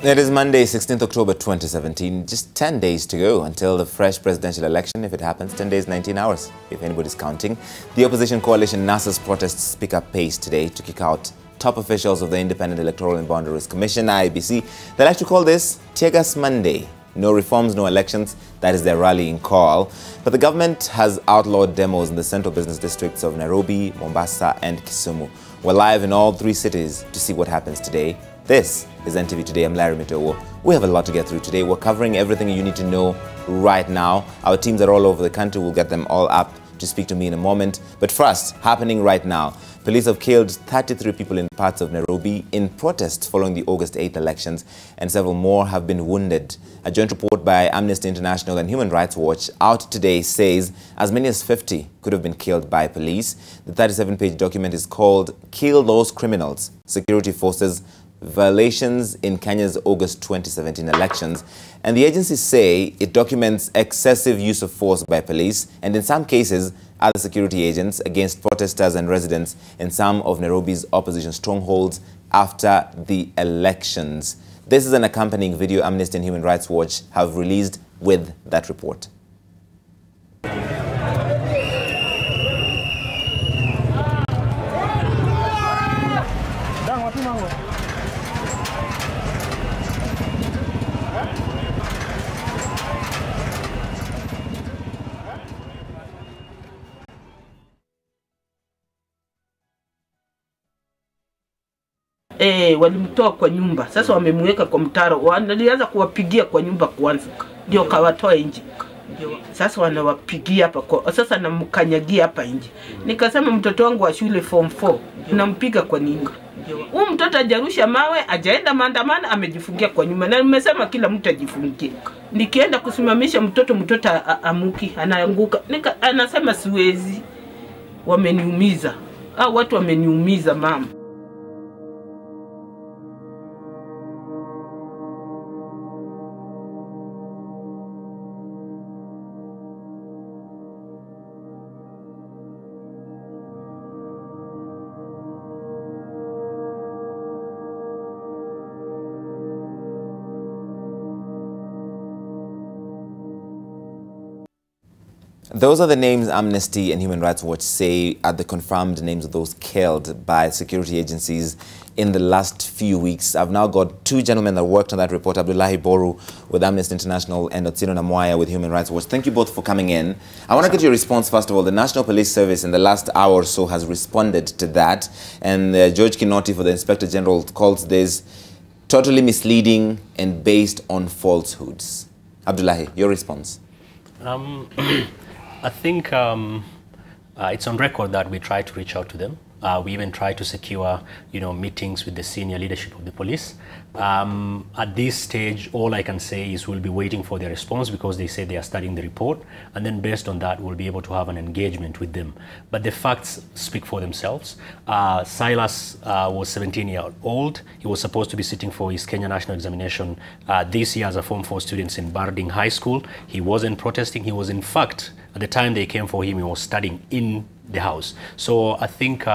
It is Monday, 16th October 2017. Just 10 days to go until the fresh presidential election. If it happens, 10 days, 19 hours, if anybody's counting. The opposition coalition NASA's protests pick up pace today to kick out top officials of the Independent Electoral and Boundaries Commission, IEBC. They like to call this Tear Gas Monday. No reforms, no elections. That is their rallying call. But the government has outlawed demos in the central business districts of Nairobi, Mombasa and Kisumu. We're live in all three cities to see what happens today. This is NTV Today. I'm Larry Mitowo. We have a lot to get through today. We're covering everything you need to know right now. Our teams are all over the country. We'll get them all up to speak to me in a moment. But first, happening right now, police have killed 33 people in parts of Nairobi in protest following the August 8th elections, and several more have been wounded. A joint report by Amnesty International and Human Rights Watch out today says as many as 50 could have been killed by police. The 37-page document is called Kill Those Criminals, Security Forces, Violations in Kenya's August 2017 elections. And the agencies say it documents excessive use of force by police and in some cases other security agents against protesters and residents in some of Nairobi's opposition strongholds after the elections. This is an accompanying video Amnesty and Human Rights Watch have released with that report. Walimtoa kwa nyumba. Sasa wamemweka kwa mtaro. Walianza kuwapigia kwa nyumba kwanza. Ndio kawatoa nje. Sasa wanawapigia hapa kwa. Sasa namkanyagia hapa nje. Nikasema mtoto wangu wa shule form 4 nampiga kwa nini? Huyu mtoto hajarusha mawe, hajaenda maandamano, amejifungia kwa nyumba. Na nimesema kila mtu ajifungie. Nikienda kusimamisha mtoto amuki, anaanguka. Anasema siwezi. Wameniumiza. Watu wameniumiza mama. Those are the names Amnesty and Human Rights Watch say are the confirmed names of those killed by security agencies in the last few weeks. I've now got two gentlemen that worked on that report, Abdullahi Boru with Amnesty International and Otieno Namwaya with Human Rights Watch. Thank you both for coming in. I want to get your response first of all. The National Police Service in the last hour or so has responded to that, and George Kinoti for the Inspector General calls this totally misleading and based on falsehoods. Abdullahi, your response? I think it's on record that we tried to reach out to them. We even tried to secure, meetings with the senior leadership of the police. At this stage, all I can say is we'll be waiting for their response because they say they are studying the report, and then based on that, we'll be able to have an engagement with them. But the facts speak for themselves. Silas was 17 years old. He was supposed to be sitting for his Kenya National Examination this year as a Form 4 student in Barding High School. He wasn't protesting. He was, in fact, at the time they came for him, he was studying in the house. So I think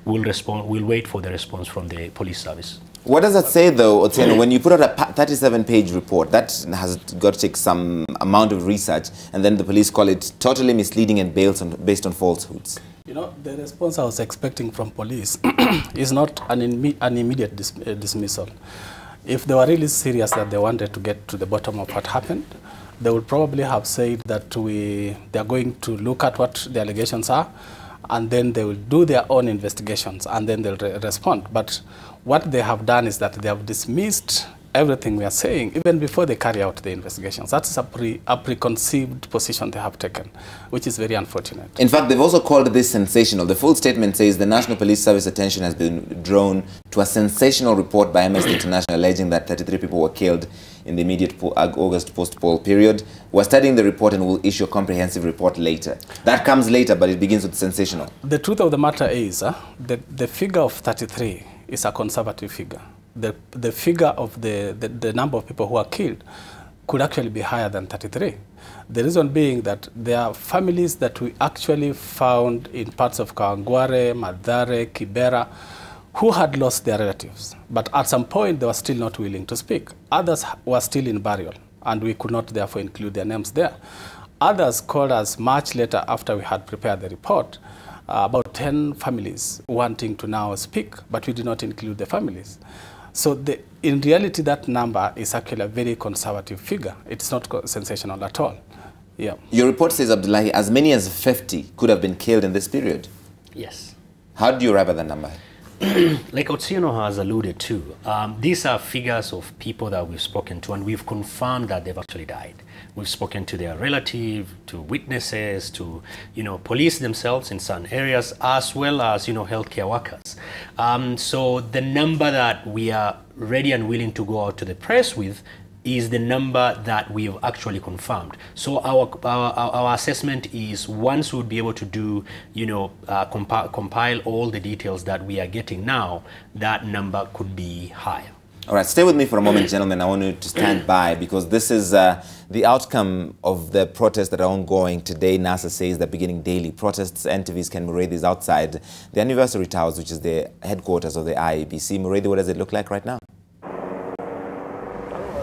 we'll wait for the response from the police service. What does that say though, Otieno, when you put out a 37-page report that has got to take some amount of research and then the police call it totally misleading and based on falsehoods? The response I was expecting from police is not an immediate dismissal. If they were really serious that they wanted to get to the bottom of what happened, they would probably have said that they are going to look at what the allegations are, and then they will do their own investigations, and then they'll respond. But what they have done is that they have dismissed everything we are saying, even before they carry out the investigations. That's a preconceived position they have taken, which is very unfortunate. In fact, they've also called this sensational. The full statement says the National Police Service attention has been drawn to a sensational report by Amnesty International alleging that 33 people were killed in the immediate August post-poll period. We're studying the report and will issue a comprehensive report later. That comes later, but it begins with sensational. The truth of the matter is the figure of 33 is a conservative figure. The figure of the number of people who are killed could actually be higher than 33. The reason being that there are families that we actually found in parts of Kawangware, Mathare, Kibera, who had lost their relatives, but at some point they were still not willing to speak. Others were still in burial, and we could not therefore include their names there. Others called us much later after we had prepared the report, about 10 families wanting to now speak, but we did not include the families. So in reality, that number is actually a very conservative figure. It's not sensational at all. Yeah. Your report says, Abdullahi, as many as 50 could have been killed in this period. Yes. How do you arrive at that number? Like Otieno has alluded to, these are figures of people that we've spoken to, and we've confirmed that they've actually died. We've spoken to their relative, to witnesses, to police themselves in some areas, as well as healthcare workers. So the number that we are ready and willing to go out to the press with is the number that we've actually confirmed. So our assessment is once we'll be able to do, compile all the details that we are getting now, that number could be higher. All right, stay with me for a moment, gentlemen. I want you to stand by because this is the outcome of the protests that are ongoing today. NASA says they're beginning daily protests. NTV's Ken Muredi is outside the Anniversary Towers, which is the headquarters of the IEBC. Muredi, what does it look like right now?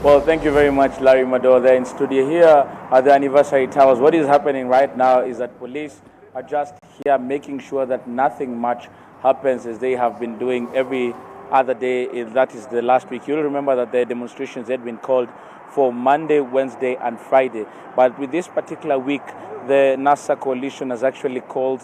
Well, thank you very much, Larry Mado. There in studio here at the Anniversary Towers. What is happening right now is that police are just here making sure that nothing much happens, as they have been doing every other day. That is the last week. You'll remember that the demonstrations had been called for Monday, Wednesday, and Friday. But with this particular week, the NASA coalition has actually called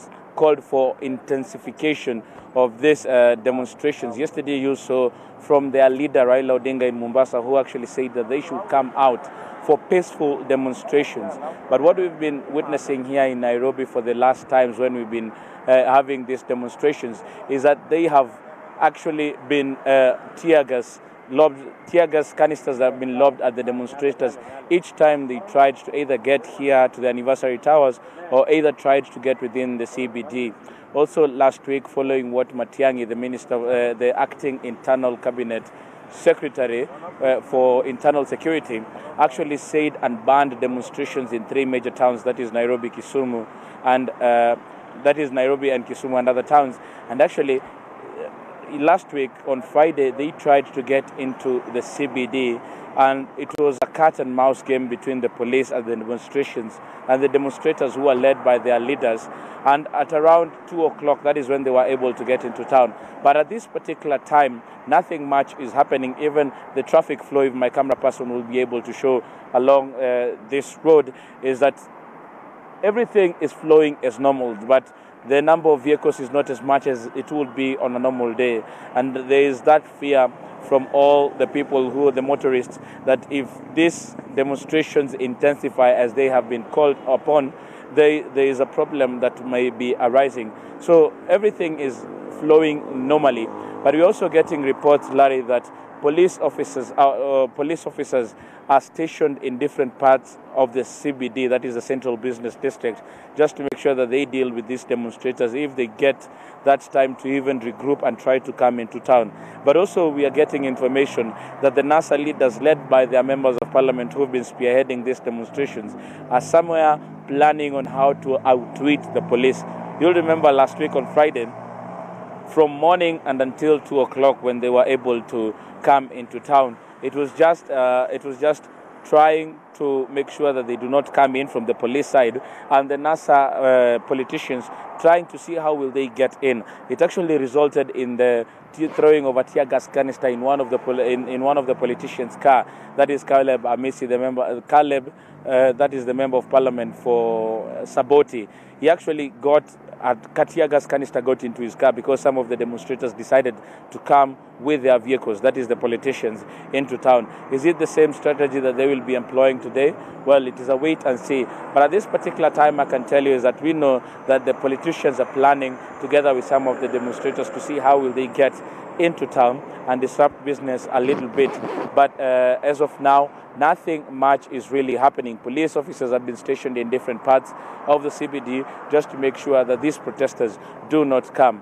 for intensification of these demonstrations. Yesterday you saw from their leader Raila Odinga in Mombasa, who actually said that they should come out for peaceful demonstrations. But what we've been witnessing here in Nairobi for the last times when we've been having these demonstrations is that they have actually been tear gas canisters that have been lobbed at the demonstrators each time they tried to either get here to the Anniversary Towers or either tried to get within the CBD. Also last week, following what Matiang'i, the minister, the acting internal cabinet secretary for internal security, actually said and banned demonstrations in 3 major towns, that is Nairobi, Kisumu, and Kisumu and other towns. And actually, last week on Friday, they tried to get into the CBD, and it was a cat and mouse game between the police and the demonstrations and the demonstrators who were led by their leaders. And at around 2 o'clock, that is when they were able to get into town. But at this particular time, nothing much is happening. Even the traffic flow, if my camera person will be able to show along this road, is that everything is flowing as normal. But the number of vehicles is not as much as it would be on a normal day. And there is that fear from all the people who are the motorists that if these demonstrations intensify as they have been called upon, there is a problem that may be arising. So everything is flowing normally. But we're also getting reports, Larry, that police officers are stationed in different parts of the CBD, that is the Central Business District, just to make sure that they deal with these demonstrators if they get that time to even regroup and try to come into town. But also we are getting information that the NASA leaders, led by their members of parliament who have been spearheading these demonstrations, are somewhere planning on how to outwit the police. You'll remember last week on Friday, from morning and until 2 o'clock when they were able to come into town, it was just trying to make sure that they do not come in from the police side, and the NASA politicians trying to see how will they get in. It actually resulted in the throwing of a tear gas canister in one of the politicians' car. That is Caleb Amisi, the member. That is the member of parliament for Saboti. He actually got a tear gas canister got into his car because some of the demonstrators decided to come with their vehicles, that is the politicians, into town. Is it the same strategy that they will be employing today? Well, it is a wait and see. But at this particular time, I can tell you is that we know that the politicians are planning together with some of the demonstrators to see how will they get into town and disrupt business a little bit. But as of now, nothing much is really happening. Police officers have been stationed in different parts of the CBD just to make sure that these protesters do not come.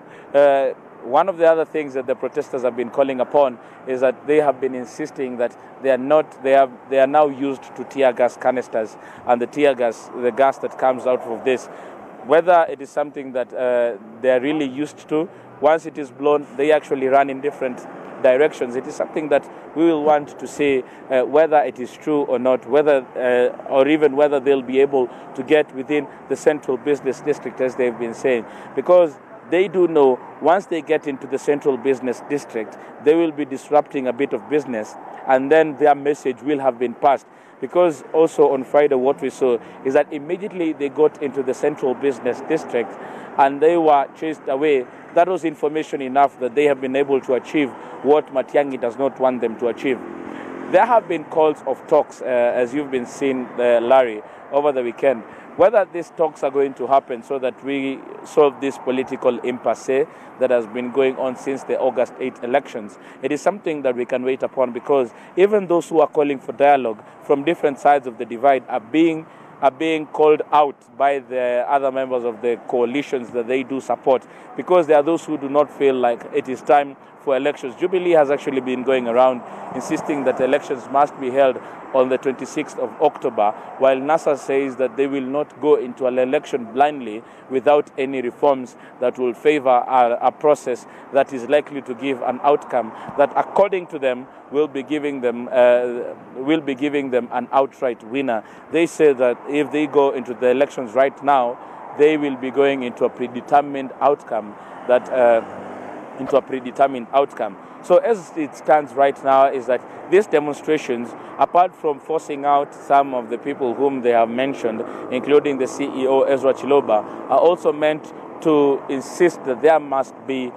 One of the other things that the protesters have been calling upon is that they have been insisting that they are now used to tear gas canisters, and the gas that comes out of this Whether it is something that they are really used to, once it is blown, they actually run in different directions. It is something that we will want to see whether it is true or not, whether or even whether they'll be able to get within the central business district, as they've been saying, because they do know once they get into the central business district, they will be disrupting a bit of business, and then their message will have been passed. Because also on Friday, what we saw is that immediately they got into the central business district and they were chased away. That was information enough that they have been able to achieve what Matiang'i does not want them to achieve. There have been calls of talks, as you've been seeing, Larry, over the weekend, whether these talks are going to happen so that we solve this political impasse that has been going on since the August 8 elections. It is something that we can wait upon, because even those who are calling for dialogue from different sides of the divide are being called out by the other members of the coalitions that they do support, because there are those who do not feel like it is time for elections. Jubilee has actually been going around insisting that elections must be held on the 26th of October, while NASA says that they will not go into an election blindly without any reforms that will favor a process that is likely to give an outcome that, according to them, will be giving them an outright winner. They say that if they go into the elections right now, they will be going into a predetermined outcome. So as it stands right now is that these demonstrations, apart from forcing out some of the people whom they have mentioned, including the CEO Ezra Chiloba, are also meant to insist that there must be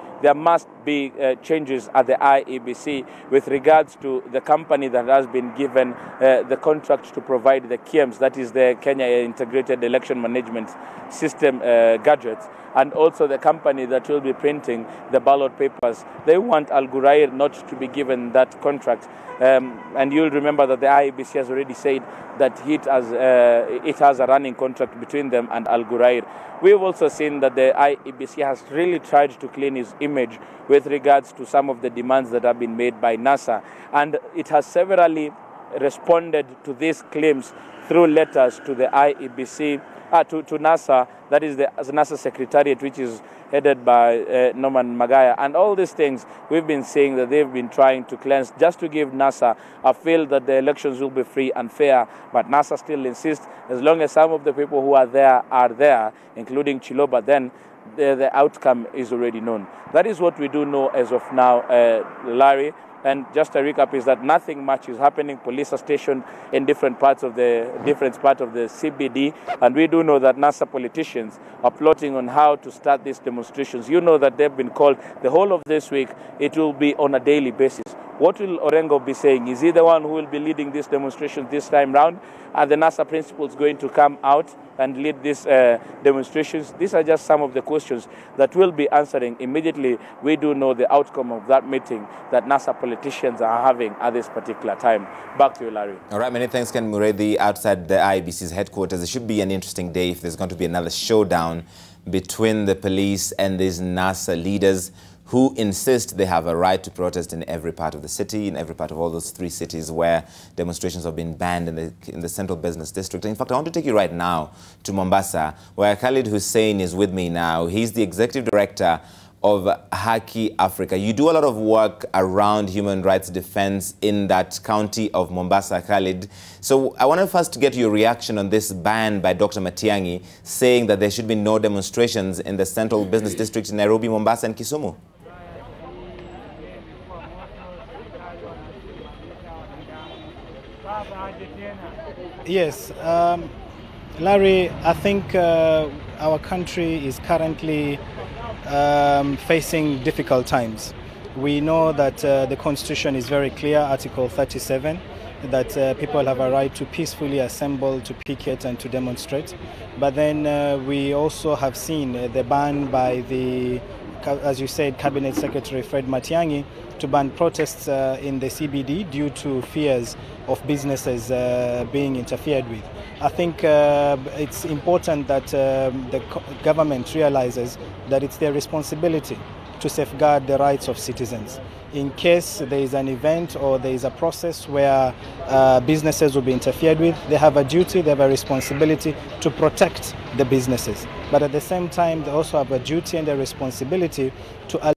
changes at the IEBC with regards to the company that has been given the contract to provide the KIEMS, that is the Kenya Integrated Election Management System gadgets, and also the company that will be printing the ballot papers. They want Al Ghurair not to be given that contract. And you'll remember that the IEBC has already said that it has a running contract between them and Al Ghurair. We've also seen that the IEBC has really tried to clean its image with regards to some of the demands that have been made by NASA. And it has severally responded to these claims through letters to the IEBC, to NASA, that is the NASA Secretariat, which is headed by Norman Magaya. And all these things, we've been saying that they've been trying to cleanse just to give NASA a feel that the elections will be free and fair. But NASA still insists, as long as some of the people who are there, including Chiloba, then the outcome is already known. That is what we do know as of now, Larry. And just a recap is that nothing much is happening. Police are stationed in different parts of the CBD, and we do know that NASA politicians are plotting on how to start these demonstrations. You know that they've been called the whole of this week. It will be on a daily basis. What will Orengo be saying? Is he the one who will be leading these demonstrations this time round? Are the NASA principals going to come out and lead these demonstrations? These are just some of the questions that we'll be answering immediately. We do know the outcome of that meeting that NASA politicians are having at this particular time. Back to you, Larry. All right, many thanks, Ken Muredi. Outside the IEBC's headquarters, it should be an interesting day if there's going to be another showdown between the police and these NASA leaders who insist they have a right to protest in every part of the city, in every part of all those 3 cities where demonstrations have been banned in the central business district. In fact, I want to take you right now to Mombasa, where Khalid Hussein is with me now. He's the executive director of Haki Africa. You do a lot of work around human rights defense in that county of Mombasa, Khalid. So I want to first get your reaction on this ban by Dr. Matiang'i saying that there should be no demonstrations in the central business district in Nairobi, Mombasa and Kisumu. Yes, Larry, I think our country is currently facing difficult times. We know that the Constitution is very clear, Article 37, that people have a right to peacefully assemble, to picket and to demonstrate. But then we also have seen the ban by the, as you said, Cabinet Secretary Fred Matiang'i to ban protests in the CBD due to fears of businesses being interfered with. I think it's important that the government realizes that it's their responsibility to safeguard the rights of citizens. In case there is an event or there is a process where businesses will be interfered with, they have a duty, they have a responsibility to protect the businesses. But at the same time, they also have a duty and a responsibility to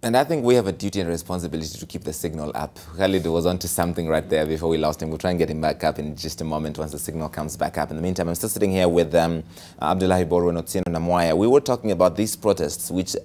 And I think we have a duty and responsibility to keep the signal up. Khalid was onto something right there before we lost him. We'll try and get him back up in just a moment once the signal comes back up. In the meantime, I'm still sitting here with Abdullahi Boru and Otieno Namwaya. We were talking about these protests, which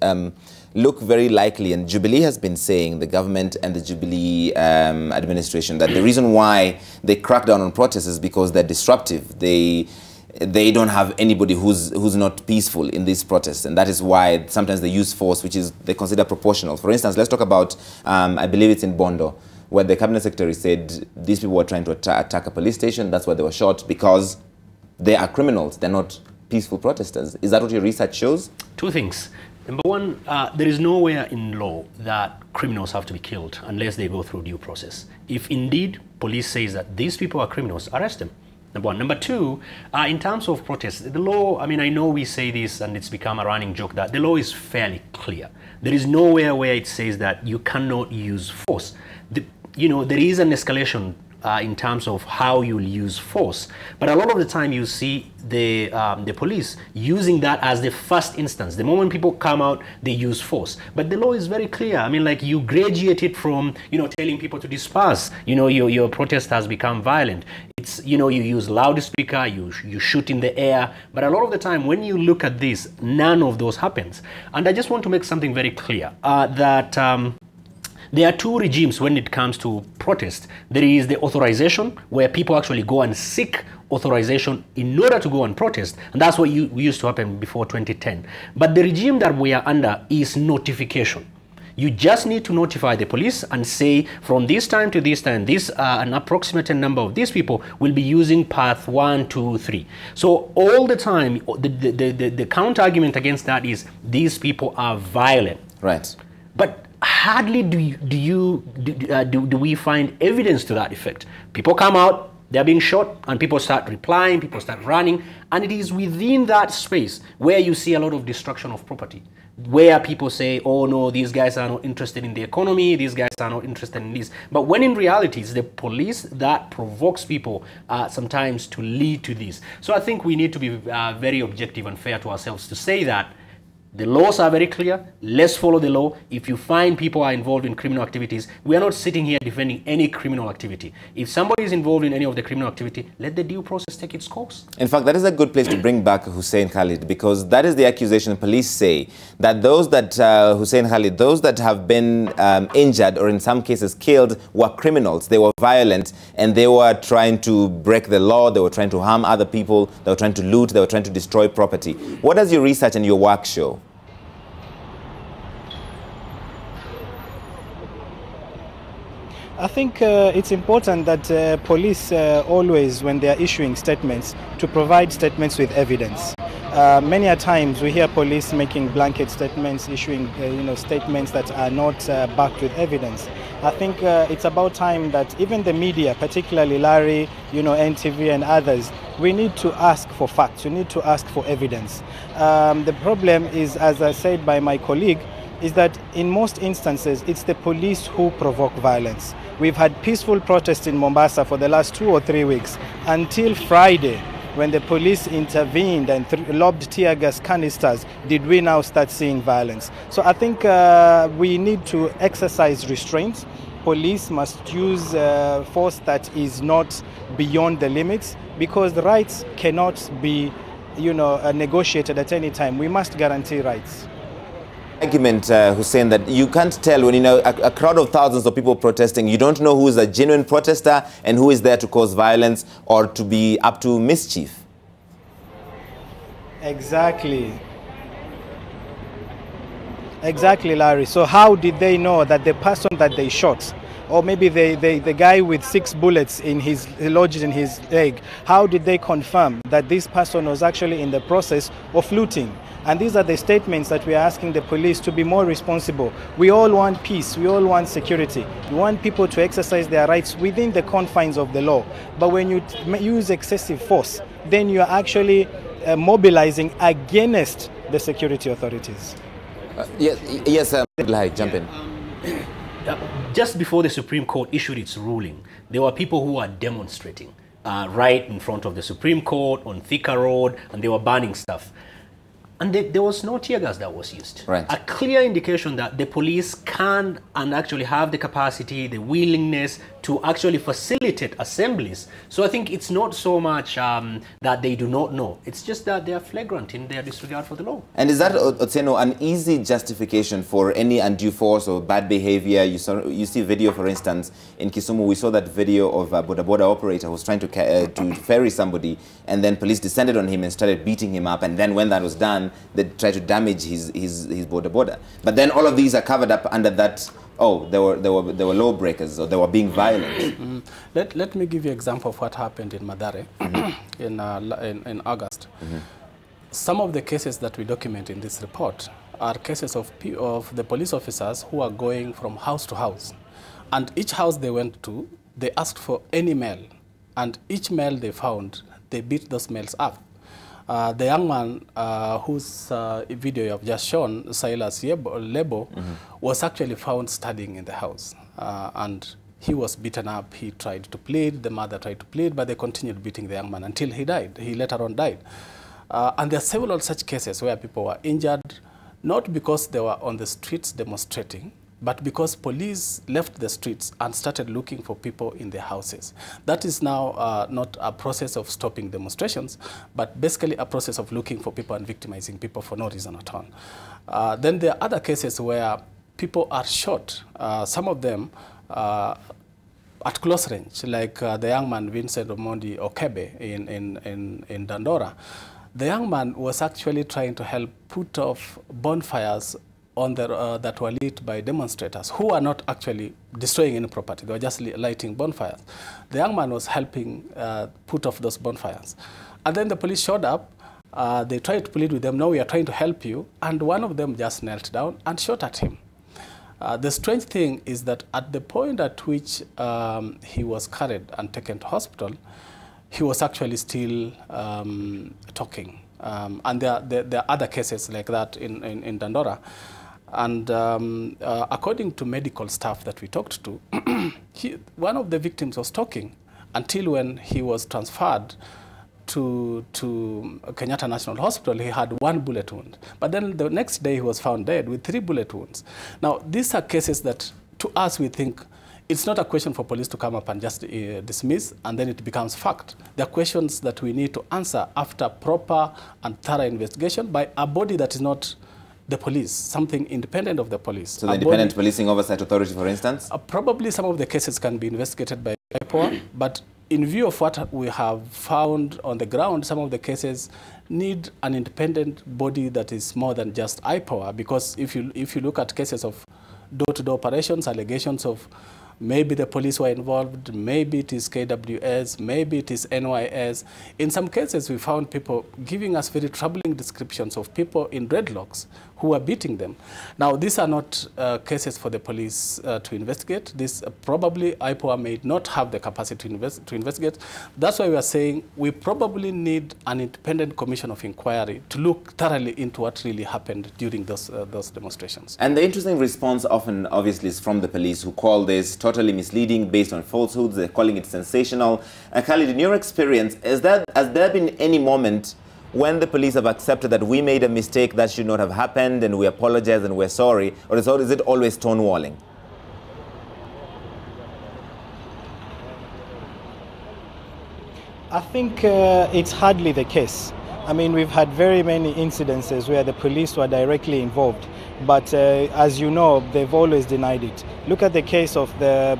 look very likely, and Jubilee has been saying, the government and the Jubilee administration, that the reason why they crack down on protests is because they're disruptive. They don't have anybody who's not peaceful in these protests, and that is why sometimes they use force, which is they consider proportional. For instance, let's talk about, I believe it's in Bondo, where the cabinet secretary said these people were trying to attack a police station. That's why they were shot, because they are criminals. They're not peaceful protesters. Is that what your research shows? Two things. Number one, there is nowhere in law that criminals have to be killed unless they go through due process. If indeed police says that these people are criminals, arrest them. Number one. Number two, in terms of protests, the law, I mean, I know we say this and it's become a running joke that the law is fairly clear. There is nowhere where it says that you cannot use force. You know, there is an escalation in terms of how you'll use force. But a lot of the time you see the police using that as the first instance. The moment people come out, they use force. But the law is very clear. I mean, like, you graduate it from, you know, telling people to disperse. You know, your protest has become violent. It's, you know, you use loudspeaker, you shoot in the air. But a lot of the time when you look at this, none of those happens. And I just want to make something very clear, that there are two regimes when it comes to protest. There is the authorization, where people actually go and seek authorization in order to go and protest. And that's what used to happen before 2010. But the regime that we are under is notification. You just need to notify the police and say, from this time to this time, an approximate number of these people will be using path 1, 2, 3. So all the time, the counter argument against that is these people are violent. Right. But hardly do we find evidence to that effect. People come out, they're being shot, and people start replying, people start running, and it is within that space where you see a lot of destruction of property, where people say, oh no, these guys are not interested in the economy, these guys are not interested in this. But when in reality, it's the police that provokes people sometimes to lead to this. So I think we need to be very objective and fair to ourselves to say that the laws are very clear. Let's follow the law. If you find people are involved in criminal activities, we are not sitting here defending any criminal activity. If somebody is involved in any of the criminal activity, let the due process take its course. In fact, that is a good place to bring back Hussein Khalid, because that is the accusation police say, that those that, Hussein Khalid, those that have been injured or in some cases killed were criminals. They were violent and they were trying to break the law. They were trying to harm other people. They were trying to loot. They were trying to destroy property. What does your research and your work show? I think it's important that police always, when they are issuing statements, to provide statements with evidence. Many a times we hear police making blanket statements, issuing statements that are not backed with evidence. I think it's about time that even the media, particularly Larry, NTV and others, we need to ask for facts. We need to ask for evidence. The problem is, as I said by my colleague, is that in most instances it's the police who provoke violence. We've had peaceful protests in Mombasa for the last 2 or 3 weeks until Friday, when the police intervened and lobbed tear gas canisters, did we now start seeing violence. So I think we need to exercise restraint. Police must use force that is not beyond the limits, because the rights cannot be negotiated at any time. We must guarantee rights. Argument, Hussein, that you can't tell when a crowd of thousands of people protesting, you don't know who is a genuine protester and who is there to cause violence or to be up to mischief. Exactly, Larry. So how did they know that the person that they shot, or maybe the guy with 6 bullets lodged in his leg, how did they confirm that this person was actually in the process of looting? And these are the statements that we are asking the police to be more responsible. We all want peace. We all want security. We want people to exercise their rights within the confines of the law. But when you use excessive force, then you are actually mobilizing against the security authorities. Yes, jump in. Just before the Supreme Court issued its ruling, there were people who were demonstrating right in front of the Supreme Court on Thika Road, and they were burning stuff. And there was no tear gas that was used. Right. A clear indication that the police can and actually have the capacity, the willingness to actually facilitate assemblies. So I think it's not so much that they do not know. It's just that they are flagrant in their disregard for the law. And is that, Otieno, an easy justification for any undue force or bad behavior? You see video, for instance, in Kisumu, we saw that video of a boda boda operator who was trying to ferry somebody, and then police descended on him and started beating him up. And then when that was done, they tried to damage his boda boda. But then all of these are covered up under that, oh, they were lawbreakers, or they were being violent. Let me give you an example of what happened in Madare in August. Some of the cases that we document in this report are cases of the police officers who are going from house to house. And each house they went to, they asked for any male. And each male they found, they beat those males up. The young man whose video you have just shown, Silas Lebo, was actually found studying in the house. And he was beaten up. He tried to plead. The mother tried to plead, but they continued beating the young man until he died. He later on died. And there are several such cases where people were injured, not because they were on the streets demonstrating, but because police left the streets and started looking for people in their houses. That is now not a process of stopping demonstrations, but basically a process of looking for people and victimizing people for no reason at all. Then there are other cases where people are shot, some of them at close range, like the young man Vincent Omondi Okebe in Dandora. The young man was actually trying to help put off bonfires on that were lit by demonstrators who are not actually destroying any property. They were just lighting bonfires. The young man was helping put off those bonfires. And then the police showed up. They tried to plead with them, no, we are trying to help you. And one of them just knelt down and shot at him. The strange thing is that at the point at which he was carried and taken to hospital, he was actually still talking. And there are other cases like that in Dandora. And according to medical staff that we talked to, one of the victims was talking until when he was transferred to Kenyatta National Hospital, he had 1 bullet wound. But then the next day he was found dead with 3 bullet wounds. Now, these are cases that, to us, we think it's not a question for police to come up and just dismiss, and then it becomes fact. There are questions that we need to answer after proper and thorough investigation by a body that is not the police, something independent of the police. So the Independent Policing Oversight Authority, for instance? Probably some of the cases can be investigated by IPOA, but in view of what we have found on the ground, some of the cases need an independent body that is more than just IPOA, because if you look at cases of door-to-door operations, allegations of maybe the police were involved, maybe it is KWS, maybe it is NYS. In some cases, we found people giving us very troubling descriptions of people in dreadlocks who were beating them. Now, these are not cases for the police to investigate. This probably IPOA may not have the capacity to investigate. That's why we are saying we probably need an independent commission of inquiry to look thoroughly into what really happened during those demonstrations. And the interesting response often, obviously, is from the police, who call this totally misleading, based on falsehoods. They're calling it sensational. And Khalid, in your experience, has there been any moment when the police have accepted that we made a mistake that should not have happened and we apologize and we're sorry, or is it always stonewalling? I think it's hardly the case. I mean, we've had very many incidences where the police were directly involved, but as you know, they've always denied it. Look at the case of the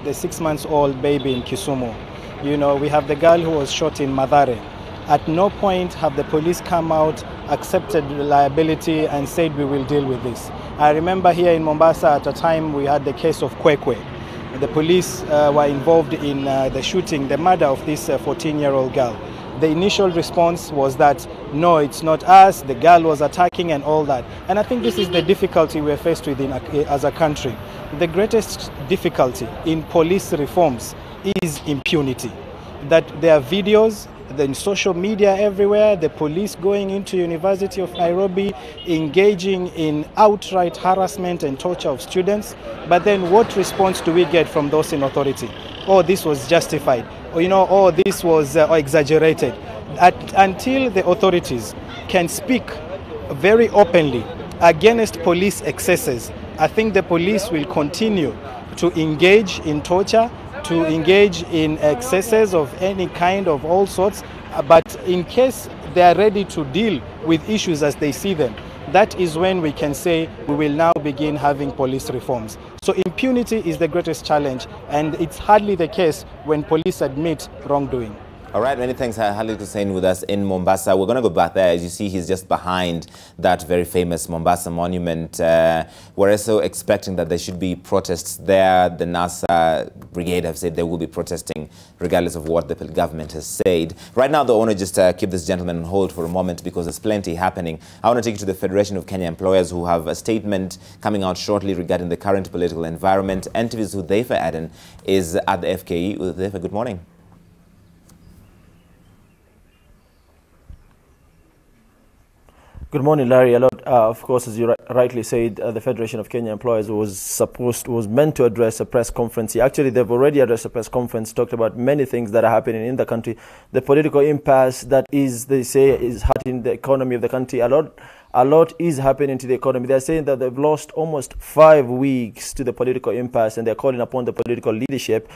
6-month-old baby in Kisumu. You know, we have the girl who was shot in Madare. At no point have the police come out, accepted liability and said we will deal with this. I remember here in Mombasa at a time we had the case of Kwekwe. The police were involved in the shooting, the murder of this 14-year-old girl. The initial response was that, no, it's not us, the girl was attacking and all that. And I think this is the difficulty we're faced with as a country. The greatest difficulty in police reforms is impunity. That there are videos, then social media everywhere, the police going into University of Nairobi, engaging in outright harassment and torture of students. But then what response do we get from those in authority? Oh, this was justified. Or, oh, this was exaggerated. Until the authorities can speak very openly against police excesses, I think the police will continue to engage in torture, to engage in excesses of any kind of all sorts. But in case they are ready to deal with issues as they see them, that is when we can say we will now begin having police reforms. So impunity is the greatest challenge, and it's hardly the case when police admit wrongdoing. All right, many thanks, Khalid Hussein, with us in Mombasa. We're going to go back there. As you see, he's just behind that very famous Mombasa monument. We're also expecting that there should be protests there. The NASA brigade have said they will be protesting regardless of what the government has said. Right now, though, I want to just keep this gentleman on hold for a moment because there's plenty happening. I want to take you to the Federation of Kenya Employers, who have a statement coming out shortly regarding the current political environment. NTV's Hudhaifa Aden is at the FKE. Hudhaifa, good morning. Good morning, Larry. Of course, as you rightly said, the Federation of Kenya Employers was meant to address a press conference. Actually, they've already addressed a press conference, talked about many things that are happening in the country. The political impasse that is, they say, is hurting the economy of the country. A lot is happening to the economy. They're saying that they've lost almost 5 weeks to the political impasse, and they're calling upon the political leadership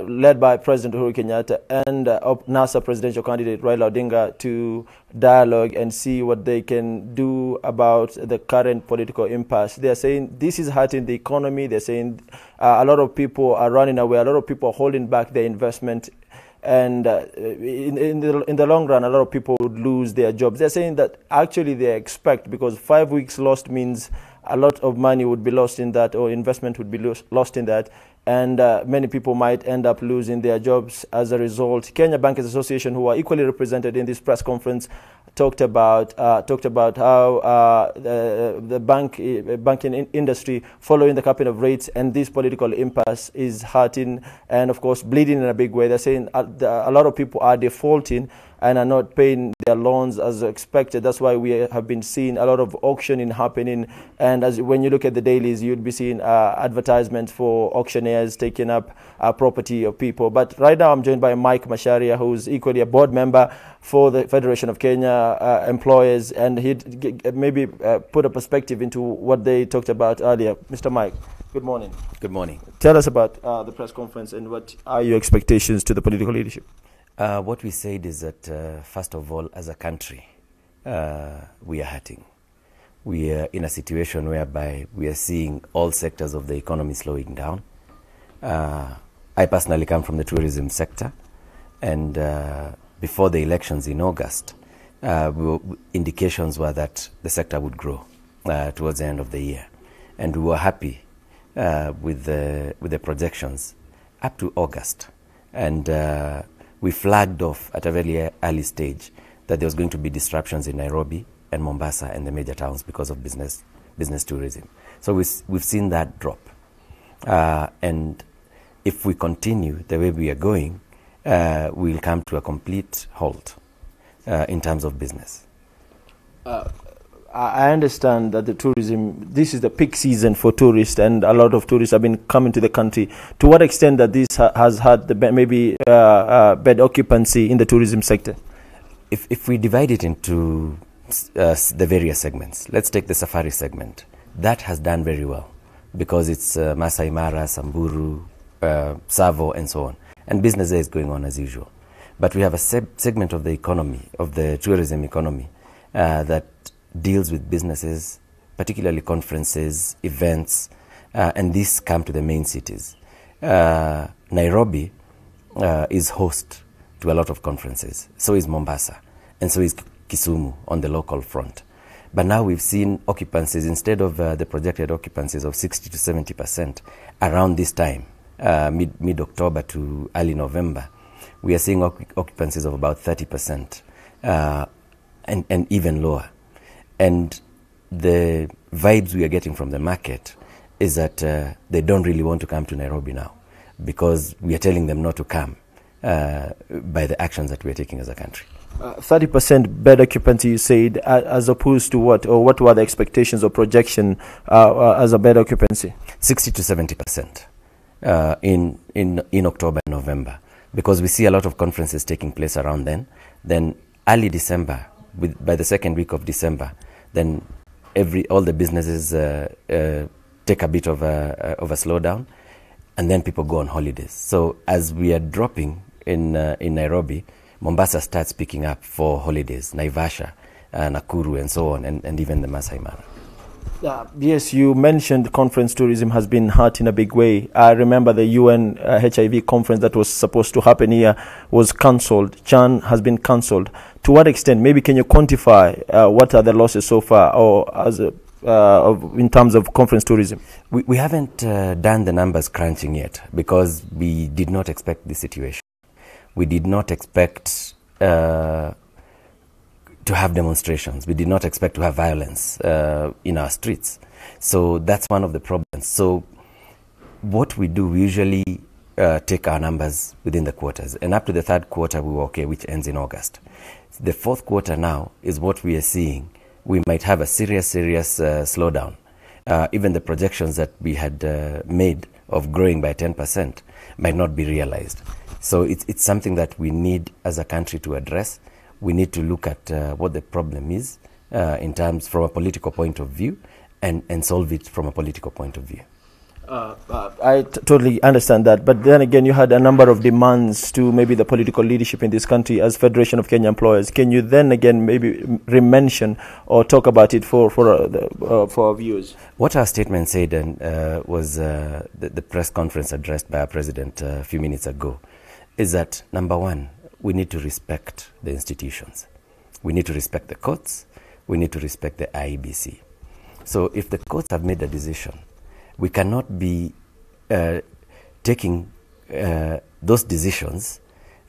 led by President Uhuru Kenyatta and NASA presidential candidate Raila Odinga to dialogue and see what they can do about the current political impasse. They're saying this is hurting the economy. They're saying a lot of people are running away. A lot of people are holding back their investment. And in the long run, a lot of people would lose their jobs. They're saying that actually they expect, because 5 weeks lost means a lot of money would be lost in that, or investment would be lost in that, and many people might end up losing their jobs as a result. Kenya Bankers Association, who are equally represented in this press conference, talked about how the banking industry, following the capping of rates and this political impasse, is hurting and, of course, bleeding in a big way. They're saying a lot of people are defaulting and are not paying their loans as expected. That's why we have been seeing a lot of auctioning happening. And when you look at the dailies, you'd be seeing advertisements for auctioneers taking up property of people. But right now, I'm joined by Mike Macharia, who's equally a board member for the Federation of Kenya Employers, and he'd maybe put a perspective into what they talked about earlier. Mr. Mike, good morning. Good morning. Tell us about the press conference and what are your expectations to the political leadership? What we said is that, first of all, as a country, we are hurting. We are in a situation whereby we are seeing all sectors of the economy slowing down. I personally come from the tourism sector, and before the elections in August, indications were that the sector would grow towards the end of the year. And we were happy with the projections up to August. And we flagged off at a very early stage that there was going to be disruptions in Nairobi and Mombasa and the major towns because of business tourism. So we've seen that drop. And if we continue the way we are going, we'll come to a complete halt in terms of business. I understand that the tourism, this is the peak season for tourists, and a lot of tourists have been coming to the country. To what extent that this has had maybe bed occupancy in the tourism sector? If we divide it into the various segments, let's take the safari segment. That has done very well because it's Masai Mara, Samburu, Tsavo, and so on. And business there is going on as usual. But we have a segment of the economy, of the tourism economy, that deals with businesses, particularly conferences, events, and these come to the main cities. Nairobi is host to a lot of conferences. So is Mombasa, and so is Kisumu on the local front. But now we've seen occupancies, instead of the projected occupancies of 60 to 70% around this time, mid-October to early November, we are seeing occupancies of about 30% and even lower. And the vibes we are getting from the market is that they don't really want to come to Nairobi now because we are telling them not to come. by the actions that we're taking as a country. 30% bed occupancy, you said, as opposed to what? Or what were the expectations or projection as a bed occupancy? 60 to 70% in October and November, because we see a lot of conferences taking place around then. Then early December, by the second week of December, then all the businesses take a bit of a slowdown, and then people go on holidays. So as we are dropping in Nairobi, Mombasa starts picking up for holidays, Naivasha, Nakuru, and so on, and even the Masai Mara. Yes, you mentioned conference tourism has been hurt in a big way. I remember the UN HIV conference that was supposed to happen here was cancelled. Chan has been cancelled. To what extent? Maybe can you quantify what are the losses so far, or as in terms of conference tourism? We haven't done the numbers crunching yet, because we did not expect this situation. We did not expect to have demonstrations. We did not expect to have violence in our streets. So that's one of the problems. So what we do, we usually take our numbers within the quarters. And up to the third quarter, we were okay, which ends in August. The fourth quarter now is what we are seeing. We might have a serious slowdown. Even the projections that we had made of growing by 10% might not be realized. So it's something that we need as a country to address. We need to look at what the problem is in terms from a political point of view, and solve it from a political point of view. I totally understand that, but then again, you had a number of demands to maybe the political leadership in this country as Federation of Kenya Employers. Can you then again maybe re-mention or talk about it for our viewers? What our statement said was the press conference addressed by our president a few minutes ago, is that, number one, we need to respect the institutions. We need to respect the courts. We need to respect the IEBC. So if the courts have made a decision, we cannot be taking those decisions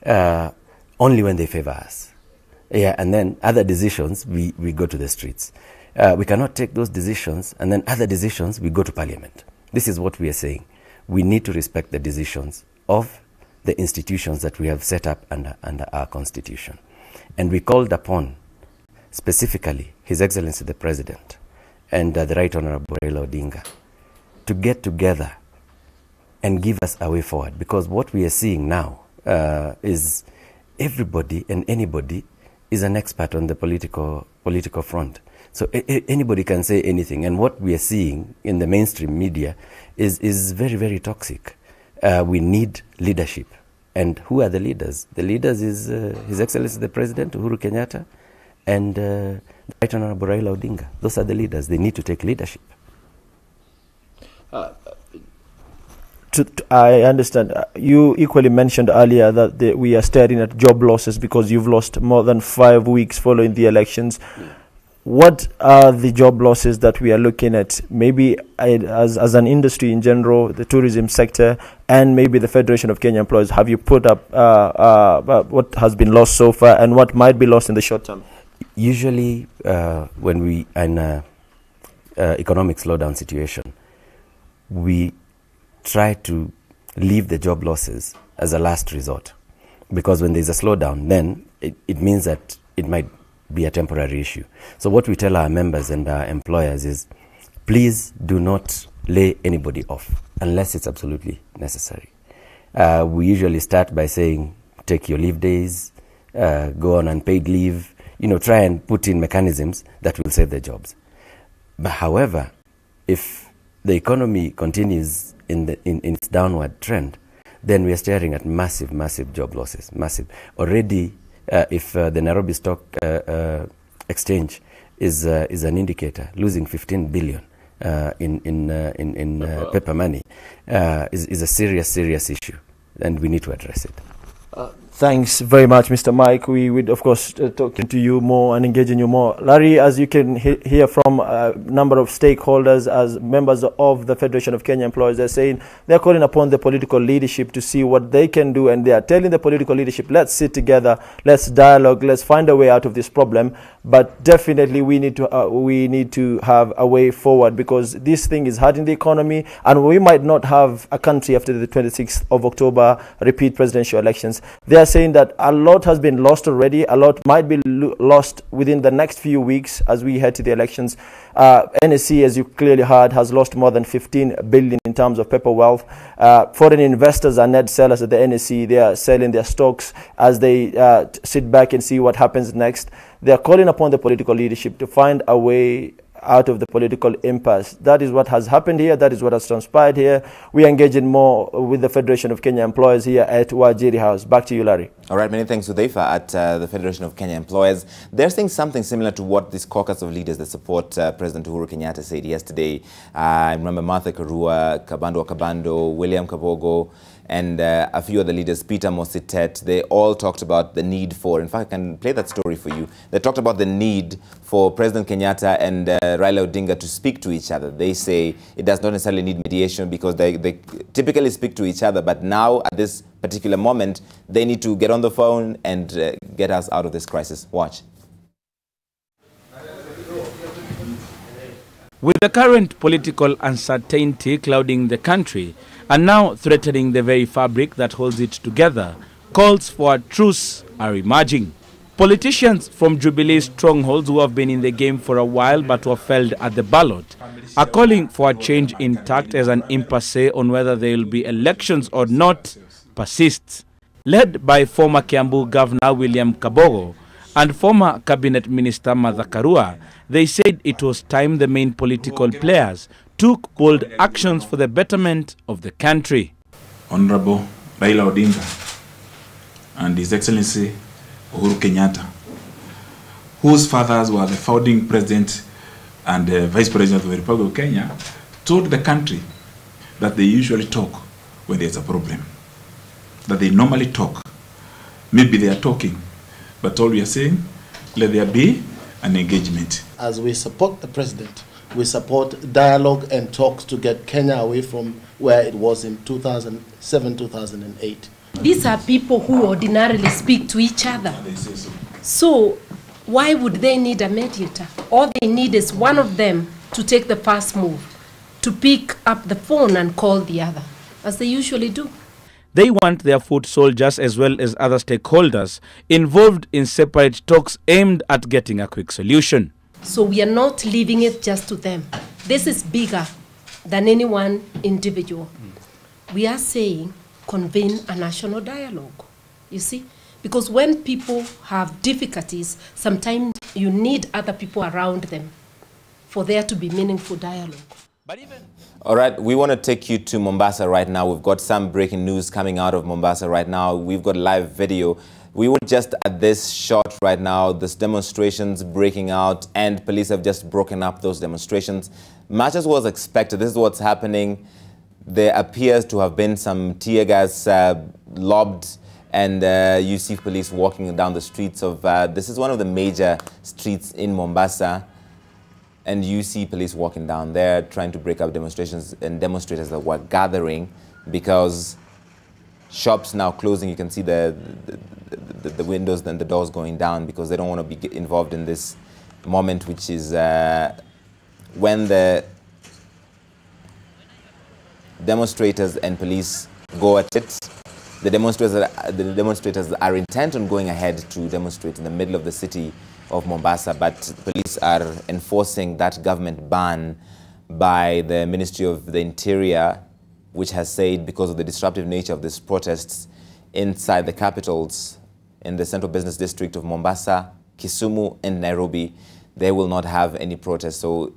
only when they favor us. Yeah, and then other decisions, we go to the streets. We cannot take those decisions, and then other decisions, we go to parliament. This is what we are saying. We need to respect the decisions of the institutions that we have set up under our constitution. And we called upon, specifically, His Excellency the President and the Right Honorable Raila Odinga to get together and give us a way forward. Because what we are seeing now is everybody and anybody is an expert on the political front. So anybody can say anything. And what we are seeing in the mainstream media is very, very toxic. We need leadership. And who are the leaders? The leaders is His Excellency the President, Uhuru Kenyatta, and the Right Honorable Raila Odinga. Those are the leaders. They need to take leadership. I understand. You equally mentioned earlier that we are staring at job losses because you've lost more than 5 weeks following the elections. Yeah. What are the job losses that we are looking at, maybe as an industry in general, the tourism sector, and maybe the Federation of Kenya Employers? Have you put up what has been lost so far and what might be lost in the short term? Usually, when we are in an economic slowdown situation, we try to leave the job losses as a last resort. Because when there's a slowdown, then it means that it might be a temporary issue. So what we tell our members and our employers is, please do not lay anybody off unless it's absolutely necessary. We usually start by saying, take your leave days, go on unpaid leave, try and put in mechanisms that will save the jobs. But however, if the economy continues in its downward trend, then we are staring at massive job losses, massive. Already, if the Nairobi Stock Exchange is an indicator, losing 15 billion in paper money is a serious issue, and we need to address it. Thanks very much, Mr. Mike. We would, of course, talking to you more and engaging you more. Larry, as you can hear from a number of stakeholders, as members of the Federation of Kenya Employees, they're saying they're calling upon the political leadership to see what they can do, and they are telling the political leadership, let's sit together, let's dialogue, let's find a way out of this problem. But definitely we need to have a way forward, because this thing is hurting the economy, and we might not have a country after the 26th of October repeat presidential elections. They are saying that a lot has been lost already. A lot might be lost within the next few weeks as we head to the elections. NSE, as you clearly heard, has lost more than 15 billion in terms of paper wealth. Foreign investors are net sellers at the NSE. They are selling their stocks as they sit back and see what happens next. They are calling upon the political leadership to find a way out of the political impasse. That is what has happened here. That is what has transpired here. We are engaging more with the Federation of Kenya Employees here at Wajiri House. Back to you, Larry. All right, many thanks, Hudhaifa. At the Federation of Kenya Employees, they're saying something similar to what this caucus of leaders that support President Uhuru Kenyatta said yesterday. I remember Martha Karua, Kabando Kabando, William Kabogo, and a few other leaders, Peter Mositet. They all talked about the need for, in fact, I can play that story for you. They talked about the need for President Kenyatta and Raila Odinga to speak to each other. They say it does not necessarily need mediation because they typically speak to each other, but now at this particular moment, they need to get on the phone and get us out of this crisis. Watch. With the current political uncertainty clouding the country and now threatening the very fabric that holds it together, calls for a truce are emerging. Politicians from Jubilee strongholds who have been in the game for a while but were failed at the ballot are calling for a change in tact as an impasse on whether there will be elections or not persists. Led by former Kiambu Governor William Kabogo and former Cabinet Minister Martha Karua, they said it was time the main political players took bold actions for the betterment of the country. Honorable Raila Odinga and His Excellency Uhuru Kenyatta, whose fathers were the founding president and vice president of the Republic of Kenya, told the country that they usually talk when there's a problem, that they normally talk. Maybe they are talking, but all we are saying, let there be an engagement. As we support the president, we support dialogue and talks to get Kenya away from where it was in 2007, 2008. These are people who ordinarily speak to each other. So why would they need a mediator? All they need is one of them to take the first move, to pick up the phone and call the other, as they usually do. They want their foot soldiers as well as other stakeholders involved in separate talks aimed at getting a quick solution. So we are not leaving it just to them. This is bigger than any one individual. We are saying convene a national dialogue, you see? Because when people have difficulties, sometimes you need other people around them for there to be meaningful dialogue. All right, we want to take you to Mombasa right now. We've got some breaking news coming out of Mombasa right now. We've got live video. We were just at this shot right now, this demonstrations breaking out, and police have just broken up those demonstrations. Much as was expected, this is what's happening. There appears to have been some tear gas lobbed, and you see police walking down the streets of, this is one of the major streets in Mombasa, and you see police walking down there trying to break up demonstrations and demonstrators that were gathering because shops now closing. You can see the windows and the doors going down because they don't want to be involved in this moment, which is when the demonstrators and police go at it. The demonstrators are intent on going ahead to demonstrate in the middle of the city of Mombasa, but police are enforcing that government ban by the Ministry of the Interior, which has said because of the disruptive nature of these protests inside the capitals in the Central Business District of Mombasa, Kisumu and Nairobi, they will not have any protests. So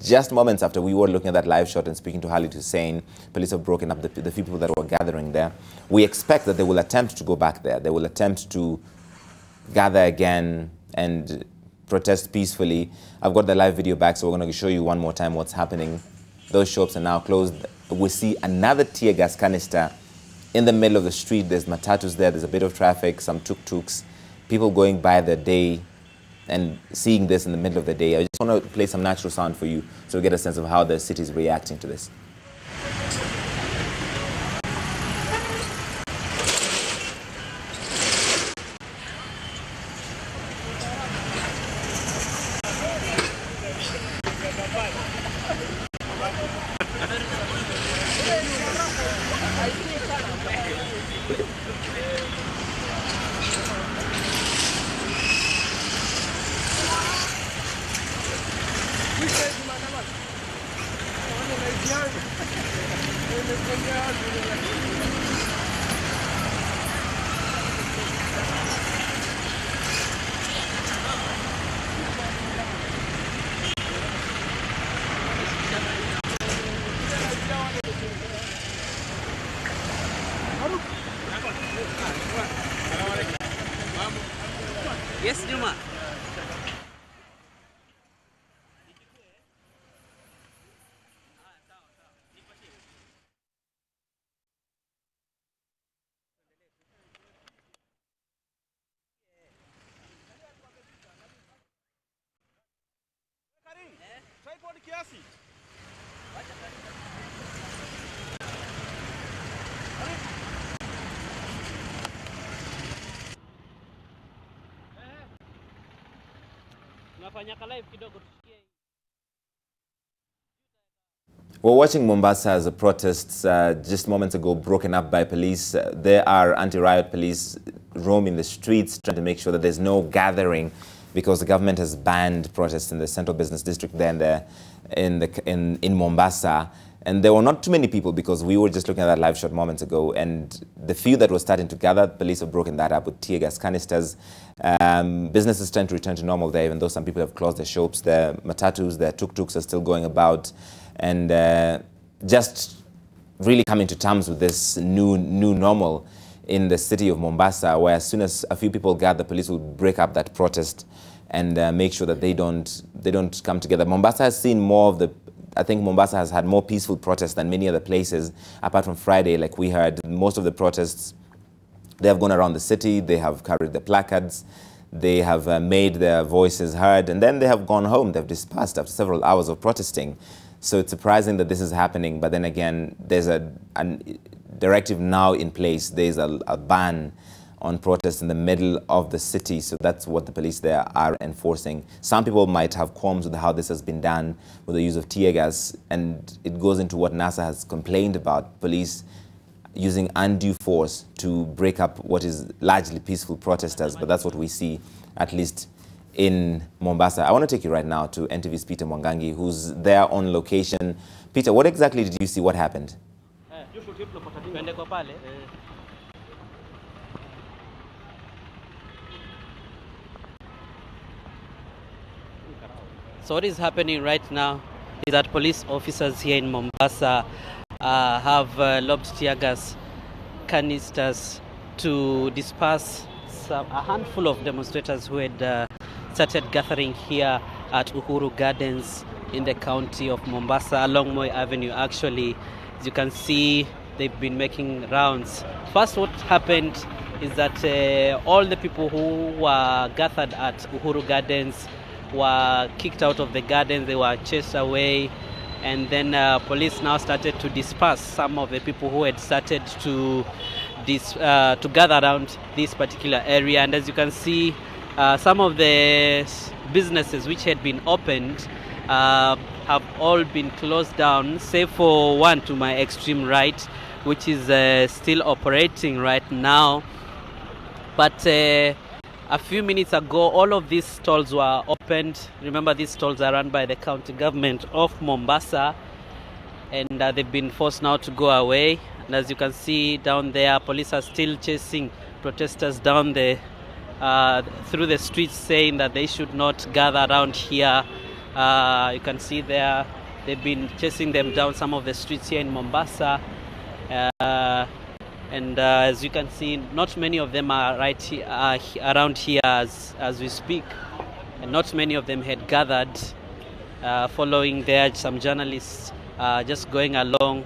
just moments after we were looking at that live shot and speaking to Khalid Hussein, police have broken up the people that were gathering there. We expect that they will attempt to go back there. They will attempt to gather again and protest peacefully. I've got the live video back, so we're going to show you one more time what's happening. Those shops are now closed. We see another tear gas canister in the middle of the street. There's matatus there, there's a bit of traffic, some tuk-tuks, people going by their day and seeing this in the middle of the day. I just want to play some natural sound for you so we get a sense of how the city is reacting to this. Yes, Juma. We're watching Mombasa as the protests just moments ago broken up by police. There are anti-riot police roaming the streets trying to make sure that there's no gathering because the government has banned protests in the central business district there in Mombasa. And there were not too many people because we were just looking at that live shot moments ago. And the few that were starting to gather, police have broken that up with tear gas canisters. Business is trying to return to normal there, even though some people have closed their shops. Their matatus, their tuk-tuks are still going about. And just really coming to terms with this new normal in the city of Mombasa, where as soon as a few people gather, police will break up that protest and make sure that they don't come together. Mombasa has seen more of the, I think Mombasa has had more peaceful protests than many other places, apart from Friday, like we heard. Most of the protests, they have gone around the city, they have carried the placards, they have made their voices heard, and then they have gone home. They've dispersed after several hours of protesting. So it's surprising that this is happening, but then again, there's a directive now in place. There's a ban on protests in the middle of the city, so that's what the police there are enforcing. Some people might have qualms with how this has been done with the use of tear gas, and it goes into what NASA has complained about, police using undue force to break up what is largely peaceful protesters, but that's what we see, at least in Mombasa. I want to take you right now to NTV's Peter Mwangangi, who's there on location. Peter, what exactly did you see? What happened? So what is happening right now is that police officers here in Mombasa have lobbed tear gas canisters to disperse a handful of demonstrators who had started gathering here at Uhuru Gardens in the county of Mombasa, along Moi Avenue. Actually, as you can see, they've been making rounds. First, what happened is that all the people who were gathered at Uhuru Gardens were kicked out of the garden, they were chased away, and then police now started to disperse some of the people who had started to gather around this particular area. And as you can see, some of the businesses which had been opened have all been closed down, save for one to my extreme right, which is still operating right now. But a few minutes ago, all of these stalls were opened. Remember, these stalls are run by the county government of Mombasa, and they've been forced now to go away. And as you can see down there, police are still chasing protesters down the through the streets, saying that they should not gather around here. You can see there, they've been chasing them down some of the streets here in Mombasa. And as you can see, not many of them are right here, around here as we speak. And not many of them had gathered. Following there, some journalists just going along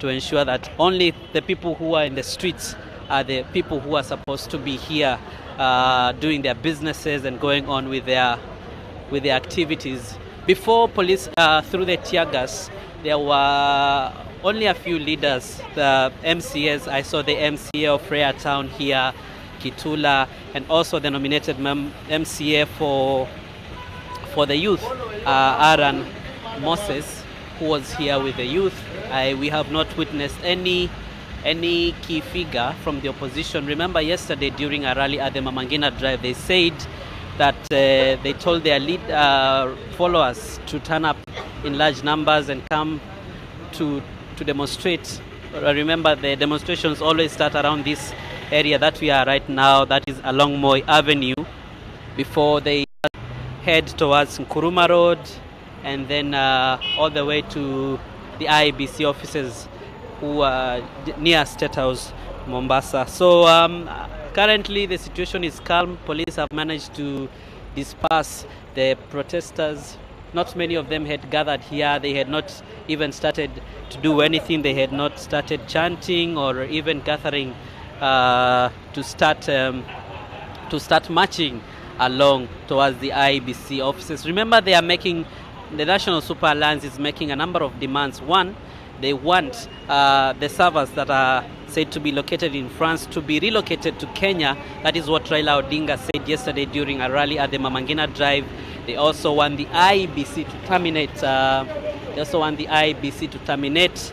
to ensure that only the people who are in the streets are the people who are supposed to be here doing their businesses and going on with their activities. Before police threw the tear gas, there were only a few leaders, the MCAs. I saw the MCA of Freetown here, Kitula, and also the nominated MCA for the youth, Aaron Moses, who was here with the youth. We have not witnessed any key figure from the opposition. Remember yesterday during a rally at the Mama Ngina Drive, they said that they told their followers to turn up in large numbers and come to demonstrate. Remember, the demonstrations always start around this area that we are right now, that is along Moi Avenue, before they head towards Nkuruma Road and then all the way to the IEBC offices who are near State House, Mombasa. So currently the situation is calm. Police have managed to disperse the protesters. Not many of them had gathered here. They had not even started to do anything. They had not started chanting or even gathering to start marching along towards the IEBC offices. Remember, they are making, the National Super Alliance is making a number of demands. One, they want the servers that are said to be located in France to be relocated to Kenya. That is what Raila Odinga said yesterday during a rally at the Mama Ngina Drive. They also want the IEBC to terminate.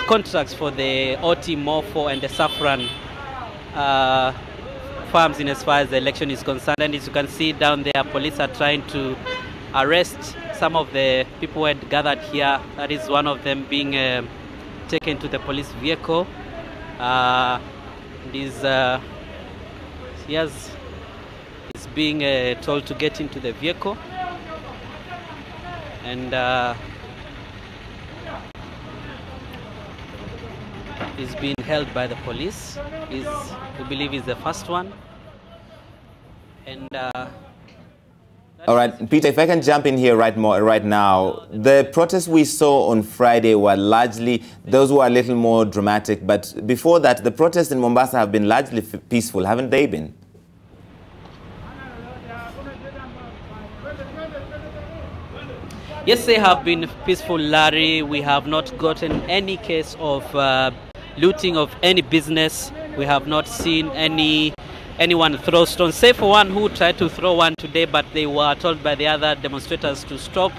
Contracts for the OT Morpho and the Saffron farms in as far as the election is concerned. And as you can see down there, police are trying to arrest some of the people who had gathered here. That is one of them being taken to the police vehicle. He's being told to get into the vehicle, and is being held by the police. We believe is the first one. And all right, Peter, if I can jump in here right now. The protests we saw on Friday were largely, those were a little more dramatic, but before that, the protests in Mombasa have been largely peaceful, haven't they been? Yes, they have been peaceful, Larry. We have not gotten any case of looting of any business. We have not seen anyone throw stones, save for one who tried to throw one today, but they were told by the other demonstrators to stop.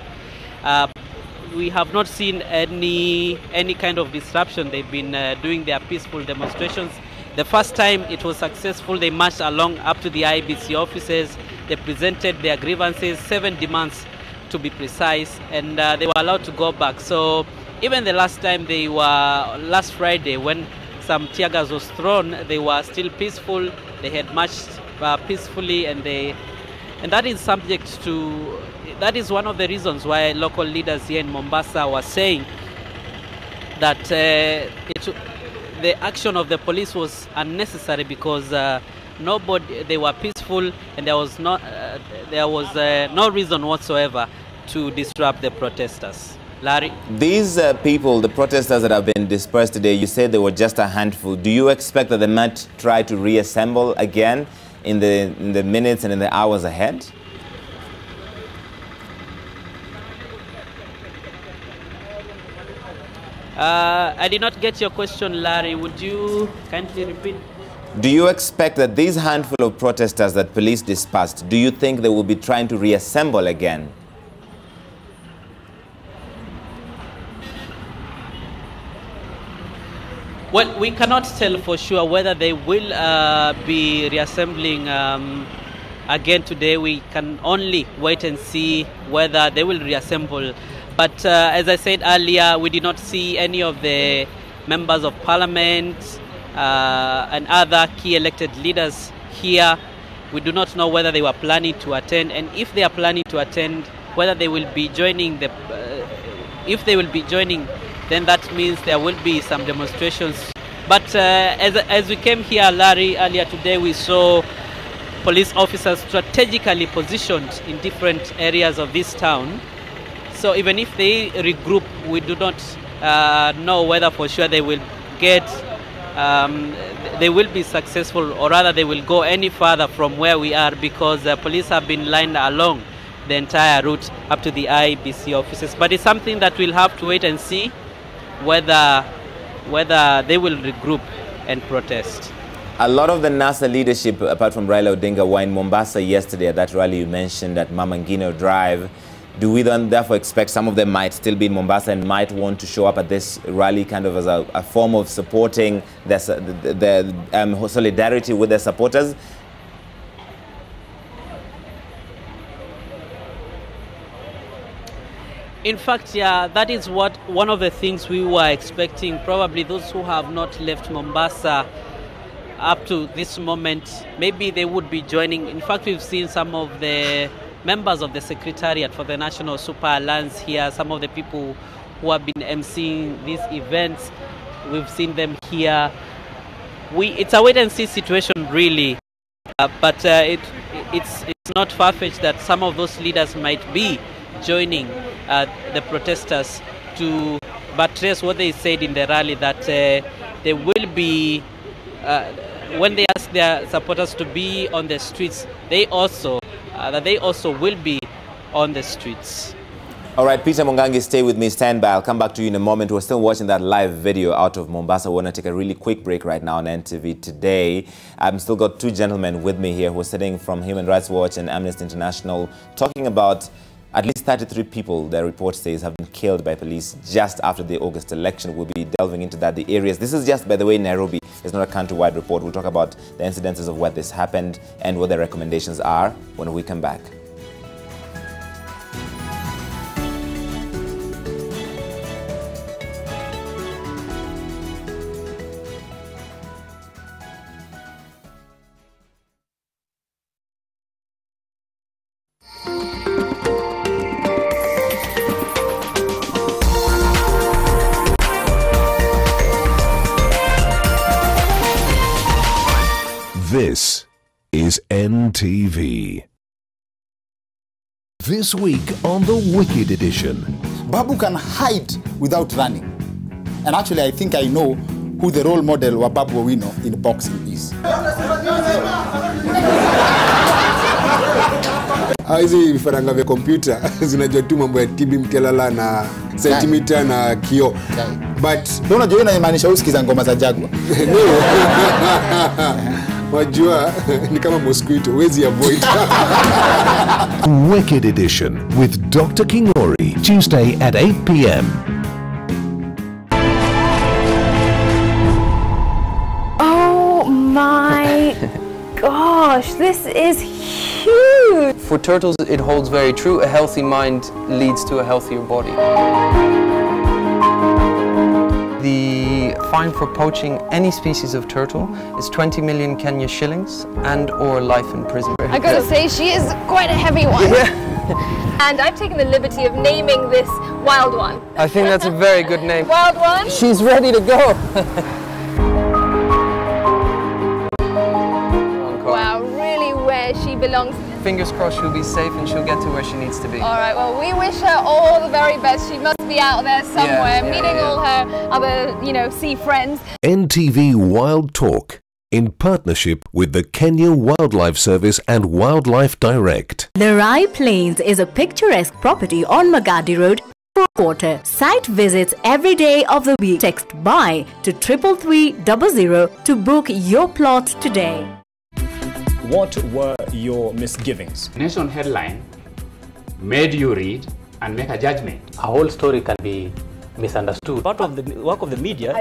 We have not seen any kind of disruption. They've been doing their peaceful demonstrations. The first time it was successful. They marched along up to the IEBC offices. They presented their grievances, 7 demands to be precise, and they were allowed to go back. So even the last time last Friday, when some tear gas was thrown, they were still peaceful. They had marched peacefully, and that is subject to, that is one of the reasons why local leaders here in Mombasa were saying that the action of the police was unnecessary, because they were peaceful, and there was no reason whatsoever to disrupt the protesters. Larry? These people, the protesters that have been dispersed today, you said they were just a handful. Do you expect that they might try to reassemble again in the minutes and in the hours ahead? I did not get your question, Larry. Would you kindly repeat? Do you expect that these handful of protesters that police dispersed, do you think they will be trying to reassemble again? Well, we cannot tell for sure whether they will be reassembling again today. We can only wait and see whether they will reassemble. But as I said earlier, we did not see any of the members of parliament and other key elected leaders here. We do not know whether they were planning to attend, and if they are planning to attend, whether they will be joining if they will be joining, then that means there will be some demonstrations. But as we came here, Larry, earlier today, we saw police officers strategically positioned in different areas of this town. So even if they regroup, we do not know whether for sure they will get, they will be successful, or rather they will go any further from where we are, because the police have been lined along the entire route up to the IEBC offices. But it's something that we'll have to wait and see whether they will regroup and protest. A lot of the NASA leadership, apart from Raila Odinga, were in Mombasa yesterday at that rally you mentioned at Mama Ngina Drive. Do we then therefore expect some of them might still be in Mombasa and might want to show up at this rally kind of as a form of supporting their solidarity with their supporters? In fact, yeah, that is one of the things we were expecting. Probably those who have not left Mombasa up to this moment, maybe they would be joining. In fact, we've seen some of the members of the Secretariat for the National Super Alliance here, some of the people who have been emceeing these events. We've seen them here. It's a wait-and-see situation, really. But it's not far-fetched that some of those leaders might be joining the protesters to buttress what they said in the rally, that they will be, when they ask their supporters to be on the streets, they also will be on the streets. All right, Peter Mungangi, stay with me, stand by. I'll come back to you in a moment. We're still watching that live video out of Mombasa. We want to take a really quick break right now on NTV Today. I've still got two gentlemen with me here who are sitting from Human Rights Watch and Amnesty International, talking about at least 33 people, the report says, have been killed by police just after the August election. We'll be delving into that, the areas. This is just, by the way, Nairobi. It's not a countrywide report. We'll talk about the incidences of where this happened and what the recommendations are when we come back. This is NTV. This week on the Wicked Edition. Babu can hide without running. And actually, I think I know who the role model wa Babu Owino in boxing is. Hizi vifaranga vya kompyuta zinajua tu mambo ya TB mkelala na centimeter na kio. But unajua inamaanisha usikiza ngoma za Jagwa. Wajua ni kama mosquito, wezi avoid. Wicked Edition with Dr. Kingori, Tuesday at 8 p.m. Oh my gosh, this is huge! For turtles, it holds very true. A healthy mind leads to a healthier body. The fine for poaching any species of turtle is 20 million Kenya shillings and or life in prison. I gotta say, she is quite a heavy one. Yeah. And I've taken the liberty of naming this Wild One. I think that's a very good name. Wild One? She's ready to go. Wow, really where she belongs. Fingers crossed she'll be safe and she'll get to where she needs to be. All right, well, we wish her all the very best. She must be out there somewhere, meeting all her other, sea friends. NTV Wild Talk, in partnership with the Kenya Wildlife Service and Wildlife Direct. The Rai Plains is a picturesque property on Magadi Road, Quarter. Site visits every day of the week. Text BUY to 33300 to book your plot today. What were your misgivings? Nation headline made you read and make a judgment. A whole story can be misunderstood. Part of the work of the media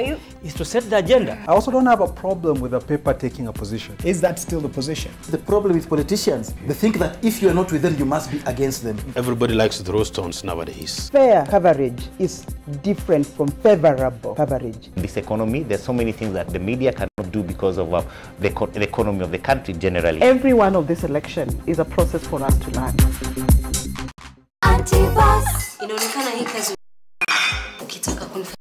is to set the agenda. I also don't have a problem with a paper taking a position. Is that still the position? The problem with politicians, they think that if you are not with them, you must be against them. Everybody likes to throw stones nowadays. Fair coverage is different from favorable coverage. This economy, there's so many things that the media cannot do because of the economy of the country generally. Every one of this election is a process for us to learn. Anti-bus. Inaonekana hii kazi ukitaka kunifanya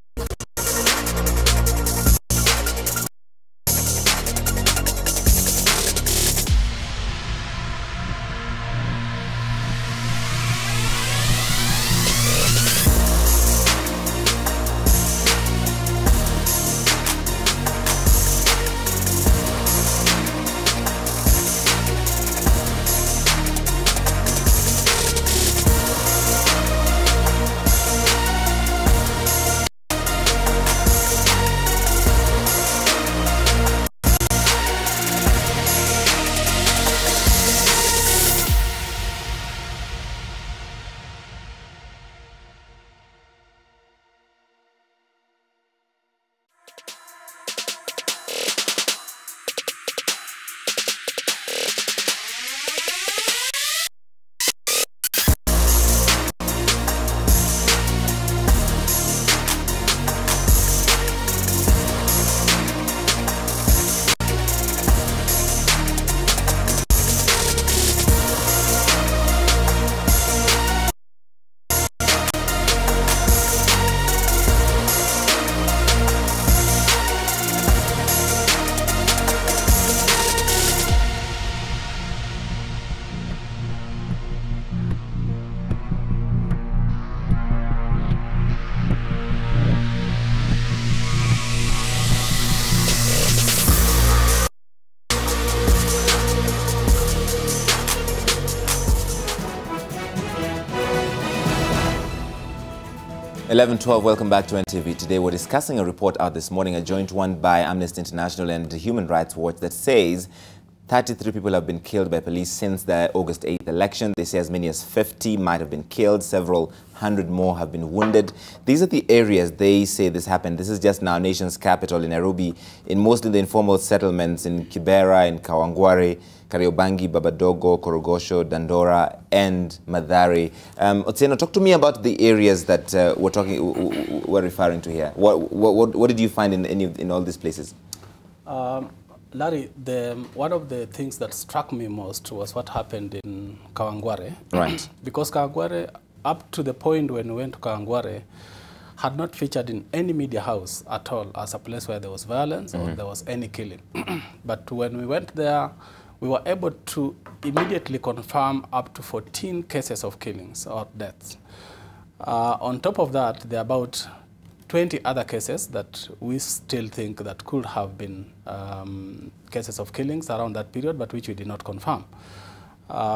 11:12, welcome back to NTV. Today we're discussing a report out this morning, a joint one by Amnesty International and Human Rights Watch, that says 33 people have been killed by police since the August 8th election. They say as many as 50 might have been killed. Several hundred more have been wounded. These are the areas they say this happened. This is just in our nation's capital, in Nairobi, in mostly the informal settlements in Kibera, in Kawangware, Kariobangi, Babadogo, Korogosho, Dandora, and Mathare. Otieno, talk to me about the areas that we're referring to here. What did you find in all these places? Larry, one of the things that struck me most was what happened in Kawangware. Right. Because Kawangware, up to the point when we went to Kawangware, had not featured in any media house at all as a place where there was violence or there was any killing. But when we went there, we were able to immediately confirm up to 14 cases of killings or deaths. On top of that, there are about 20 other cases that we still think that could have been cases of killings around that period, but which we did not confirm.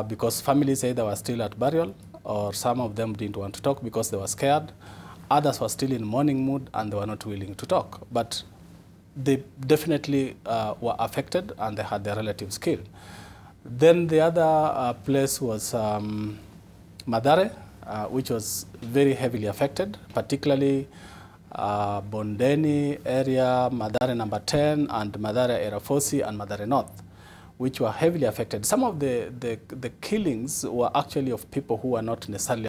Because families say they were still at burial, or some of them didn't want to talk because they were scared. Others were still in mourning mood and they were not willing to talk. But they definitely were affected and they had their relatives killed. Then the other place was Mathare, which was very heavily affected, particularly Bondeni area, Mathare number 10, and Mathare Erafosi and Mathare North, which were heavily affected. Some of the killings were actually of people who were not necessarily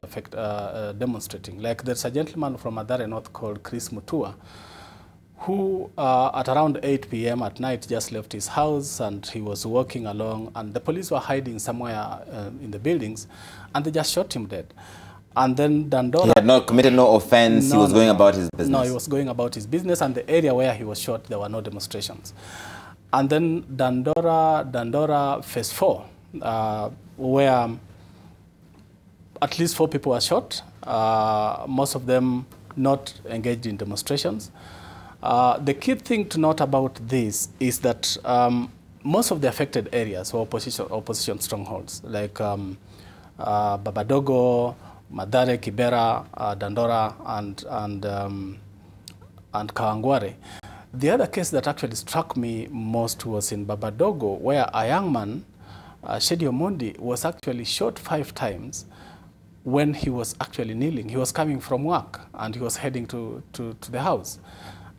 demonstrating. Like there's a gentleman from Mathare North called Chris Mutua, who at around 8 p.m. at night just left his house and he was walking along, and the police were hiding somewhere in the buildings, and they just shot him dead. And then Dandora... He had not committed no offense, he was going about his business. No, he was going about his business, and the area where he was shot, there were no demonstrations. And then Dandora phase 4, where at least 4 people were shot, most of them not engaged in demonstrations. The key thing to note about this is that most of the affected areas were opposition strongholds, like Babadogo, Mathare, Kibera, Dandora, and Kawangware. The other case that actually struck me most was in Babadogo, where a young man, Shedi Omondi, was actually shot 5 times when he was actually kneeling. He was coming from work and he was heading to the house.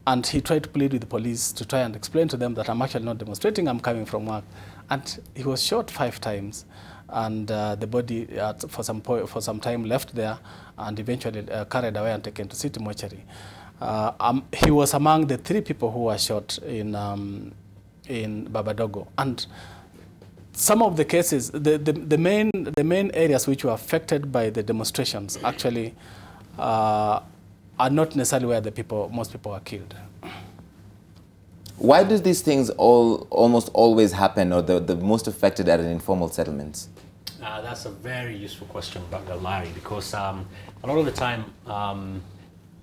And he tried to plead with the police to try and explain to them that I'm actually not demonstrating, I'm coming from work. And he was shot 5 times. And the body for some time left there and eventually carried away and taken to City Mortuary. He was among the 3 people who were shot in Babadogo. And some of the cases, the main areas which were affected by the demonstrations actually are not necessarily where most people are killed. Why do these things almost always happen, or the most affected at an informal settlement? That's a very useful question, Larry, because a lot of the time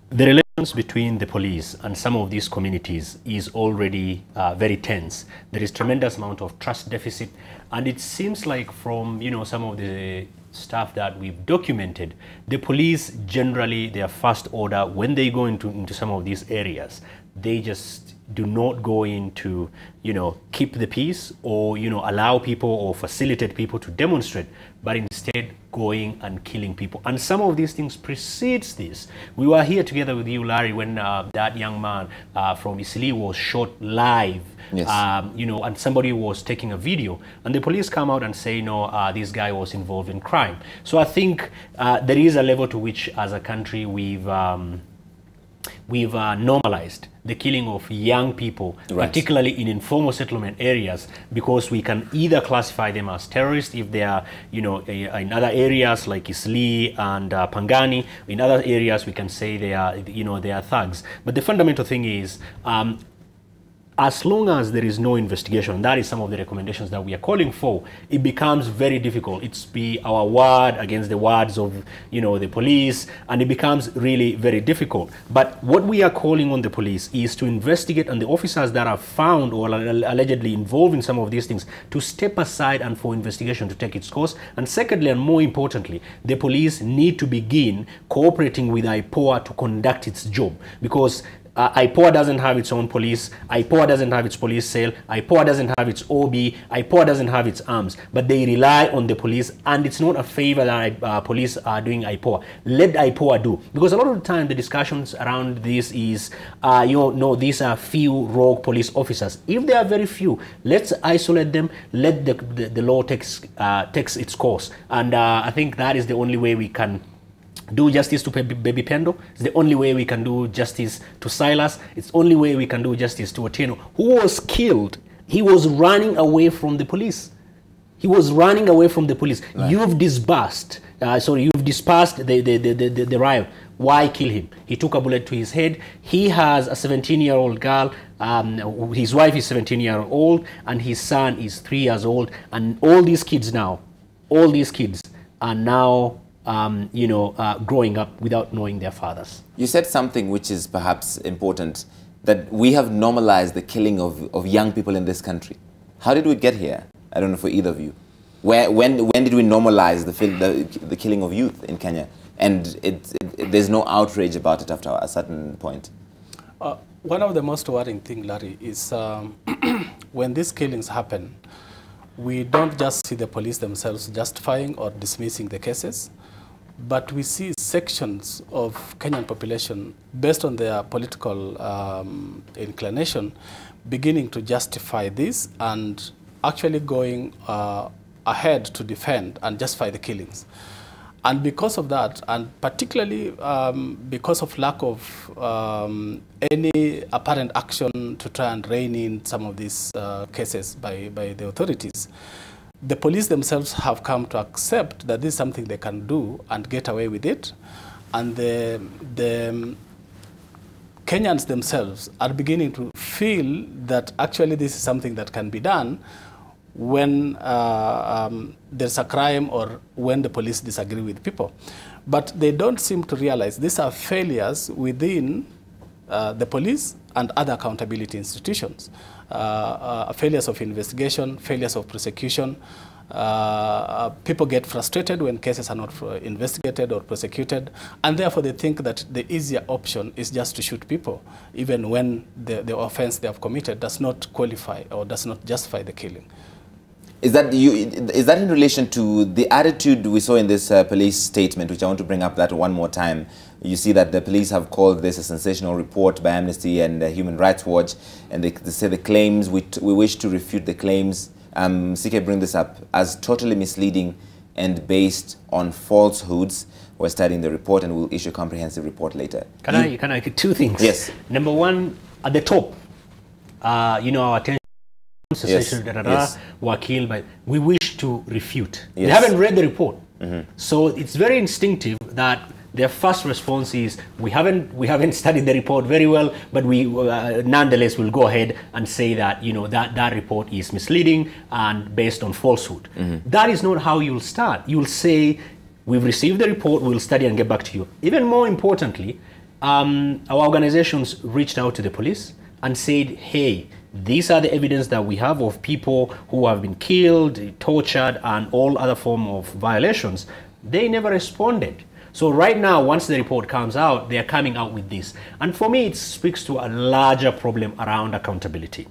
the relations between the police and some of these communities is already very tense. There is tremendous amount of trust deficit, and it seems like from some of the stuff that we've documented, the police generally, their first order when they go into some of these areas, they just do not go in to keep the peace or allow people or facilitate people to demonstrate, but instead going and killing people. And some of these things precedes this. We were here together with you, Larry, when that young man from Isili was shot live. Yes. And somebody was taking a video, and the police come out and say, no, this guy was involved in crime. So I think there is a level to which, as a country, we've normalized the killing of young people, right, particularly in informal settlement areas, because we can either classify them as terrorists if they are, in other areas like Isli and Pangani. In other areas, we can say they are, they are thugs. But the fundamental thing is, as long as there is no investigation, that is some of the recommendations that we are calling for, it becomes very difficult. It's be our word against the words of, the police, and it becomes really very difficult. But what we are calling on the police is to investigate, and the officers that are found or allegedly involved in some of these things to step aside and for investigation to take its course. And secondly, and more importantly, the police need to begin cooperating with IPOA to conduct its job, because IPOA doesn't have its own police, IPOA doesn't have its police cell, IPOA doesn't have its OB, IPOA doesn't have its arms, but they rely on the police, and it's not a favor that police are doing IPOA. Let IPOA do, because a lot of the time the discussions around this is, these are few rogue police officers. If there are very few, let's isolate them, let the law takes its course, and I think that is the only way we can do justice to Baby Pendo. It's the only way we can do justice to Silas. It's the only way we can do justice to Otieno, who was killed. He was running away from the police. He was running away from the police. Right. You've dispersed the riot. Why kill him? He took a bullet to his head. He has a 17-year-old girl. His wife is 17-year-old, and his son is 3 years old. And all these kids are now growing up without knowing their fathers. You said something which is perhaps important, that we have normalized the killing of young people in this country. How did we get here? I don't know for either of you. When did we normalize the killing of youth in Kenya? And there's no outrage about it after a certain point. One of the most worrying things, Larry, is when these killings happen, we don't just see the police themselves justifying or dismissing the cases, but we see sections of Kenyan population, based on their political inclination, beginning to justify this and actually going ahead to defend and justify the killings. And because of that, and particularly because of lack of any apparent action to try and rein in some of these cases by the authorities, the police themselves have come to accept that this is something they can do and get away with it. And the Kenyans themselves are beginning to feel that actually this is something that can be done when there's a crime or when the police disagree with people. But they don't seem to realize these are failures within the police and other accountability institutions. Failures of investigation, failures of prosecution. People get frustrated when cases are not investigated or prosecuted, and therefore they think that the easier option is just to shoot people, even when the offense they have committed does not qualify or does not justify the killing. Is that in relation to the attitude we saw in this police statement, which I want to bring up that one more time? You see that the police have called this a sensational report by Amnesty and Human Rights Watch, and they say the claims, we wish to refute the claims, CK bring this up, as totally misleading and based on falsehoods. We're studying the report and we'll issue a comprehensive report later. Can I two things? Yes. Number one, at the top, our attention were killed by. We wish to refute. Yes. They haven't read the report, so it's very instinctive that their first response is we haven't studied the report very well, but we nonetheless will go ahead and say that that report is misleading and based on falsehood. That is not how you'll start. You'll say we've received the report, we'll study and get back to you. Even more importantly, our organizations reached out to the police and said, hey, these are the evidence that we have of people who have been killed, tortured, and all other form of violations. They never responded. So right now, once the report comes out, they are coming out with this. And for me, it speaks to a larger problem around accountability.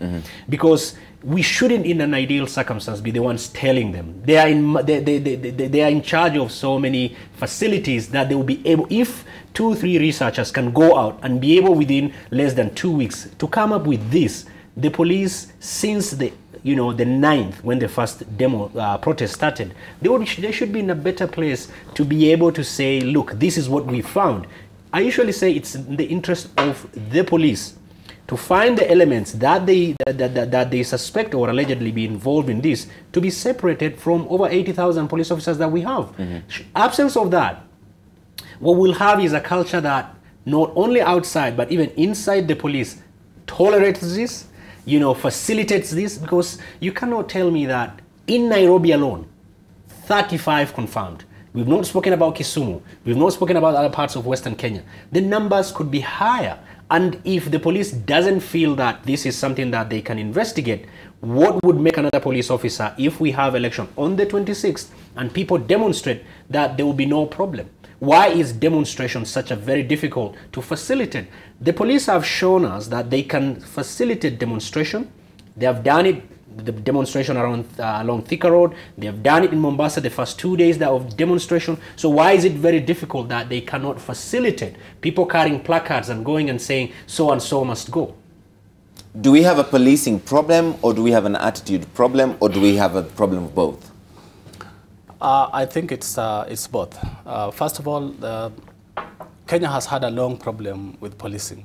Because we shouldn't, in an ideal circumstance, be the ones telling them. They are in charge of so many facilities that they will be able, if 2-3 researchers can go out and be able within less than 2 weeks to come up with this. The police, since the 9th, when the first protest started, they should be in a better place to be able to say, look, this is what we found. I usually say it's in the interest of the police to find the elements that they suspect or allegedly be involved in this, to be separated from over 80,000 police officers that we have. Absence of that, what we'll have is a culture that not only outside but even inside the police tolerates this. you know, facilitates this? Because you cannot tell me that in Nairobi alone, 35 confirmed. We've not spoken about Kisumu. We've not spoken about other parts of Western Kenya. The numbers could be higher. And if the police doesn't feel that this is something that they can investigate, what would make another police officer if we have election on the 26th and people demonstrate that there will be no problem? Why is demonstration such a very difficult to facilitate? The police have shown us that they can facilitate demonstration. They have done it, the demonstration around along Thika Road. They have done it in Mombasa the first 2 days of demonstration. So why is it very difficult that they cannot facilitate people carrying placards and going and saying so and so must go? Do we have a policing problem, or do we have an attitude problem, or do we have a problem of both? I think it's both. First of all, Kenya has had a long problem with policing,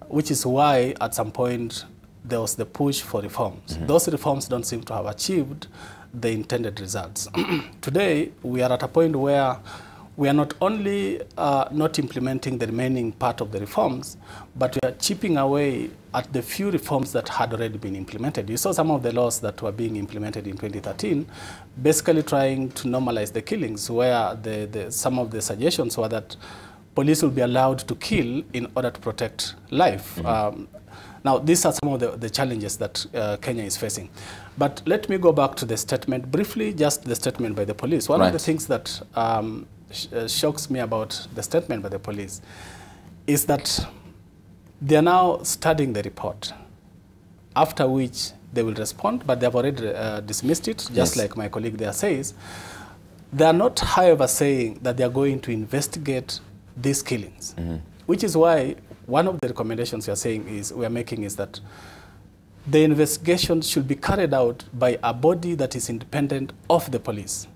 which is why at some point there was the push for reforms. Those reforms don't seem to have achieved the intended results. Today, we are at a point where we are not only not implementing the remaining part of the reforms, but we are chipping away at the few reforms that had already been implemented. You saw some of the laws that were being implemented in 2013, basically trying to normalize the killings, where some of the suggestions were that police will be allowed to kill in order to protect life. Now, these are some of the challenges that Kenya is facing. But let me go back to the statement, briefly, just the statement by the police. One of the things that shocks me about the statement by the police is that they are now studying the report, after which they will respond, but they have already dismissed it, just like my colleague there says. They are not, however, saying that they are going to investigate these killings, which is why one of the recommendations we are making is that the investigation should be carried out by a body that is independent of the police.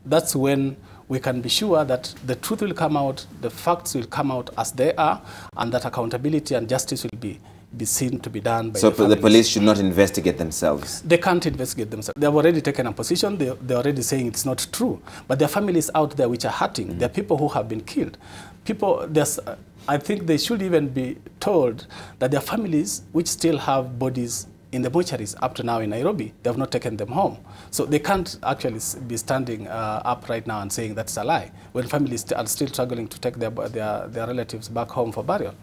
That's when we can be sure that the truth will come out, the facts will come out as they are, and that accountability and justice will be seen to be done by the police should not investigate themselves? They can't investigate themselves. They have already taken a position. They're already saying it's not true. But there are families out there which are hurting. There are people who have been killed. I think they should even be told that there are families which still have bodies in the mortuaries up to now in Nairobi. They have not taken them home. So they can't actually be standing up right now and saying that's a lie, when families are still struggling to take their relatives back home for burial.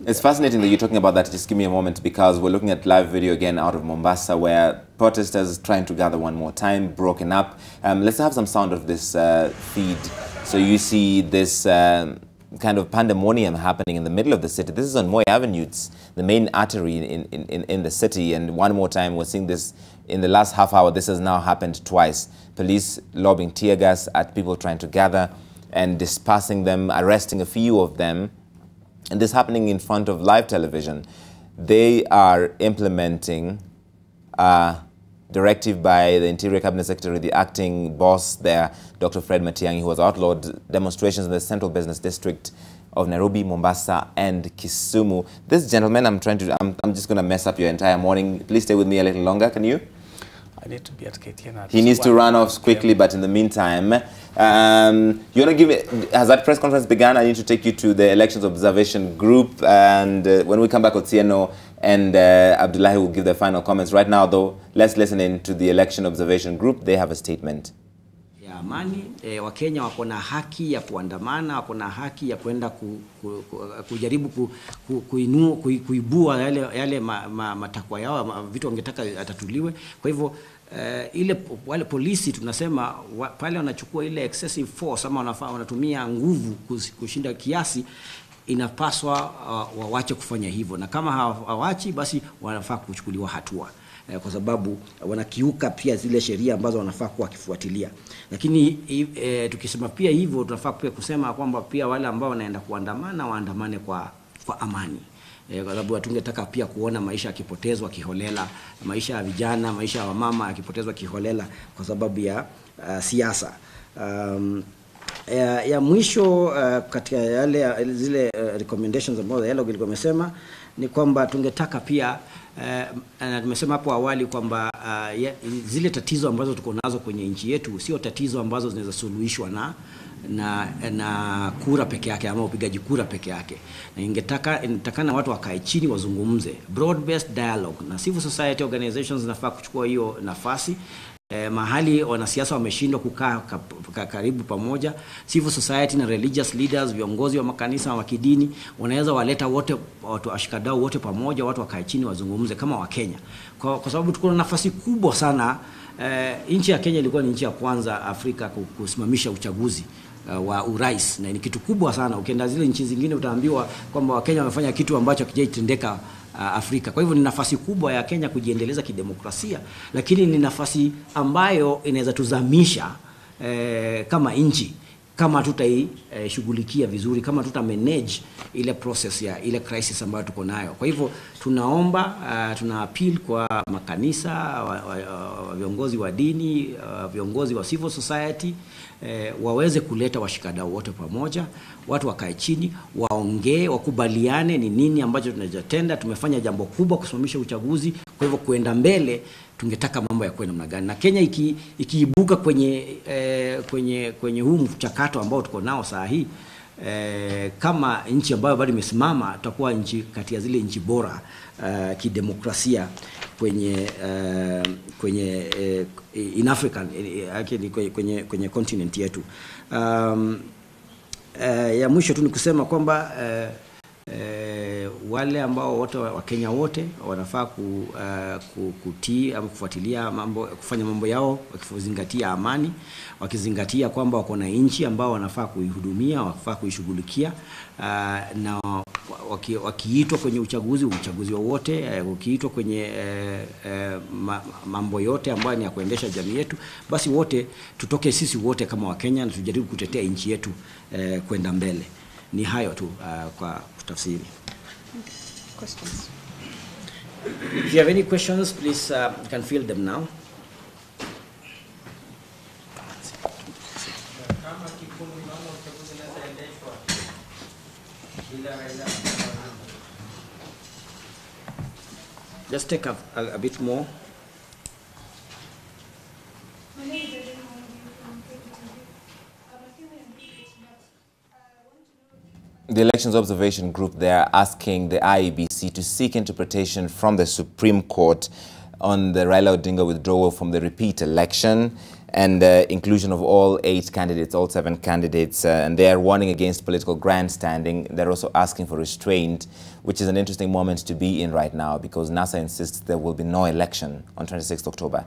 It's fascinating that you're talking about that. Just give me a moment, because we're looking at live video again out of Mombasa, where protesters trying to gather one more time, broken up. Let's have some sound of this feed. So you see this kind of pandemonium happening in the middle of the city. This is on Moi Avenue. It's the main artery in the city. And one more time, we're seeing this in the last half hour. This has now happened twice. Police lobbing tear gas at people trying to gather and dispersing them, arresting a few of them. And this happening in front of live television. They are implementing a directive by the Interior Cabinet Secretary, the acting boss there, Dr. Fred Matiang'i, who has outlawed demonstrations in the Central Business District of Nairobi, Mombasa, and Kisumu. This gentleman, I'm just going to mess up your entire morning. Please stay with me a little longer, can you? I need to be at KTN. He needs to run off quickly, but in the meantime, you want to give me, has that press conference begun? I need to take you to the Elections Observation Group, and when we come back, Otieno and Abdullahi will give their final comments. Right now, though, let's listen in to the Election Observation Group. They have a statement. Ya amani, Wakenya wako na haki ya kuandamana, wako na haki ya kwenda kujaribu kuibua yale matakwa yao, vitu wangetaka atatuliwe. Kwa hivyo wale polisi tunasema pale wanachukua ile excessive force, ama wanatumia nguvu kushinda kiasi, inapaswa wawache kufanya hivyo, na kama hawachi basi wanafaa kuchukuliwa hatua, kwa sababu wanakiuka pia zile sheria ambazo wanafaa kuwa kifuatilia. Lakini tukisema pia hivyo, tunafaa pia kusema kwamba pia wale ambao wanaenda kuandamana waandamane kwa amani, kwa sababu hatungetaka pia kuona maisha yakipotezwa kiholela, maisha ya vijana, maisha ya mama yakipotezwa kiholela kwa sababu ya siasa. Ya mwisho katika yale zile recommendations ambazo dialogue ilikuwa imesema ni kwamba tungetaka pia na tumesema hapo awali kwamba zile tatizo ambazo tuko nazo kwenye nchi yetu sio tatizo ambazo zinaweza suluhishwa na kura peke yake ama upigaji kura peke yake. Na inatakana watu wakae chini wazungumze, broad based dialogue, na civil society organizations zinafaa kuchukua hiyo nafasi. Mahali wanasiasa wameshindwa kukaa karibu pamoja, civil society na religious leaders, viongozi wa makanisa wa kidini wanaweza waleta wote, watu ashikadau wote pamoja, watu wakae chini wazungumze kama Wakenya, kwa sababu tuko na nafasi kubwa sana. Nchi ya Kenya ilikuwa ni nchi ya kwanza Afrika kusimamisha uchaguzi wa urais, na ni kitu kubwa sana. Ukienda zile nchi zingine utaambiwa kwamba Wakenya wamefanya kitu ambacho hakijaitendeka Afrika. Kwa hivyo ni nafasi kubwa ya Kenya kujiendeleza kidemokrasia, lakini ni nafasi ambayo inaweza tuzamisha kama nchi kama tutaishughulikia vizuri, kama manage ile process ya ile crisis ambayo tuko nayo. Kwa hivyo tunaomba, tuna appeal kwa makanisa, viongozi wa dini, viongozi wa civil society, waweze kuleta washikadau wote pamoja, watu wakae chini, waongee, wakubaliane ni nini ambacho tunajatenda. Tumefanya jambo kubwa kusimamisha uchaguzi, kwa hivyo kuenda mbele tungetaka mambo ya kwenda namna gani. Na Kenya ikiibuka kwenye huu mchakato ambao tuko nao saa hii, kama nchi ambayo bado imesimama, tutakuwa nchi kati ya zile nchi bora kidemokrasia in Africa, kwenye continent yetu. Ya mwisho tu ni kusema kwamba wale ambao wote wa Kenya wote wanafaa kutii ama kufuatilia mambo, kufanya mambo yao wakizingatia amani, wakizingatia kwamba wako na nchi ambao wanafaa kuihudumia, wanafaa kuishughulikia, na wakiitwa kwenye uchaguzi wowote, ukiitwa kwenye mambo yote ambayo ni ya kuendesha jamii yetu, basi wote tutoke sisi wote kama Wakenya na tujaribu kutetea nchi yetu kwenda mbele. Ni hayo tu kwa kutafsiri. Questions? If you have any questions, please you can field them now. Just take a bit more. The Elections Observation Group, they are asking the IEBC to seek interpretation from the Supreme Court on the Raila Odinga withdrawal from the repeat election and inclusion of all 8 candidates, all 7 candidates, and they are warning against political grandstanding. They're also asking for restraint, which is an interesting moment to be in right now because NASA insists there will be no election on 26th October.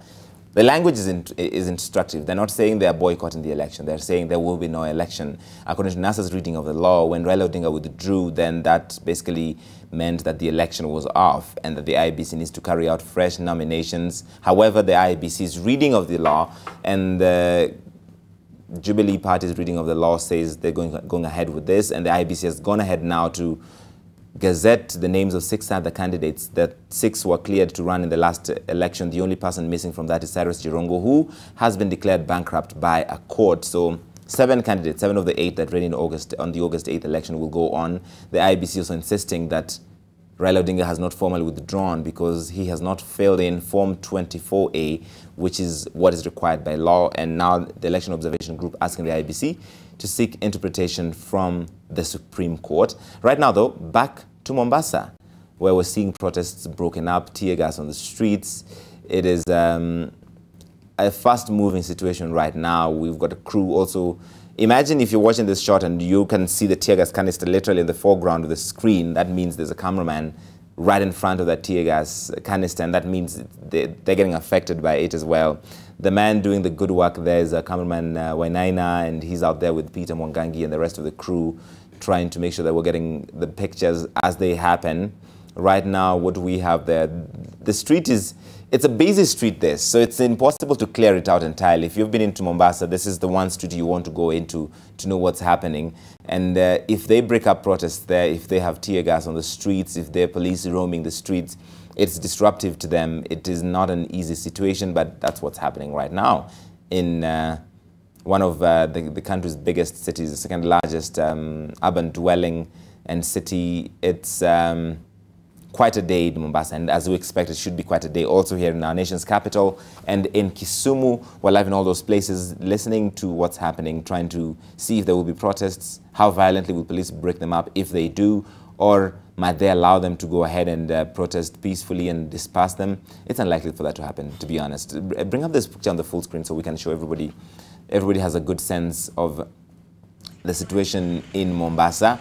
The language is instructive. They're not saying they are boycotting the election. They're saying there will be no election. According to NASA's reading of the law, when Raila Odinga withdrew, then that basically meant that the election was off and that the IEBC needs to carry out fresh nominations. However, the IEBC's reading of the law and the Jubilee Party's reading of the law says they're going ahead with this, and the IEBC has gone ahead now to gazette the names of 6 other candidates. That 6 were cleared to run in the last election. The only person missing from that is Cyrus Jirongo, who has been declared bankrupt by a court. So 7 candidates, 7 of the 8 that ran in August, on the August 8th election will go on. The IEBC also insisting that Raila Odinga has not formally withdrawn because he has not filled in Form 24A, which is what is required by law. And now the Election Observation Group asking the IEBC to seek interpretation from the Supreme Court. Right now, though, back to Mombasa, where we're seeing protests broken up, tear gas on the streets. It is a fast-moving situation right now. We've got a crew also. Imagine if you're watching this shot and you can see the tear gas canister literally in the foreground of the screen. That means there's a cameraman right in front of that tear gas canister, and that means they're getting affected by it as well. The man doing the good work there is a cameraman, Wainaina, and he's out there with Peter Mwangangi and the rest of the crew trying to make sure that we're getting the pictures as they happen. Right now, what we have there, the street is, it's a busy street there, so it's impossible to clear it out entirely. If you've been into Mombasa, this is the one street you want to go into to know what's happening. And if they break up protests there, if they have tear gas on the streets, if they're police roaming the streets, it's disruptive to them. It is not an easy situation, but that's what's happening right now in one of the country's biggest cities, the second largest urban dwelling and city. It's quite a day in Mombasa, and as we expect, it should be quite a day also here in our nation's capital and in Kisumu. We're live in all those places, listening to what's happening, trying to see if there will be protests, how violently will police break them up if they do, or might they allow them to go ahead and protest peacefully and disperse them? It's unlikely for that to happen, to be honest. Bring up this picture on the full screen so we can show everybody. Everybody has a good sense of the situation in Mombasa.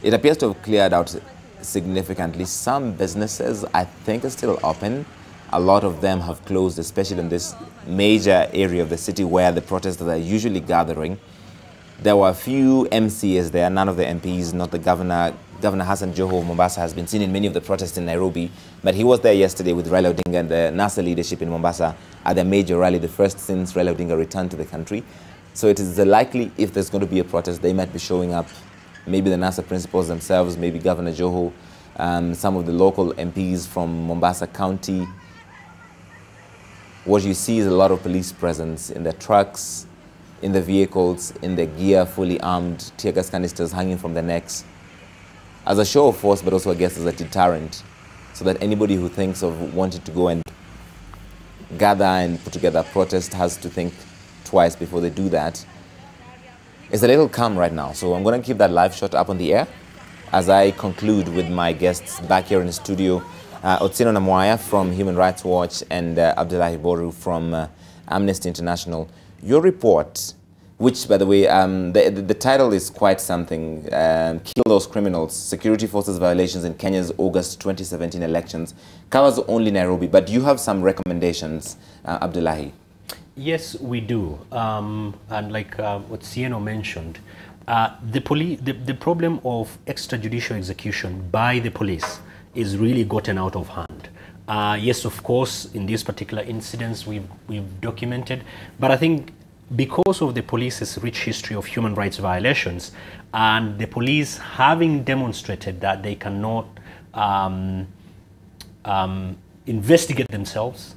It appears to have cleared out significantly. Some businesses, I think, are still open. A lot of them have closed, especially in this major area of the city where the protesters are usually gathering. There were a few MCAs there, none of the MPs, not the governor. Governor Hassan Joho of Mombasa has been seen in many of the protests in Nairobi, but he was there yesterday with Raila Odinga and the NASA leadership in Mombasa at their major rally, the first since Raila Odinga returned to the country. So it is likely, if there's going to be a protest, they might be showing up. Maybe the NASA principals themselves, maybe Governor Joho, some of the local MPs from Mombasa County. What you see is a lot of police presence in their trucks, in the vehicles, in their gear, fully armed, tear gas canisters hanging from their necks, as a show of force, but also, I guess, as a deterrent, so that anybody who thinks of wanting to go and gather and put together a protest has to think twice before they do that. It's a little calm right now, so I'm going to keep that live shot up on the air as I conclude with my guests back here in the studio, Otieno Namwaya from Human Rights Watch and Abdullahi Boru from Amnesty International. Your report, which, by the way, the title is quite something, Kill Those Criminals, Security Forces Violations in Kenya's August 2017 Elections, covers only Nairobi, but you have some recommendations, Abdullahi. Yes, we do. And like what Sieno mentioned, the problem of extrajudicial execution by the police is really gotten out of hand. Yes, of course, in these particular incidents we've documented, but I think because of the police's rich history of human rights violations and the police having demonstrated that they cannot investigate themselves,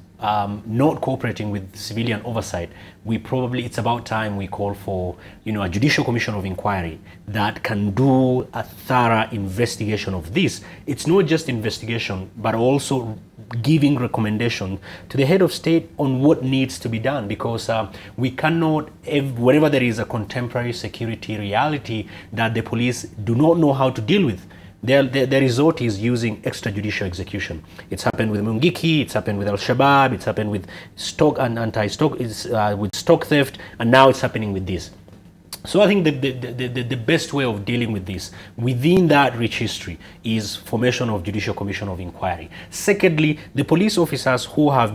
not cooperating with civilian oversight, it's about time we call for, a judicial commission of inquiry that can do a thorough investigation of this. It's not just investigation, but also giving recommendation to the head of state on what needs to be done, because we cannot, whenever there is a contemporary security reality that the police do not know how to deal with, the resort is using extrajudicial execution. It's happened with Mungiki, it's happened with Al-Shabaab, it's happened with stock and anti-stock, with stock theft, and now it's happening with this. So I think the best way of dealing with this within that rich history is formation of judicial commission of inquiry. Secondly, the police officers who have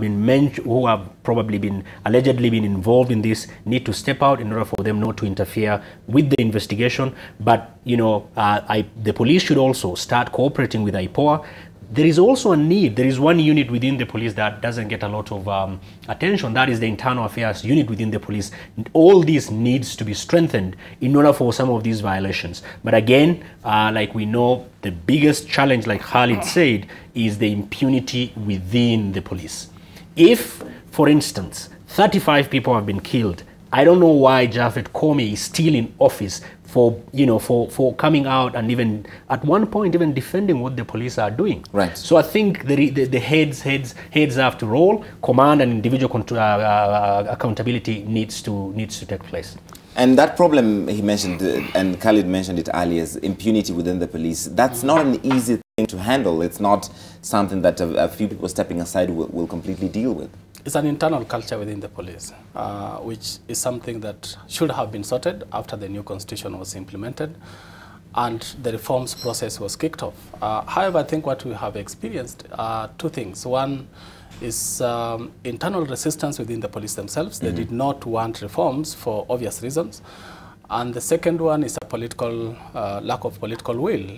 probably allegedly been involved in this need to step out in order for them not to interfere with the investigation. But the police should also start cooperating with IPOA. There is also a need. There is one unit within the police that doesn't get a lot of attention. That is the internal affairs unit within the police. All this needs to be strengthened in order for some of these violations. But again, like we know, the biggest challenge, like Khalid said, is the impunity within the police. If, for instance, 35 people have been killed, I don't know why Japhet Koome is still in office for coming out and even at one point even defending what the police are doing. Right. So I think the heads have to roll. Command and individual accountability needs to take place. And that problem he mentioned, and Khalid mentioned it earlier, is impunity within the police. That's not an easy thing to handle. It's not something that a few people stepping aside will completely deal with. It's an internal culture within the police, which is something that should have been sorted after the new constitution was implemented and the reforms process was kicked off. However, I think what we have experienced are two things. One is internal resistance within the police themselves. They did not want reforms for obvious reasons. And the second one is a political lack of political will,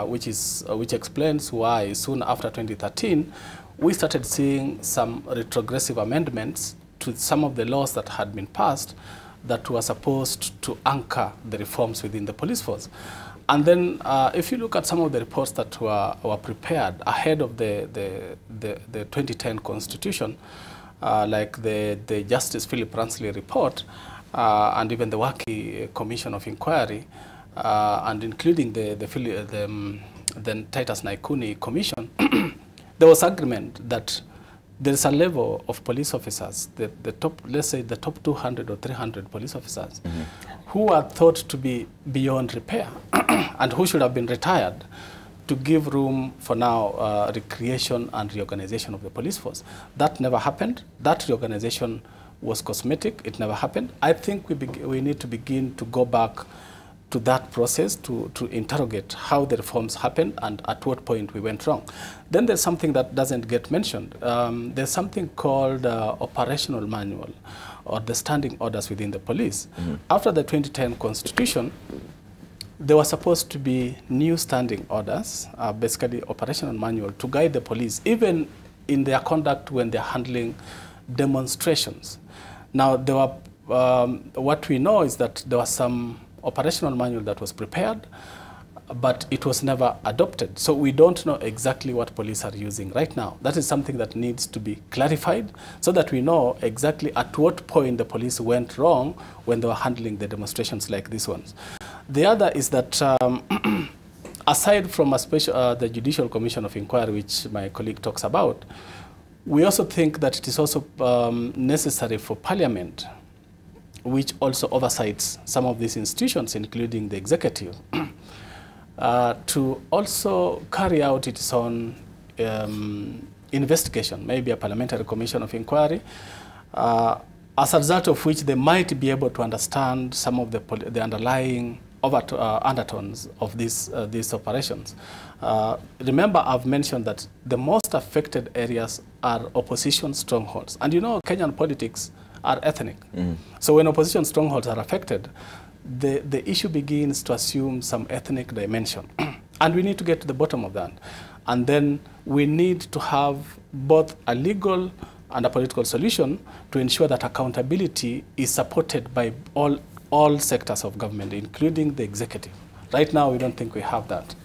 which explains why soon after 2013, we started seeing some retrogressive amendments to some of the laws that had been passed that were supposed to anchor the reforms within the police force. And then if you look at some of the reports that were prepared ahead of the 2010 constitution, like the Justice Philip Ransley report, and even the Waki Commission of Inquiry, and including the Titus Naikuni Commission, there was agreement that there is a level of police officers, the top, let's say the top 200 or 300 police officers, who are thought to be beyond repair and who should have been retired, to give room for now recreation and reorganization of the police force. That never happened. That reorganization was cosmetic. It never happened. I think we need to begin to go back to that process to interrogate how the reforms happened and at what point we went wrong. Then there's something that doesn't get mentioned. There's something called operational manual, or the standing orders within the police. After the 2010 constitution, there was supposed to be new standing orders, basically operational manual, to guide the police, even in their conduct when they're handling demonstrations. Now, there were, what we know is that there was some operational manual that was prepared, but it was never adopted. So we don't know exactly what police are using right now. That is something that needs to be clarified so that we know exactly at what point the police went wrong when they were handling the demonstrations like these ones. The other is that aside from the Judicial Commission of Inquiry, which my colleague talks about, we also think that it is also necessary for Parliament, which also oversees some of these institutions, including the executive, to also carry out its own investigation, maybe a parliamentary commission of inquiry, as a result of which they might be able to understand some of the underlying undertones of these operations. Remember, I've mentioned that the most affected areas are opposition strongholds. And you know, Kenyan politics are ethnic. So when opposition strongholds are affected, the issue begins to assume some ethnic dimension. And we need to get to the bottom of that. And then we need to have both a legal and a political solution to ensure that accountability is supported by all sectors of government, including the executive. Right now, we don't think we have that.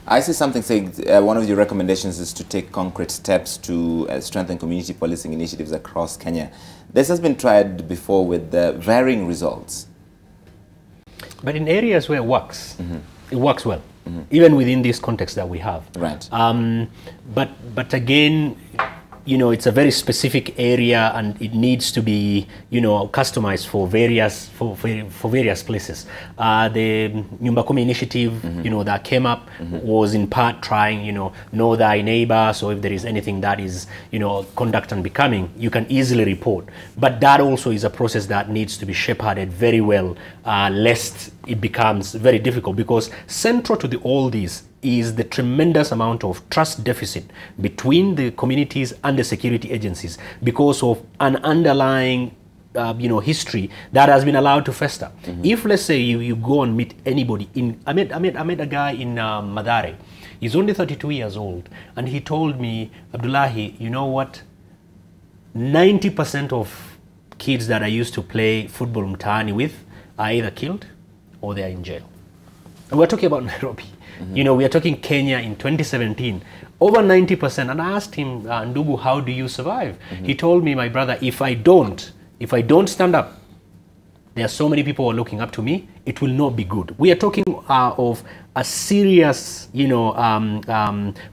I see something saying one of your recommendations is to take concrete steps to strengthen community policing initiatives across Kenya. This has been tried before with varying results. But in areas where it works well, even within this context that we have. Right. But again, you know, it's a very specific area and it needs to be, you know, customized for various places. The Nyumba Kumi initiative, you know, that came up was in part trying, you know thy neighbor. So if there is anything that is, you know, conduct unbecoming, you can easily report. But that also is a process that needs to be shepherded very well, lest it becomes very difficult, because central to all these is the tremendous amount of trust deficit between the communities and the security agencies because of an underlying you know, history that has been allowed to fester. If, let's say, you go and meet anybody in, I met a guy in Mathare. He's only 32 years old, and he told me, Abdullahi, you know what? 90% of kids that I used to play football mtaani with are either killed or they are in jail. And we're talking about Nairobi. You know, we are talking Kenya in 2017, over 90%. And I asked him, Ndugu, how do you survive? He told me, my brother, if I don't stand up, there are so many people who are looking up to me, it will not be good. We are talking of a serious, you know,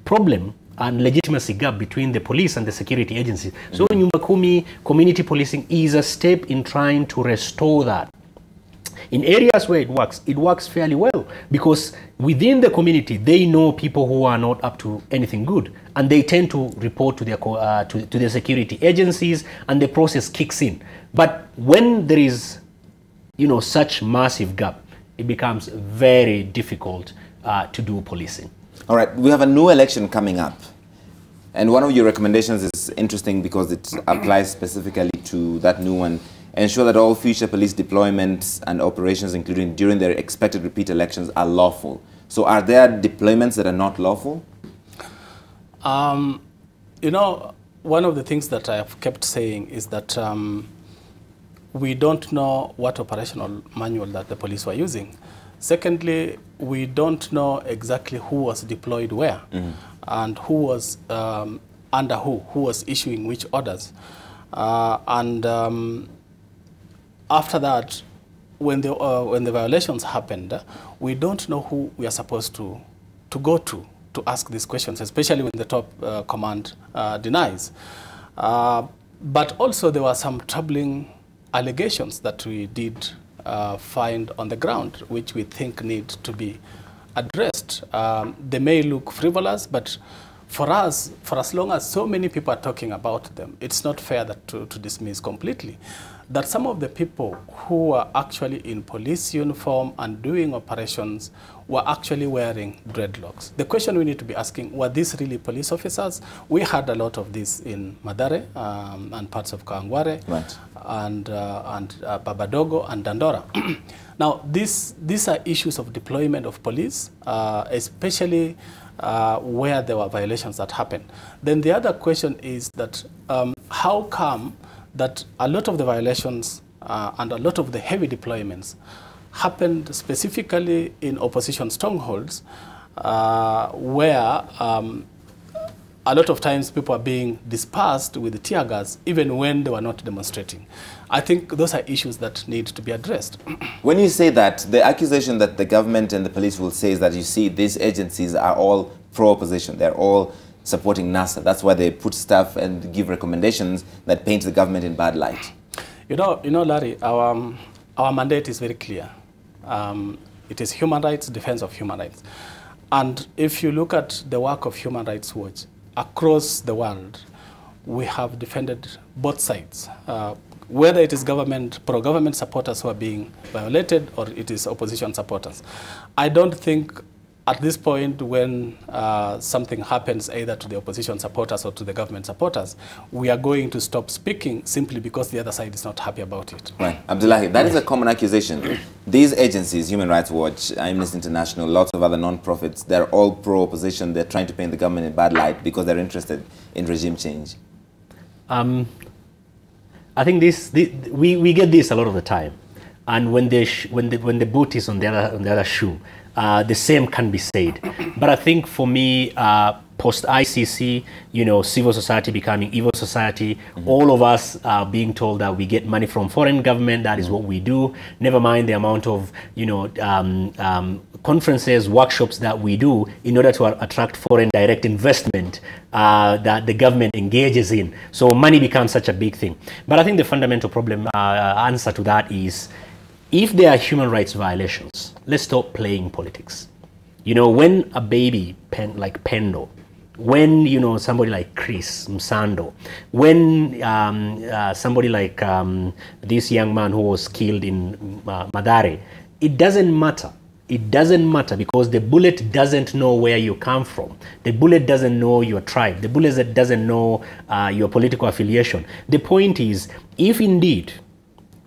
problem and legitimacy gap between the police and the security agencies. So Nyumba Kumi community policing is a step in trying to restore that. In areas where it works fairly well, because within the community, they know people who are not up to anything good, and they tend to report to their to the security agencies, and the process kicks in. But when there is, you know, such massive gap, it becomes very difficult to do policing. All right, we have a new election coming up, and one of your recommendations is interesting because it applies specifically to that new one. Ensure that all future police deployments and operations, including during their expected repeat elections, are lawful. So are there deployments that are not lawful? You know, one of the things that I have kept saying is that we don't know what operational manual that the police were using. Secondly, we don't know exactly who was deployed where and who was under who was issuing which orders. after that, when the violations happened, we don't know who we are supposed to go to ask these questions, especially when the top command denies. But also there were some troubling allegations that we did find on the ground, which we think need to be addressed. They may look frivolous, but for us, for as long as so many people are talking about them, it's not fair to dismiss completely that some of the people who are actually in police uniform and doing operations were actually wearing dreadlocks. The question we need to be asking, were these really police officers? We had a lot of this in Madare and parts of Kawangware, right, and Babadogo and Dandora. Now, these are issues of deployment of police, especially where there were violations that happened. Then the other question is that how come that a lot of the violations and a lot of the heavy deployments happened specifically in opposition strongholds, where a lot of times people are being dispersed with the tear gas even when they were not demonstrating. I think those are issues that need to be addressed. When you say that, the accusation that the government and the police will say is that, you see, these agencies are all pro-opposition. They're all supporting NASA. That's why they put stuff and give recommendations that paint the government in bad light. You know, Larry, our mandate is very clear. It is human rights, defense of human rights. And if you look at the work of Human Rights Watch across the world, we have defended both sides, whether it is pro-government supporters who are being violated or it is opposition supporters. I don't think at this point when something happens either to the opposition supporters or to the government supporters, we are going to stop speaking simply because the other side is not happy about it. Right. Abdullahi, that is a common accusation. These agencies, Human Rights Watch, Amnesty International, lots of other non-profits, they're all pro-opposition. They're trying to paint the government in bad light because they're interested in regime change. I think we get this a lot of the time. And when the boot is on the other shoe, the same can be said. But I think for me, post-ICC, civil society becoming evil society, all of us being told that we get money from foreign government, that is what we do. Never mind the amount of, conferences, workshops that we do in order to attract foreign direct investment that the government engages in. So money becomes such a big thing. But I think the fundamental problem answer to that is, if there are human rights violations, let's stop playing politics. When a baby like Pendo, when somebody like Chris Msando, when somebody like this young man who was killed in Madare, it doesn't matter. It doesn't matter because the bullet doesn't know where you come from. The bullet doesn't know your tribe. The bullet doesn't know your political affiliation. The point is, if indeed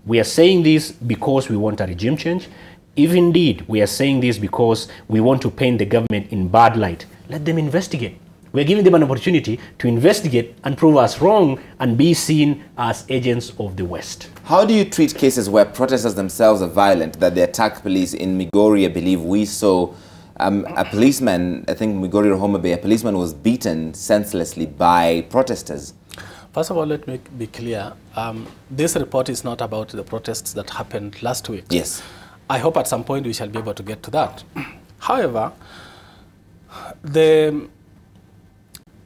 we are saying this because we want a regime change, if indeed we are saying this because we want to paint the government in bad light, let them investigate. We're giving them an opportunity to investigate and prove us wrong and be seen as agents of the West. How do you treat cases where protesters themselves are violent, that they attack police? In Migori, I believe we saw a policeman, I think Migori or Homa Bay, a policeman was beaten senselessly by protesters. First of all, let me be clear. This report is not about the protests that happened last week. Yes. I hope at some point we shall be able to get to that. However, the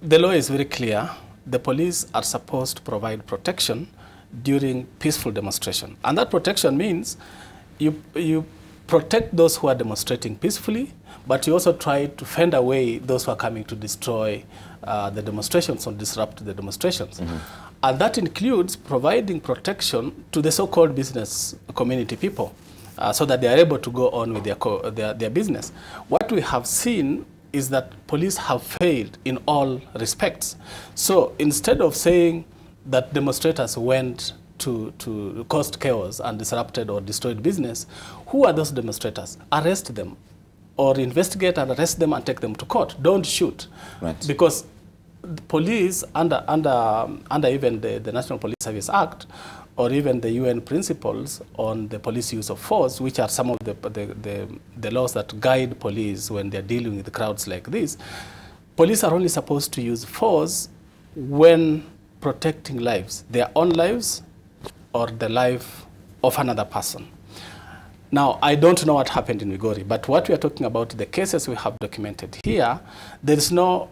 law is very clear. The police are supposed to provide protection during peaceful demonstration. And that protection means you protect those who are demonstrating peacefully, but you also try to fend away those who are coming to destroy the demonstrations or disrupt the demonstrations. And that includes providing protection to the so-called business community people so that they are able to go on with their business. What we have seen is that police have failed in all respects. So instead of saying that demonstrators went to cause chaos and disrupted or destroyed business, who are those demonstrators? Arrest them or investigate and arrest them and take them to court. Don't shoot. Right. Because the police, under even the National Police Service Act, or even the UN principles on the police use of force, which are some of the laws that guide police when they're dealing with crowds like this, police are only supposed to use force when protecting lives, their own lives or the life of another person. Now, I don't know what happened in Migori, but what we are talking about, the cases we have documented here, there is no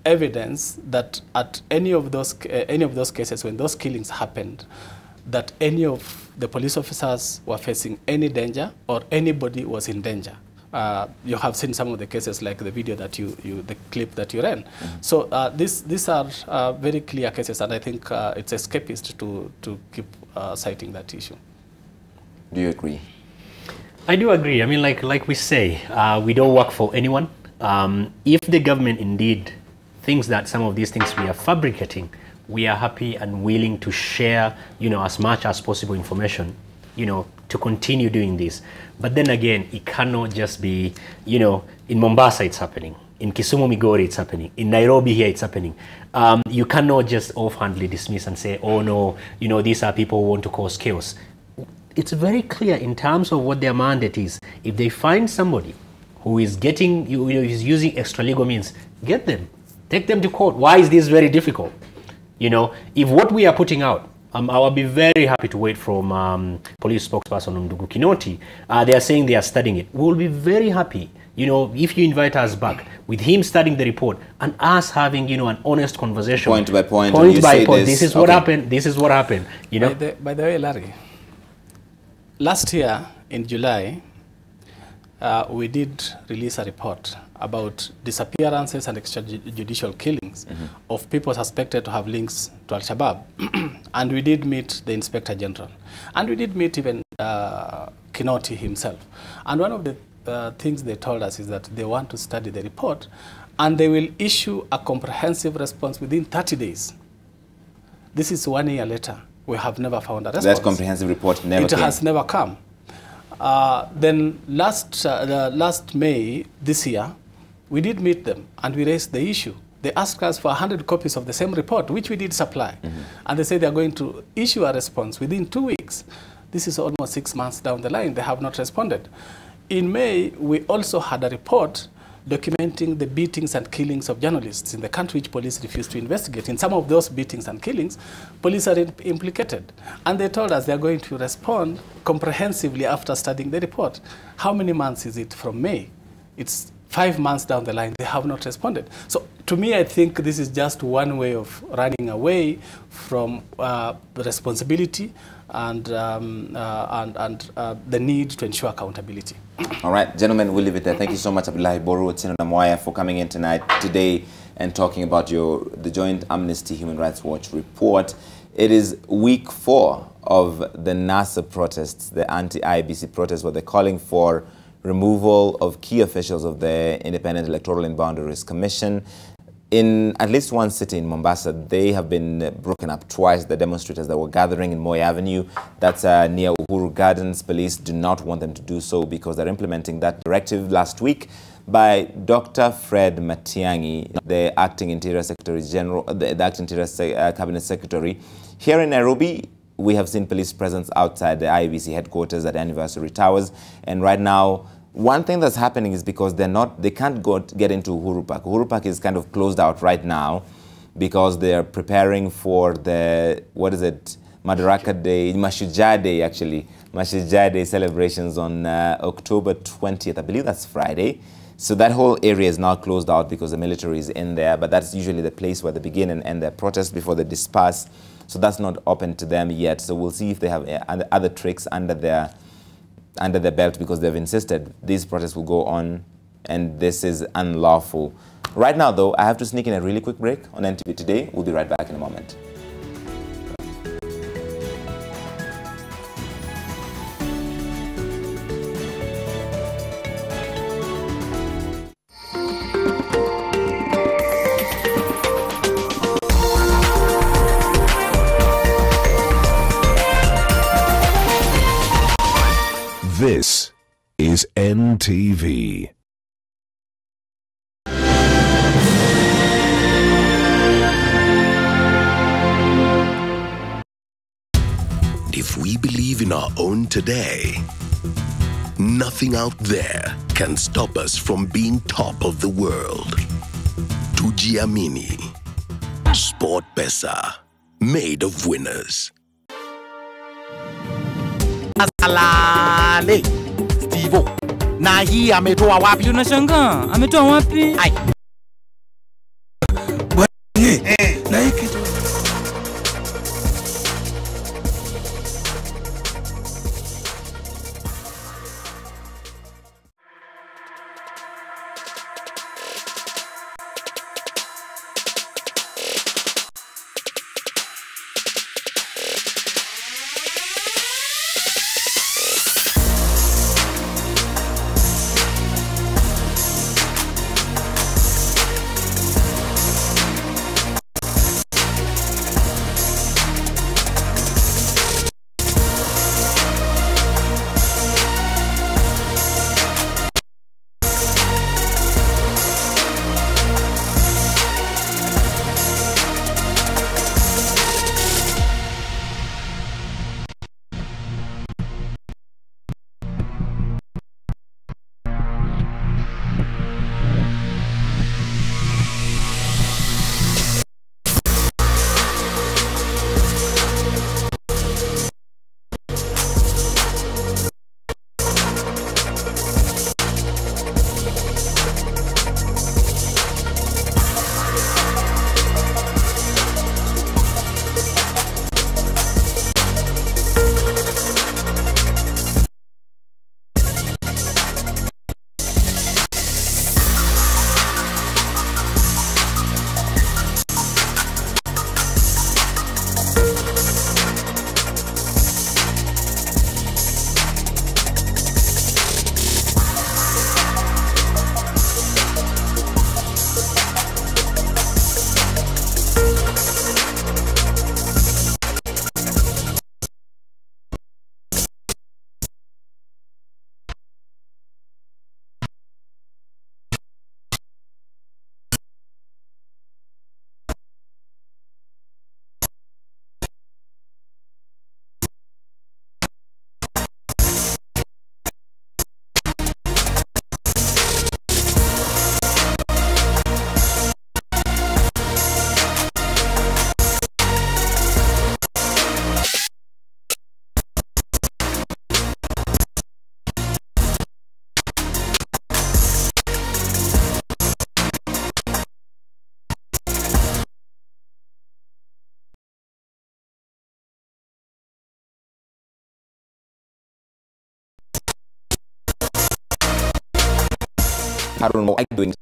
evidence that at any of those cases, when those killings happened, that any of the police officers were facing any danger or anybody was in danger. You have seen some of the cases, like the video that the clip that you ran. So these are very clear cases, and I think it's escapist to keep citing that issue. Do you agree? I do agree. I mean, like we say, we don't work for anyone. If the government indeed thinks that some of these things we are fabricating, we are happy and willing to share, as much as possible information, to continue doing this. But then again, it cannot just be, in Mombasa it's happening, in Kisumu, Migori it's happening, in Nairobi here it's happening. You cannot just offhandedly dismiss and say, oh no, these are people who want to cause chaos. It's very clear in terms of what their mandate is. If they find somebody who is getting, is using extra legal means, get them, take them to court. Why is this very difficult? If what we are putting out, I will be very happy to wait from police spokesperson Ndugu Kinoti. They are saying they are studying it. We will be very happy, if you invite us back with him studying the report and us having, an honest conversation. Point by point. Point by point. This is what happened. This is what happened. By the way, Larry, last year in July, we did release a report about disappearances and extrajudicial killings of people suspected to have links to Al-Shabaab. And we did meet the Inspector General. And we did meet even Kinoti himself. And one of the things they told us is that they want to study the report and they will issue a comprehensive response within 30 days. This is 1 year later. We have never found a response. That comprehensive report never came. It has never come. Then last May this year, we did meet them and we raised the issue. They asked us for 100 copies of the same report, which we did supply. And they said they are going to issue a response within 2 weeks. This is almost 6 months down the line. They have not responded. In May, we also had a report documenting the beatings and killings of journalists in the country, which police refused to investigate. In some of those beatings and killings, police are implicated. And they told us they are going to respond comprehensively after studying the report. How many months is it from May? It's 5 months down the line. They have not responded. So to me, I think this is just one way of running away from the responsibility and the need to ensure accountability. All right, gentlemen, we'll leave it there. Thank you so much, Abdullahi Boru, Tino Namwaya, for coming in today and talking about the Joint Amnesty Human Rights Watch report. It is week 4 of the NASA protests, the anti-IEBC protests, where they're calling for removal of key officials of the Independent Electoral and Boundaries Commission. In at least one city in Mombasa, they have been broken up twice. The demonstrators that were gathering in Moi Avenue, that's near Uhuru Gardens. Police do not want them to do so because they're implementing that directive last week by Dr. Fred Matiang'i, the acting Interior Secretary General, the acting Interior Cabinet Secretary. Here in Nairobi, we have seen police presence outside the IEBC headquarters at Anniversary Towers, and right now, one thing that's happening is because they can't get into Uhuru Park. Uhuru Park is kind of closed out right now because they're preparing for the, Madaraka Day, Mashujaa Day actually. Mashujaa Day celebrations on October 20th. I believe that's Friday. So that whole area is now closed out because the military is in there, but that's usually the place where they begin and end their protest before they disperse. So that's not open to them yet. So we'll see if they have other tricks under their belt, because they've insisted these protests will go on and this is unlawful. Right now, though, I have to sneak in a really quick break on NTV Today. We'll be right back in a moment. This is NTV. If we believe in our own today, nothing out there can stop us from being top of the world. Tujiamini. SportPesa. Made of winners. Salale. Steve. Na hii ametoa wapi? Tunashangaa. Ametoa wapi? Ai. Na hiki Harun Mo doing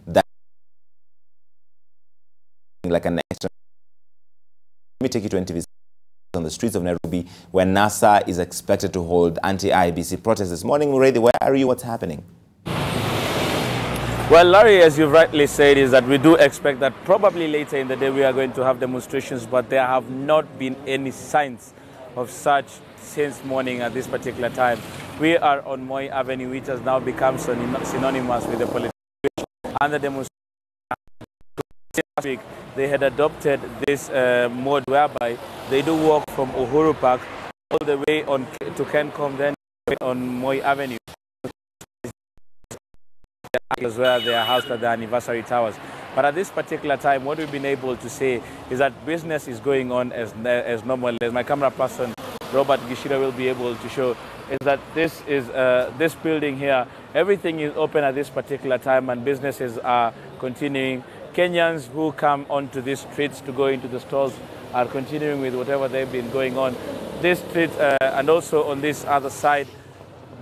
that like an extra. Let me take you to NTV's on the streets of Nairobi, where NASA is expected to hold anti-IEBC protests this morning. Muredi, where are you? What's happening? Well, Larry, as you rightly said, is that we do expect that probably later in the day we are going to have demonstrations, but there have not been any signs of such since morning at this particular time. We are on Moi Avenue, which has now become synonymous with the political and the demonstration. Last week, they had adopted this mode whereby they do walk from Uhuru Park all the way on to Kencom, then on Moi Avenue, where they are housed at the anniversary towers. But at this particular time, what we've been able to say is that business is going on as normal. As my camera person, Robert Gishira, will be able to show, is that this is this building here. Everything is open at this particular time, and businesses are continuing. Kenyans who come onto these streets to go into the stores are continuing with whatever they've been going on. This street and also on this other side,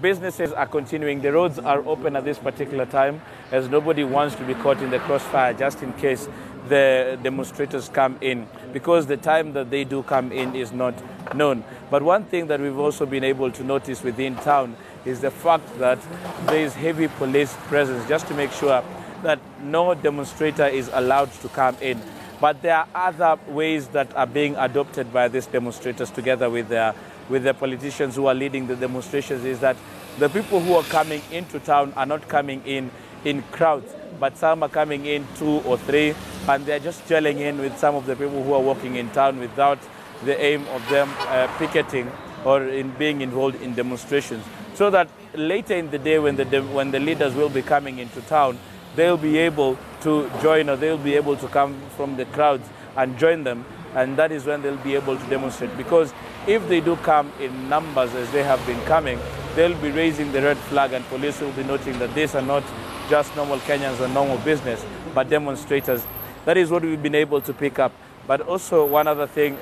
businesses are continuing. The roads are open at this particular time, as nobody wants to be caught in the crossfire just in case the demonstrators come in, because the time that they do come in is not known. But one thing that we've also been able to notice within town is the fact that there is heavy police presence just to make sure that no demonstrator is allowed to come in. But there are other ways that are being adopted by these demonstrators together with the politicians who are leading the demonstrations, is that the people who are coming into town are not coming in crowds, but some are coming in 2 or 3, and they're just gelling in with some of the people who are walking in town without the aim of them picketing or in being involved in demonstrations. So that later in the day when the leaders will be coming into town, they'll be able to join, or they'll be able to come from the crowds and join them, and that is when they'll be able to demonstrate. Because if they do come in numbers as they have been coming, they'll be raising the red flag, and police will be noting that these are not just normal Kenyans and normal business, but demonstrators. That is what we've been able to pick up. But also one other thing,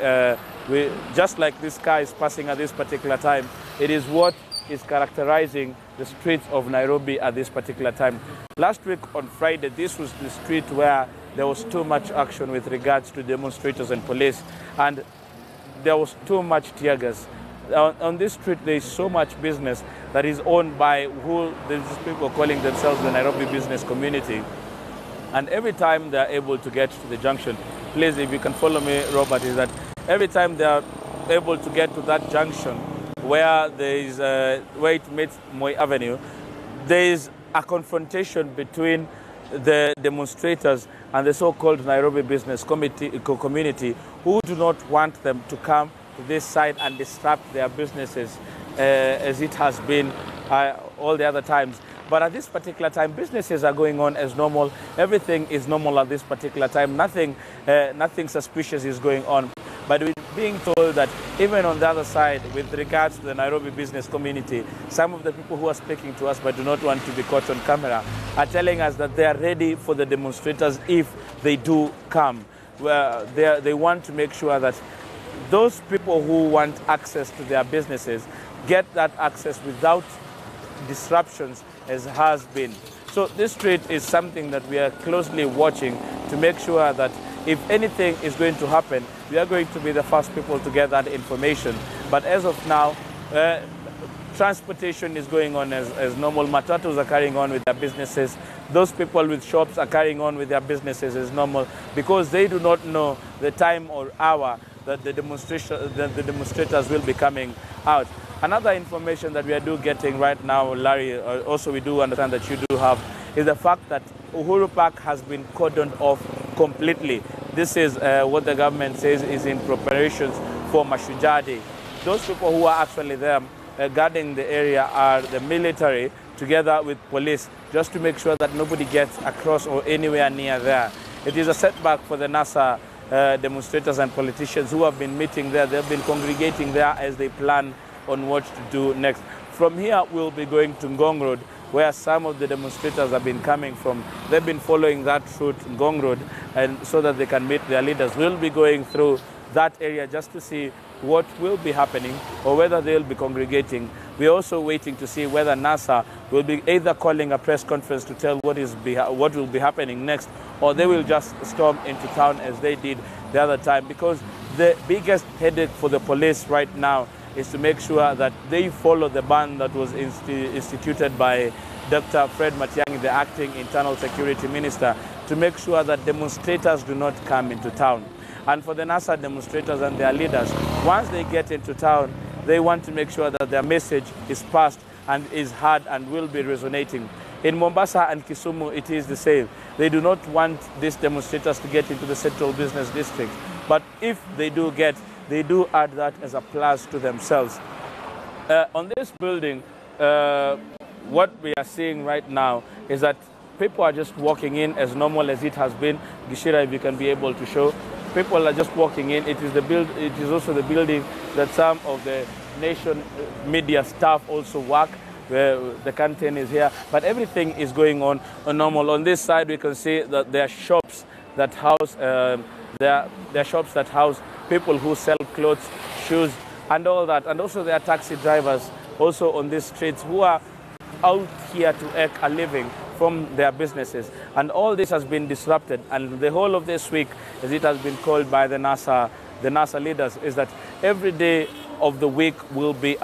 just like this car is passing at this particular time, it is what is characterizing the streets of Nairobi at this particular time. Last week on Friday, this was the street where there was too much action with regards to demonstrators and police, and there was too much tear gas. On this street, there is so much business that is owned by who these people calling themselves the Nairobi business community. And every time they are able to get to the junction, please, if you can follow me, Robert, is that every time they are able to get to that junction where there is where it meets Moi Avenue, there is a confrontation between the demonstrators and the so-called Nairobi business community who do not want them to come to this side and disrupt their businesses as it has been all the other times. But at this particular time, businesses are going on as normal. Everything is normal at this particular time. Nothing suspicious is going on. But we're being told that even on the other side, with regards to the Nairobi business community, some of the people who are speaking to us but do not want to be caught on camera are telling us that they are ready for the demonstrators if they do come. They want to make sure that those people who want access to their businesses get that access without disruptions as has been. So this street is something that we are closely watching to make sure that if anything is going to happen, we are going to be the first people to get that information. But as of now, transportation is going on as normal. Matatus are carrying on with their businesses. Those people with shops are carrying on with their businesses as normal because they do not know the time or hour that the demonstrators will be coming out. Another information that we are getting right now, Larry, also we do understand that you do have, is the fact that Uhuru Park has been cordoned off completely. This is what the government says is in preparations for Mashujaa Day. Those people who are actually there guarding the area are the military together with police, just to make sure that nobody gets across or anywhere near there. It is a setback for the NASA demonstrators and politicians who have been meeting there. They've been congregating there as they plan on what to do next. From here, we'll be going to Ngong Road, where some of the demonstrators have been coming from. They've been following that route, Ngong Road, and so that they can meet their leaders. We'll be going through that area just to see what will be happening or whether they'll be congregating. We're also waiting to see whether NASA will be either calling a press conference to tell what will be happening next, or they will just storm into town as they did the other time. Because the biggest headache for the police right now is to make sure that they follow the ban that was instituted by Dr. Fred Matiang'i, the acting internal security minister, to make sure that demonstrators do not come into town. And for the NASA demonstrators and their leaders, once they get into town, they want to make sure that their message is passed and is heard and will be resonating. In Mombasa and Kisumu, it is the same. They do not want these demonstrators to get into the central business district. But if they do get, they do add that as a plus to themselves. On this building, what we are seeing right now is that people are just walking in as normal as it has been. Gishira, if you can be able to show. People are just walking in. It is also the building that some of the nation media staff also work, where the canteen is here. But everything is going on normal. On this side, we can see that there are shops that house there are shops that house people who sell clothes, shoes, and all that. And also there are taxi drivers also on these streets who are out here to make a living from their businesses. And all this has been disrupted. And the whole of this week, as it has been called by the NASA leaders, is that every day of the week will be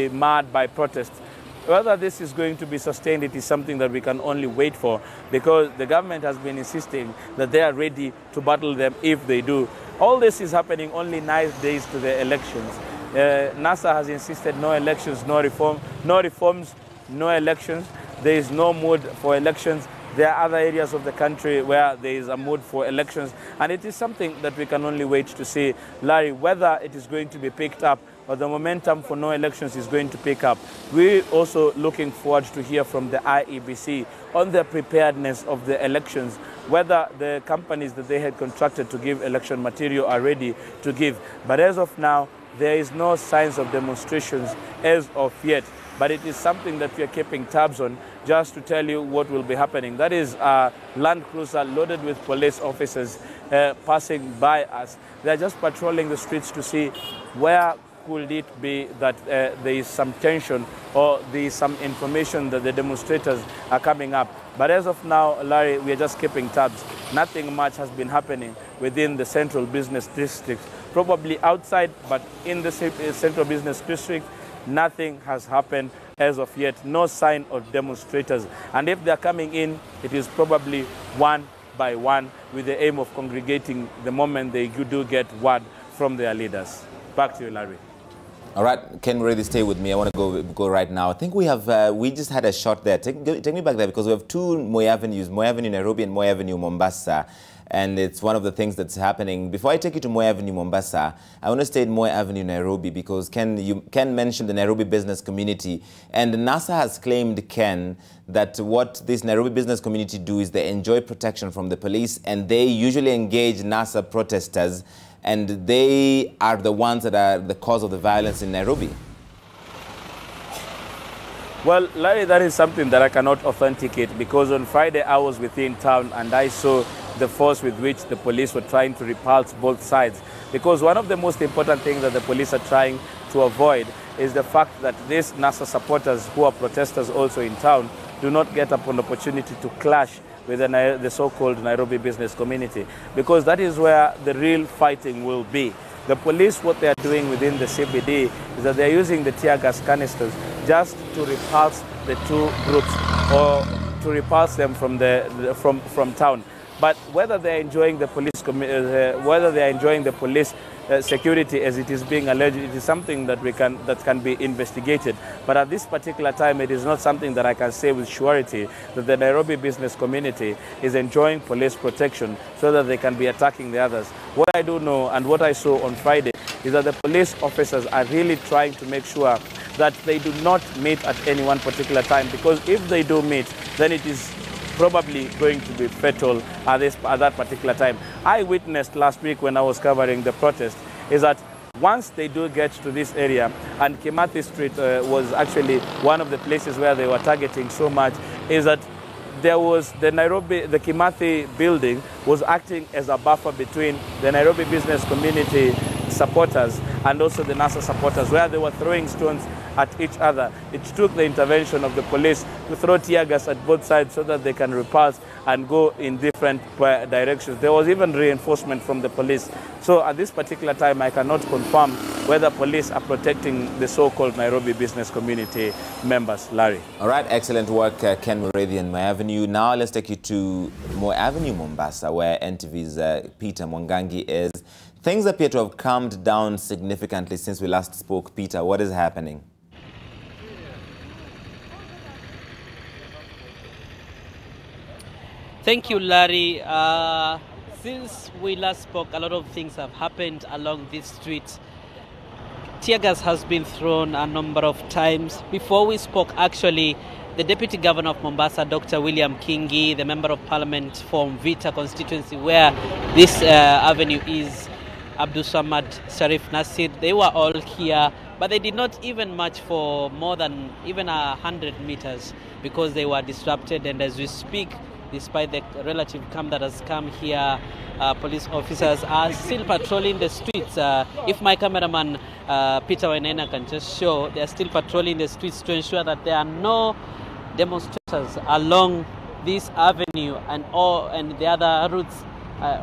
marred by protests. Whether this is going to be sustained, it is something that we can only wait for, because the government has been insisting that they are ready to battle them if they do. All this is happening only 9 days to the elections. NASA has insisted no elections, no reforms, no elections. There is no mood for elections. There are other areas of the country where there is a mood for elections. And it is something that we can only wait to see, Larry, whether it is going to be picked up or the momentum for no elections is going to pick up. We're also looking forward to hear from the IEBC on the preparedness of the elections, whether the companies that they had contracted to give election material are ready to give. But as of now, there is no signs of demonstrations as of yet. But it is something that we are keeping tabs on, just to tell you what will be happening. That is a Land Cruiser loaded with police officers passing by us. They're just patrolling the streets to see where could it be that there is some tension or there is some information that the demonstrators are coming up. But as of now, Larry, we are just keeping tabs. Nothing much has been happening within the Central Business District. Probably outside, but in the Central Business District, nothing has happened as of yet. No sign of demonstrators. And if they're coming in, it is probably one by one with the aim of congregating the moment they do get word from their leaders. Back to you, Larry. All right, Ken, really stay with me. I want to go right now. I think we have, we just had a shot there. Take me back there, because we have two Moi Avenues, Moi Avenue Nairobi and Moi Avenue Mombasa. And it's one of the things that's happening. Before I take you to Moi Avenue Mombasa, I want to stay in Moi Avenue Nairobi, because Ken mentioned the Nairobi business community. And NASA has claimed, Ken, that what this Nairobi business community do is they enjoy protection from the police, and they usually engage NASA protesters, and they are the ones that are the cause of the violence in Nairobi. Well, Larry, that is something that I cannot authenticate, because on Friday I was within town and I saw the force with which the police were trying to repulse both sides. Because one of the most important things that the police are trying to avoid is the fact that these NASA supporters, who are protesters also in town, do not get up an opportunity to clash with the so-called Nairobi business community, because that is where the real fighting will be. The police, what they are doing within the CBD is that they are using the tear gas canisters just to repulse the two groups, or to repulse them from from town. But whether they are enjoying the police security as it is being alleged, it is something that can be investigated. But at this particular time, it is not something that I can say with surety that the Nairobi business community is enjoying police protection so that they can be attacking the others. What I do know, and what I saw on Friday, is that the police officers are really trying to make sure that they do not meet at any one particular time, because if they do meet, then it is probably going to be fatal at that particular time. I witnessed last week when I was covering the protest is that once they do get to this area, and Kimathi Street was actually one of the places where they were targeting so much, is that there was the Kimathi building was acting as a buffer between the Nairobi business community supporters and also the NASA supporters, where they were throwing stones at each other. It took the intervention of the police to throw tear gas at both sides so that they can repulse and go in different directions. There was even reinforcement from the police. So at this particular time, I cannot confirm whether police are protecting the so-called Nairobi business community members. Larry. All right, excellent work, Ken Mureithi and Moi Avenue. Now let's take you to Moi Avenue, Mombasa, where NTV's Peter Mwangangi is. Things appear to have calmed down significantly since we last spoke. Peter, what is happening? Thank you, Larry. Since we last spoke, a lot of things have happened along this street. Tear gas has been thrown a number of times. Before we spoke, actually, the Deputy Governor of Mombasa, Dr. William Kingi, the Member of Parliament from Vita constituency, where this avenue is, Abdul Samad Sharif Nasir, they were all here, but they did not even march for more than even 100 meters because they were disrupted. And as we speak, despite the relative calm that has come here, police officers are still patrolling the streets. If my cameraman Peter Wainaina can just show, they are still patrolling the streets to ensure that there are no demonstrators along this avenue and the other routes,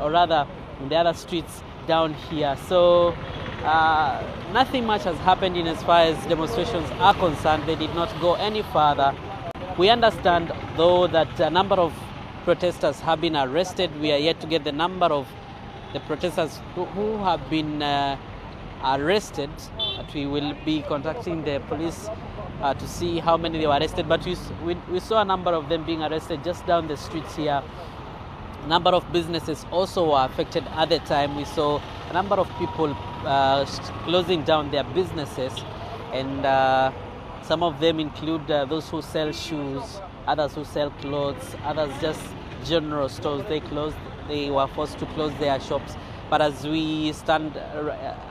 or rather the other streets down here. So nothing much has happened in as far as demonstrations are concerned. They did not go any further. We understand, though, that a number of protesters have been arrested. We are yet to get the number of the protesters who have been arrested. But we will be contacting the police to see how many they were arrested. But we saw a number of them being arrested just down the streets here. A number of businesses also were affected at the time. We saw a number of people closing down their businesses, and some of them include those who sell shoes, others who sell clothes, others just general stores. They were forced to close their shops. But as we stand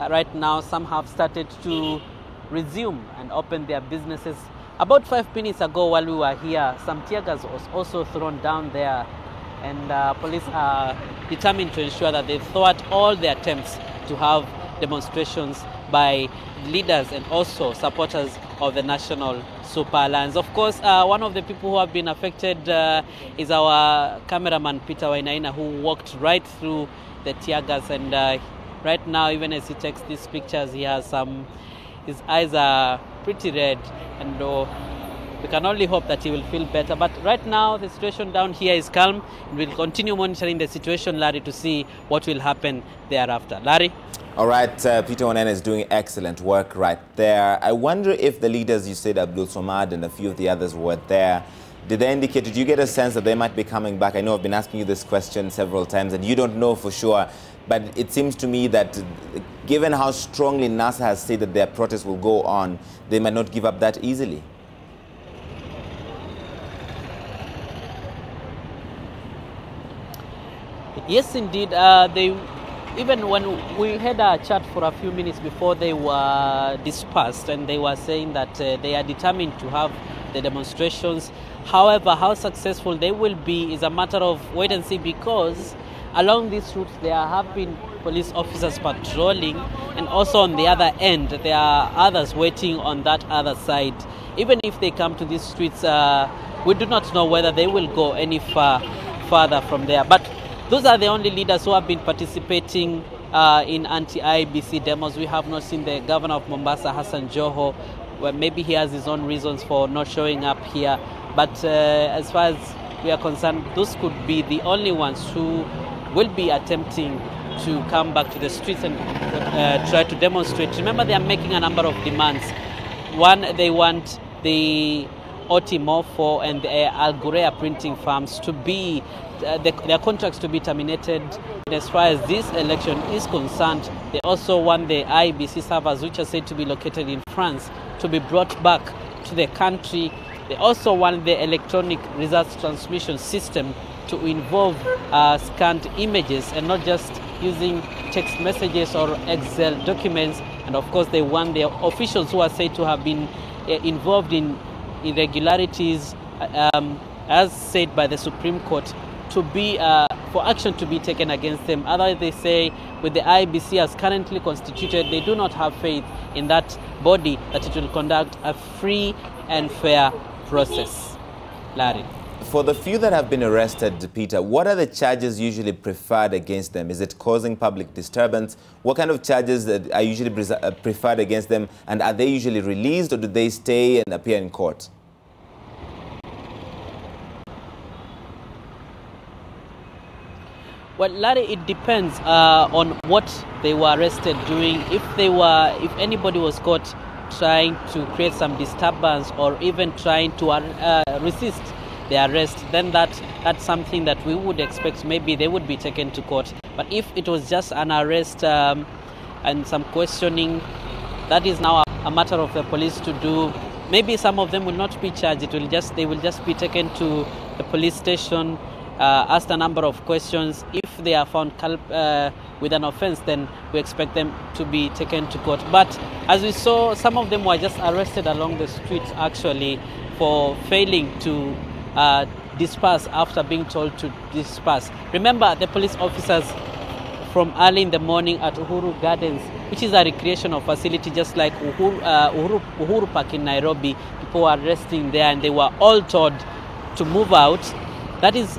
right now, some have started to resume and open their businesses. About 5 minutes ago, while we were here, some tear gas was also thrown down there, and police are determined to ensure that they thwart all the attempts to have demonstrations by leaders and also supporters of the National Super Alliance. Of course, one of the people who have been affected is our cameraman Peter Wainaina, who walked right through the tear gas, and right now, even as he takes these pictures, he has his eyes are pretty red, and we can only hope that he will feel better. But right now, the situation down here is calm. We'll continue monitoring the situation, Larry, to see what will happen thereafter. Larry? All right, Peter Wainaina is doing excellent work right there. I wonder if the leaders, you said Abdul Somad and a few of the others were there, did they indicate, did you get a sense that they might be coming back? I know I've been asking you this question several times and you don't know for sure, but it seems to me that given how strongly NASA has said that their protest will go on, they might not give up that easily. Yes, indeed. Even when we had a chat for a few minutes before they were dispersed, and they were saying that they are determined to have the demonstrations. However, how successful they will be is a matter of wait and see, because along these routes there have been police officers patrolling, and also on the other end there are others waiting on that other side. Even if they come to these streets, we do not know whether they will go any further from there. But those are the only leaders who have been participating in anti-IEBC demos. We have not seen the governor of Mombasa, Hassan Joho. Well, maybe he has his own reasons for not showing up here. But as far as we are concerned, those could be the only ones who will be attempting to come back to the streets and try to demonstrate. Remember, they are making a number of demands. One, they want the Otimofo and the Al Ghurair printing farms to be their contracts to be terminated. And as far as this election is concerned, they also want the IEBC servers, which are said to be located in France, to be brought back to the country. They also want the electronic results transmission system to involve scanned images and not just using text messages or Excel documents. And of course, they want the officials who are said to have been involved in irregularities, as said by the Supreme Court, to be for action to be taken against them. Otherwise, they say with the IEBC as currently constituted, they do not have faith in that body that it will conduct a free and fair process. Larry. For the few that have been arrested, Peter, what are the charges usually preferred against them? Is it causing public disturbance? What kind of charges are usually preferred against them? And are they usually released, or do they stay and appear in court? Well, Larry, it depends on what they were arrested doing. If anybody was caught trying to create some disturbance or even trying to resist the arrest, then that's something that we would expect. Maybe they would be taken to court. But if it was just an arrest and some questioning, that is now a matter of the police to do. Maybe some of them will not be charged. They will just be taken to the police station, asked a number of questions. If they are found with an offense, then we expect them to be taken to court. But as we saw, some of them were just arrested along the streets actually for failing to disperse after being told to disperse. Remember, the police officers from early in the morning at Uhuru Gardens, which is a recreational facility just like Uhuru Park in Nairobi, people were resting there and they were all told to move out. That is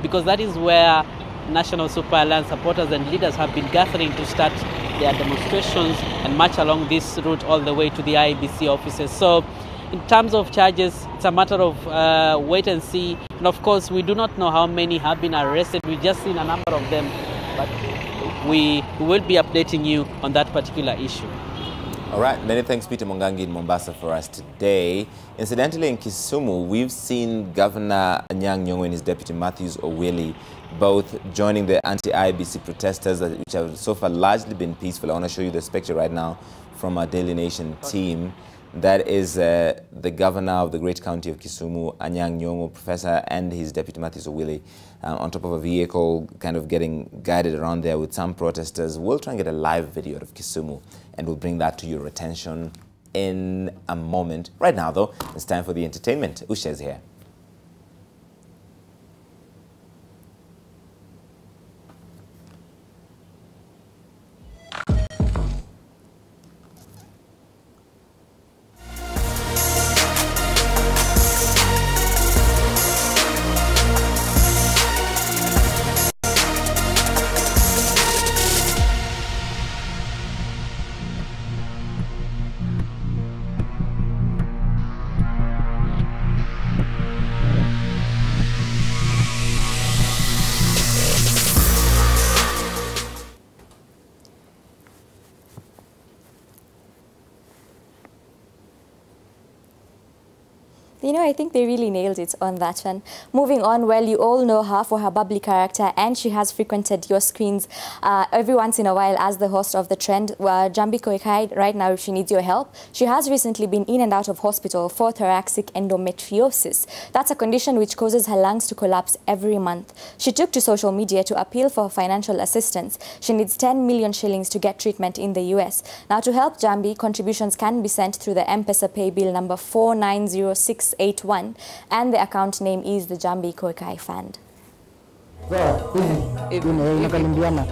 because that is where National Super Alliance supporters and leaders have been gathering to start their demonstrations and march along this route all the way to the IEBC offices. So in terms of charges, it's a matter of wait and see. And of course, we do not know how many have been arrested. We've just seen a number of them, but we will be updating you on that particular issue. All right, many thanks Peter Mongangi in Mombasa for us today. Incidentally, in Kisumu, we've seen Governor Anyang' Nyong'o and his deputy Matthews Owili both joining the anti-IEBC protesters, which have so far largely been peaceful. I want to show you this picture right now from our Daily Nation team. That is the governor of the great county of Kisumu, Anyang' Nyong'o, professor, and his deputy Matthews Owili on top of a vehicle, kind of getting guided around there with some protesters. We'll try and get a live video of Kisumu, and we'll bring that to your attention in a moment. Right now, though, it's time for the entertainment. Usha is here. You know, I think they really nailed it on that one. Moving on, well, you all know her for her bubbly character, and she has frequented your screens every once in a while as the host of The Trend. Jambi Koikai, right now, if she needs your help. She has recently been in and out of hospital for thoracic endometriosis. That's a condition which causes her lungs to collapse every month. She took to social media to appeal for financial assistance. She needs 10 million shillings to get treatment in the US. Now, to help Jambi, contributions can be sent through the M-Pesa pay bill number 490681, and the account name is the Jambi Koikai Fund. Inakaribiana.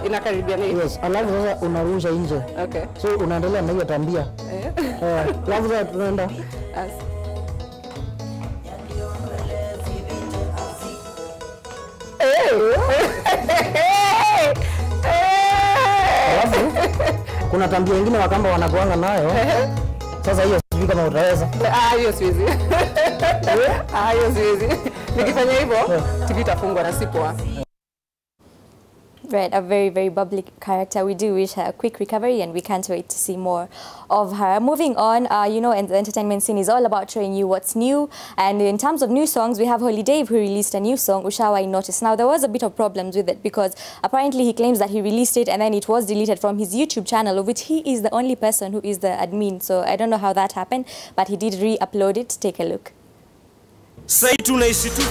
Yes, alafu sasa unarusha nje. Okay. So unaendelea na hiyo tambia. Alafu sasa tunaenda. Alafu kuna tambia nyingine wakamba wanakuanga nayo. Sasa hiyo sijui kama utaweza. Hiyo siwezi. Hiyo siwezi. Nikifanya hivyo, tikitafungwa na sipoa. Right, a very, very bubbly character. We do wish her a quick recovery, and we can't wait to see more of her. Moving on, you know, and the entertainment scene is all about showing you what's new. And in terms of new songs, we have Holy Dave, who released a new song, Ushawa I Notice. Now, there was a bit of problems with it because apparently he claims that he released it and then it was deleted from his YouTube channel, of which he is the only person who is the admin. So I don't know how that happened, but he did re-upload it. Take a look. Say tunaishi tu.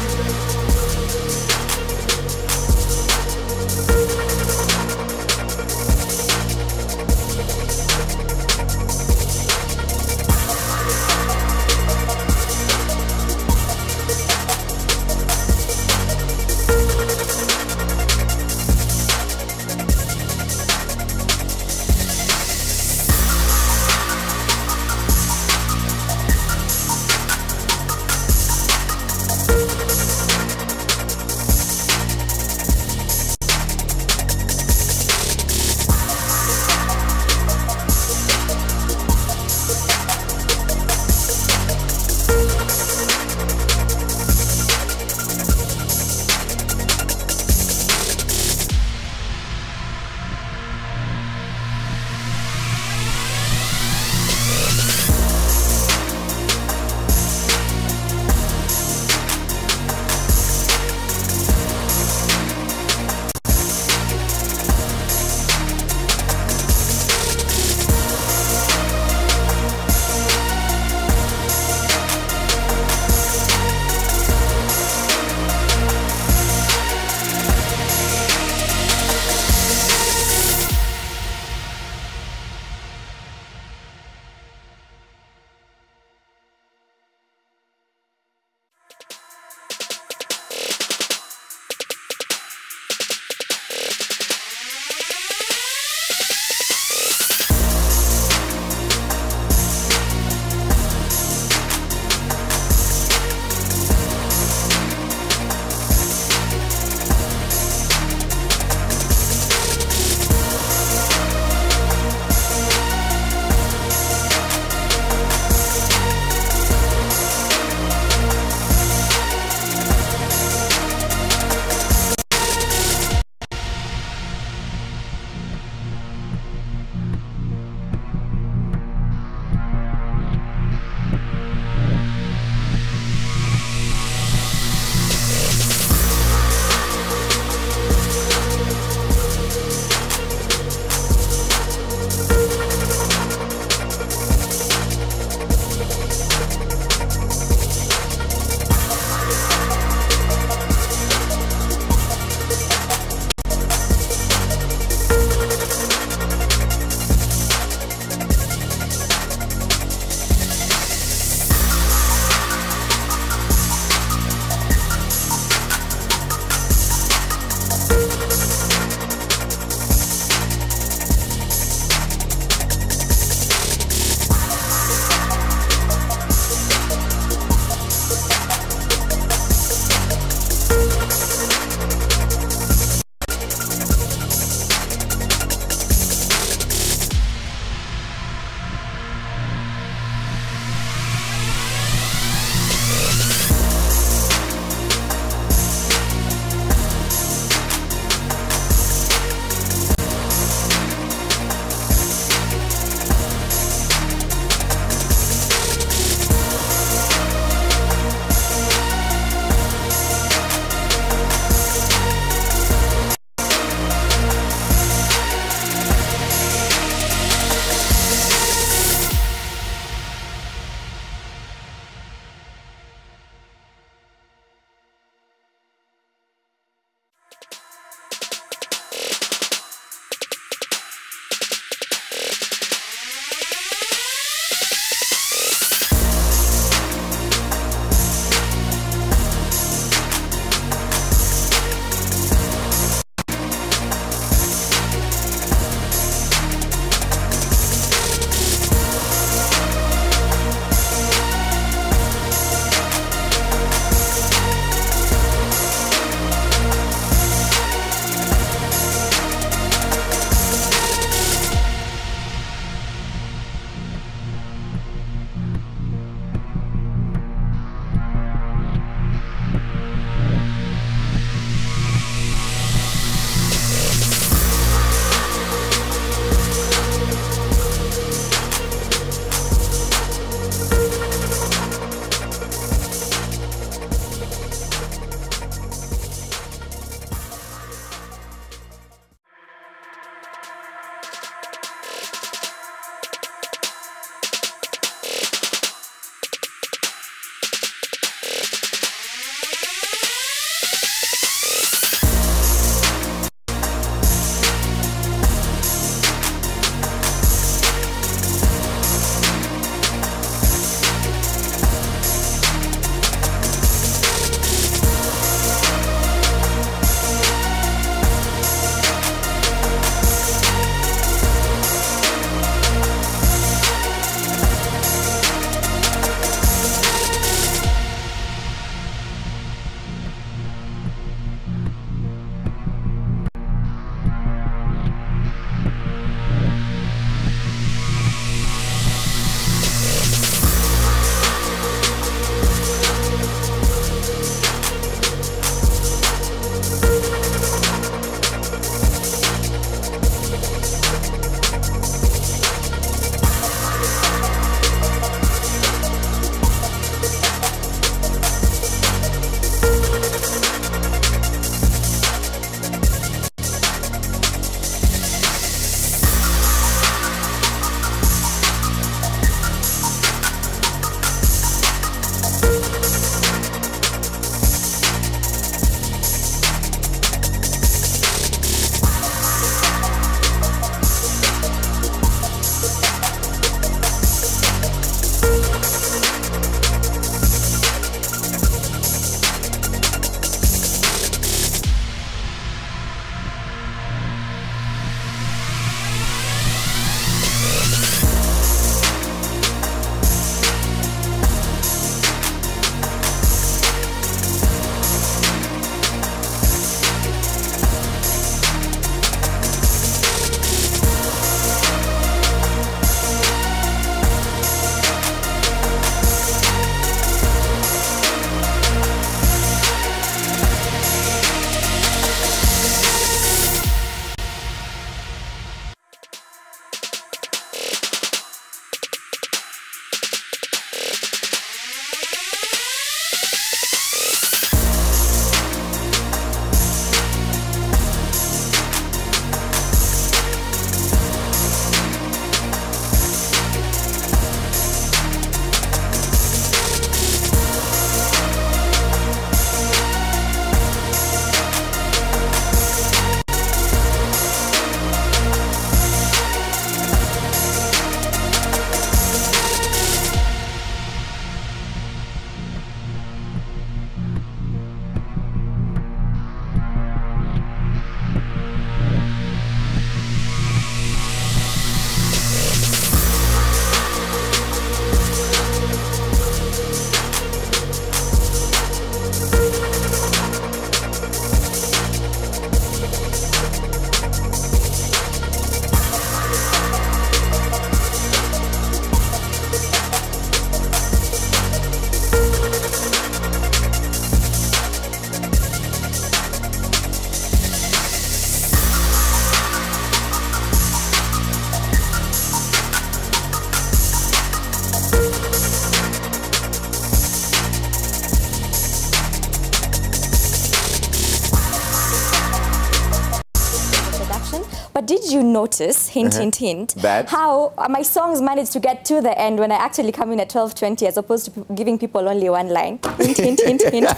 did you notice, hint, hint, hint, that how my songs managed to get to the end when I actually come in at 12:20 as opposed to giving people only one line? Hint, hint, hint, hint.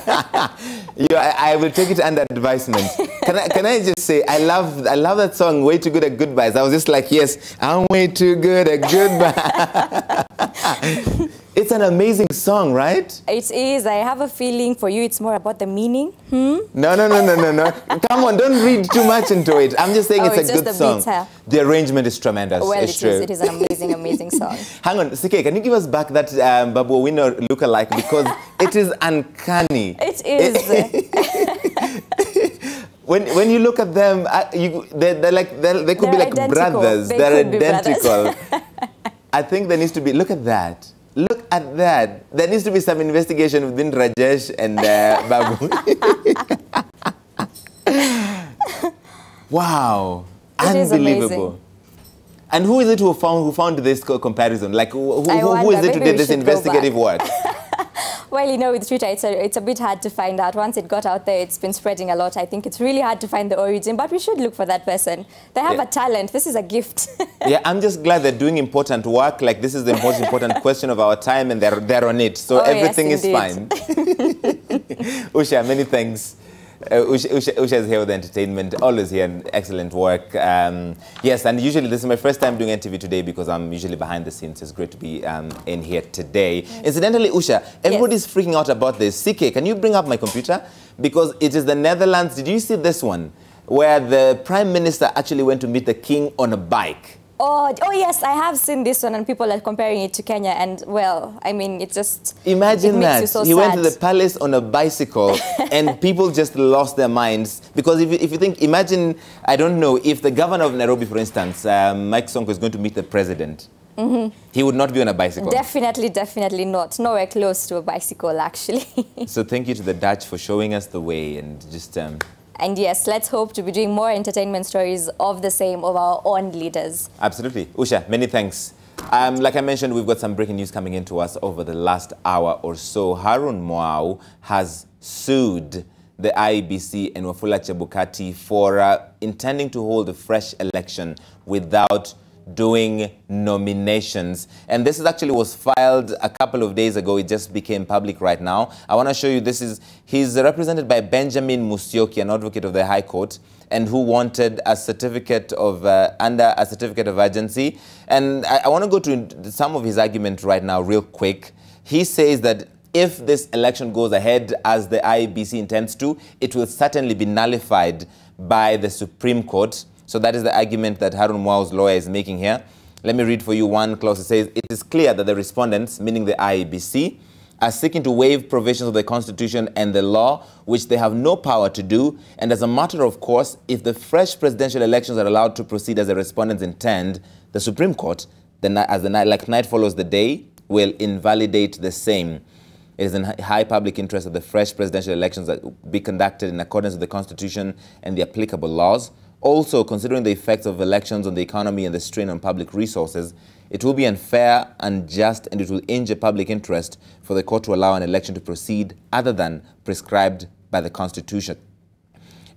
I will take it under advisement. Can I just say, I love that song, Way Too Good at Goodbyes. I was just like, yes, I'm way too good at goodbyes. It's an amazing song, right? It is. I have a feeling for you it's more about the meaning. No. Come on, don't read too much into it. I'm just saying it's a good song. The arrangement is tremendous. Well, it's true. It is an amazing, amazing song. Hang on, CK, can you give us back that Babu Owino look-alike? Because it is uncanny. It is. When you look at them, they could be like brothers. They're identical. I think there needs to be, look at that. Look at that. There needs to be some investigation within Rajesh and Babu. Wow. It is unbelievable. amazing. And who is it who found this comparison? Like, who is it who did this investigative work? Well, you know, with Twitter, it's a bit hard to find out. Once it got out there, it's been spreading a lot. I think it's really hard to find the origin, but we should look for that person. They have a talent. This is a gift. Yeah, I'm just glad they're doing important work. Like, this is the most important question of our time, and they're on it. So everything is fine. Usha, many thanks. Usha is here with entertainment, always here, and excellent work. Yes, and usually this is my first time doing NTV today because I'm usually behind the scenes. It's great to be in here today. Yes. Incidentally, Usha, everybody's freaking out about this. CK, can you bring up my computer? Because it is the Netherlands. Did you see this one? Where the Prime Minister actually went to meet the King on a bike. Oh, yes, I have seen this one, and people are comparing it to Kenya, and, well, I mean, it just... Imagine that. So he went to the palace on a bicycle, and people just lost their minds. Because if you think, imagine, I don't know, if the governor of Nairobi, for instance, Mike Sonko, is going to meet the president, he would not be on a bicycle. Definitely not. Nowhere close to a bicycle, actually. So thank you to the Dutch for showing us the way, and just... And yes, let's hope to be doing more entertainment stories of the same of our own leaders. Absolutely. Usha, many thanks. Like I mentioned, we've got some breaking news coming into us over the last hour or so. Harun Mwau has sued the IEBC and Wafula Chebukati for intending to hold a fresh election without doing nominations. And this actually was filed a couple of days ago. It just became public right now. I want to show you, he's represented by Benjamin Musyoki, an advocate of the High Court, and who wanted a certificate of, under a certificate of urgency. And I want to go to some of his argument right now real quick. He says that if this election goes ahead as the IEBC intends to, it will certainly be nullified by the Supreme Court. So that is the argument that Harun Mwau's lawyer is making here. Let me read for you one clause. It says, it is clear that the respondents, meaning the IEBC, are seeking to waive provisions of the Constitution and the law, which they have no power to do. And as a matter of course, if the fresh presidential elections are allowed to proceed as the respondents intend, the Supreme Court, like night follows the day, will invalidate the same. It is in high public interest that the fresh presidential elections be conducted in accordance with the Constitution and the applicable laws. Also, considering the effects of elections on the economy and the strain on public resources, it will be unfair, unjust, and it will injure public interest for the court to allow an election to proceed other than prescribed by the Constitution.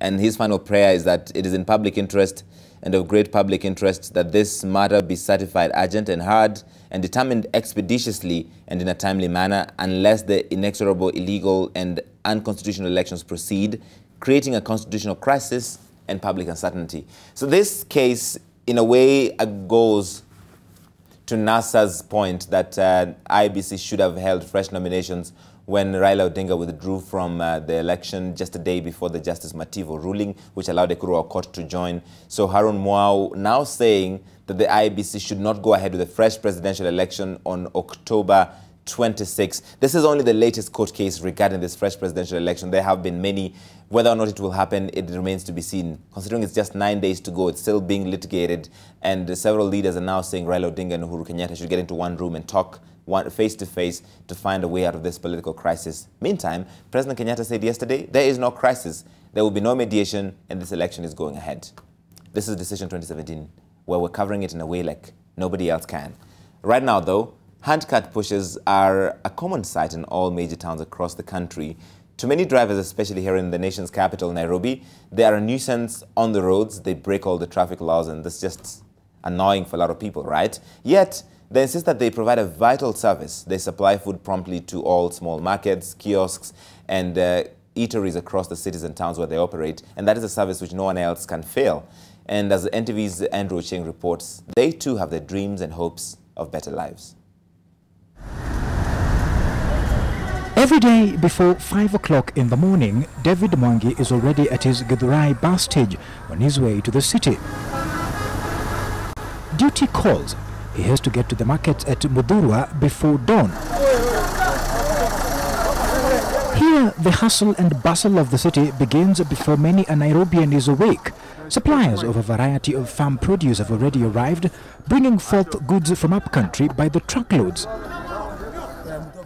And his final prayer is that it is in public interest and of great public interest that this matter be certified urgent and hard and determined expeditiously and in a timely manner unless the inexorable, illegal, and unconstitutional elections proceed, creating a constitutional crisis and public uncertainty. So this case, in a way, goes to NASA's point that IEBC should have held fresh nominations when Raila Odinga withdrew from the election just a day before the Justice Mativo ruling, which allowed the Ekuru Court to join. So Harun Mwau now saying that the IEBC should not go ahead with a fresh presidential election on October 26. This is only the latest court case regarding this fresh presidential election. There have been many. Whether or not it will happen, it remains to be seen. Considering it's just 9 days to go, it's still being litigated, and several leaders are now saying Raila Odinga and Uhuru Kenyatta should get into one room and talk face to face to find a way out of this political crisis. Meantime, President Kenyatta said yesterday, there is no crisis. There will be no mediation, and this election is going ahead. This is Decision 2017, where we're covering it in a way like nobody else can. Right now, though, handcart pushes are a common sight in all major towns across the country. To many drivers, especially here in the nation's capital, Nairobi, they are a nuisance on the roads. They break all the traffic laws, and this is just annoying for a lot of people, right? Yet, they insist that they provide a vital service. They supply food promptly to all small markets, kiosks, and eateries across the cities and towns where they operate. And that is a service which no one else can fail. And as NTV's Andrew Ching reports, they too have their dreams and hopes of better lives. Every day before 5 o'clock in the morning, David Mwangi is already at his Githurai bus stage on his way to the city. Duty calls. He has to get to the market at Mudhurwa before dawn. Here, the hustle and bustle of the city begins before many a Nairobian is awake. Suppliers of a variety of farm produce have already arrived, bringing forth goods from upcountry by the truckloads.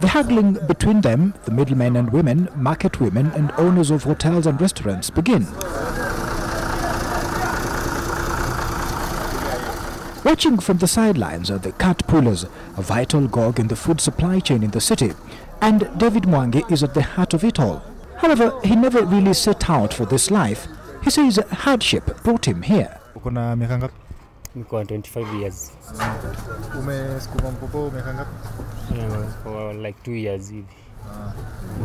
The haggling between them, the middlemen and women, market women and owners of hotels and restaurants begin. Watching from the sidelines are the cart pullers, a vital cog in the food supply chain in the city, and David Mwangi is at the heart of it all. However, he never really set out for this life. He says hardship brought him here. Kuna miaka ngapi? Niko 25 years. Umesukuma mkopo miaka ngapi? For like 2 years hivi.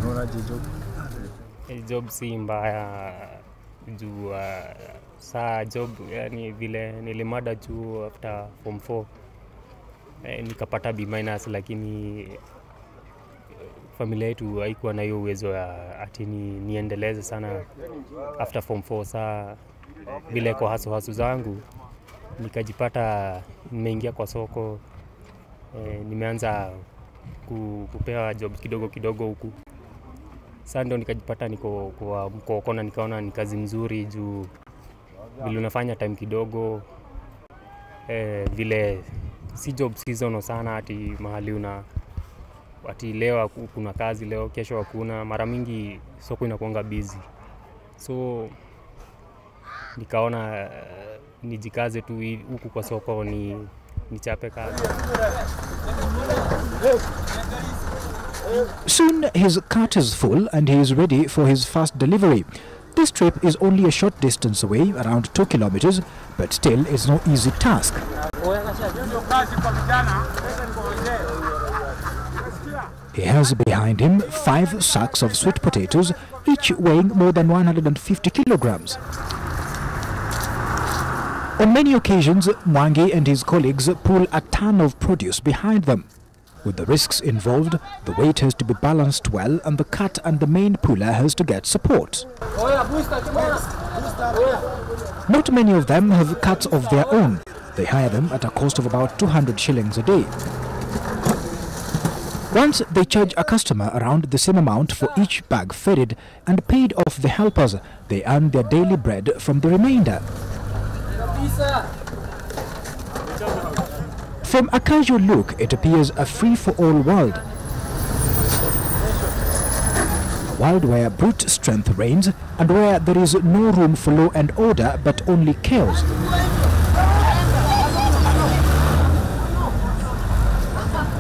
Unaona job? Job si mbaya juu saa job yani vile nilimada tu after form 4 nikapata B- lakini familia yetu haikuwa na hiyo uwezo ya ati niendeleze sana after form 4 saa vile kwa hasu zangu nikajipata nimeingia kwa soko nimeanza kupewa job kidogo huku. Sasa ndio nikajipata niko kwa mkokona, nikaona ni kazi mzuri juu vile unafanya time kidogo vile si job season sana ati mahali ati leo kuna kazi leo kesho hakuna, mara mingi soko inakuanga busy. So nikaona nijikaze tu huku kwa soko nichape kazi. Soon his cart is full and he is ready for his first delivery. This trip is only a short distance away, around 2 kilometers, but still it's no easy task. He has behind him 5 sacks of sweet potatoes, each weighing more than 150 kilograms. On many occasions, Mwangi and his colleagues pull a ton of produce behind them. With the risks involved, the weight has to be balanced well and the cart and the main puller has to get support. Not many of them have carts of their own. They hire them at a cost of about 200 shillings a day. Once they charge a customer around the same amount for each bag ferried and paid off the helpers, they earn their daily bread from the remainder. From a casual look, it appears a free-for-all world. A world where brute strength reigns and where there is no room for law and order but only chaos.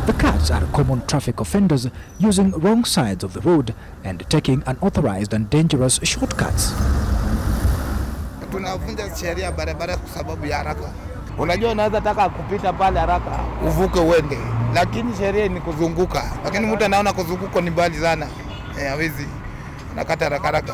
The carts are common traffic offenders using wrong sides of the road and taking unauthorized and dangerous shortcuts. Tunavunja sheria barabara kwa sababu ya haraka. Unajua unaweza taka kupita pale haraka uvuke uende, lakini sheria ni kuzunguka. Lakini mtu anaona kuzunguka ni mbali sana. Hawezi. Nakata haraka.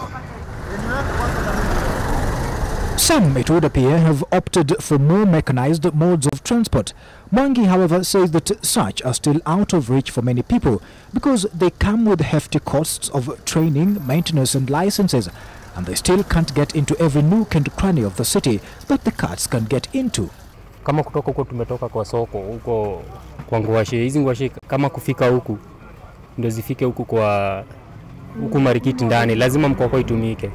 Some, it would appear, have opted for more mechanized modes of transport. Mwangi, however, says that such are still out of reach for many people because they come with hefty costs of training, maintenance and licenses, and they still can't get into every nook and cranny of the city that the carts can get into. Kama kutoka huko tumetoka kwa soko huko kwa Ngwashe, hizi Ngwashe kama kufika huku ndio zifike huku kwa huku Marikiti ndani, lazima mkoko itumike.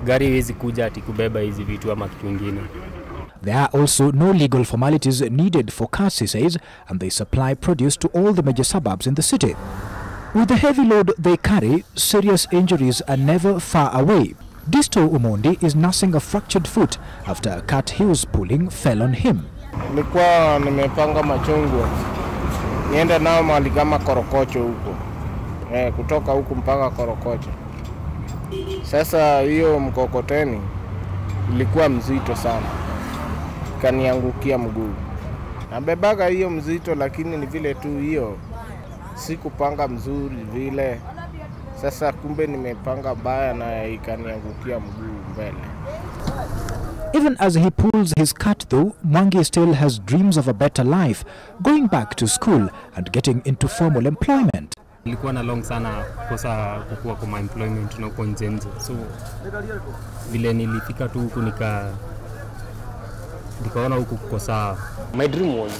Gari haiwezi kuja ati kubeba hizi vitu ama kitu kingine. There are also no legal formalities needed for carts, he says, and they supply produce to all the major suburbs in the city. With the heavy load they carry, serious injuries are never far away. Disto Umondi is nursing a fractured foot after a cart he was pulling fell on him. Nilikuwa nimepanga machungwa. Nienda nao mahali kama Korokocho huko. Kutoka huku mpaka Korokocho. Sasa hiyo mkokoteni ilikuwa mzito sana, kaniangukia mguu. Nabebaga hiyo mzito, lakini ni vile tu hiyo sikupanga mzuri vile. Sasa kumbe nimepanga baya na ikaniangukia mguu mbele. Even as he pulls his cart though, Mwangi still has dreams of a better life, going back to school and getting into formal employment. Nilikuwa na long sana kosa kukua kwa employment na uko nje. So vile nilifika tu huku nikaona huku kuko sawa. My dream was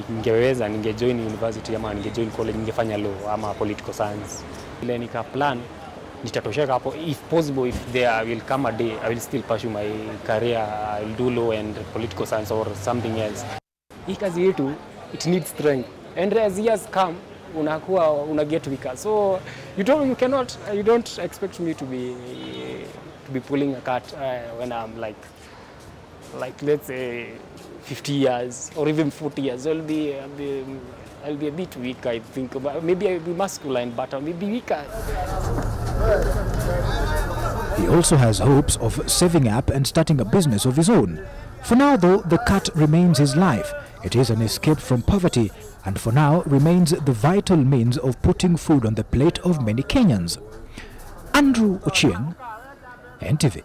ningeweza ningejoin university ama ningejoin college, ningefanya law ama political science. Vile nika plan nitatosheka hapo. If possible, if there will come a day, I will still pursue my career. I will do law and political science or something else. Hii kazi yetu, it needs strength. And as years come, una get weaker. So you don't expect me to be pulling a cart when I'm like let's say 50 years or even 40 years. I'll be a bit weak, I think. Maybe I'll be masculine, but I'll be weaker. He also has hopes of saving up and starting a business of his own. For now though, the cart remains his life. It is an escape from poverty and for now remains the vital means of putting food on the plate of many Kenyans. Andrew Ochieng, NTV.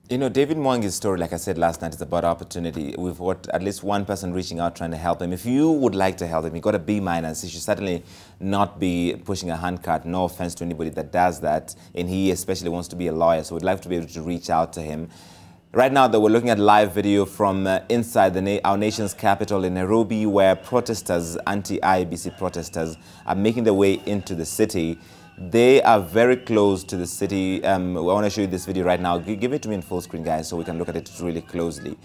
You know, David Mwangi's story, like I said last night, is about opportunity. We've got at least one person reaching out trying to help him. If you would like to help him, you got a B-, you should certainly not be pushing a handcart. No offense to anybody that does that. And he especially wants to be a lawyer, so we'd like to be able to reach out to him. Right now, though, we're looking at live video from inside our nation's capital in Nairobi, where protesters, anti-IEBC protesters, are making their way into the city. They are very close to the city. I want to show you this video right now. Give it to me in full screen, guys, so we can look at it really closely.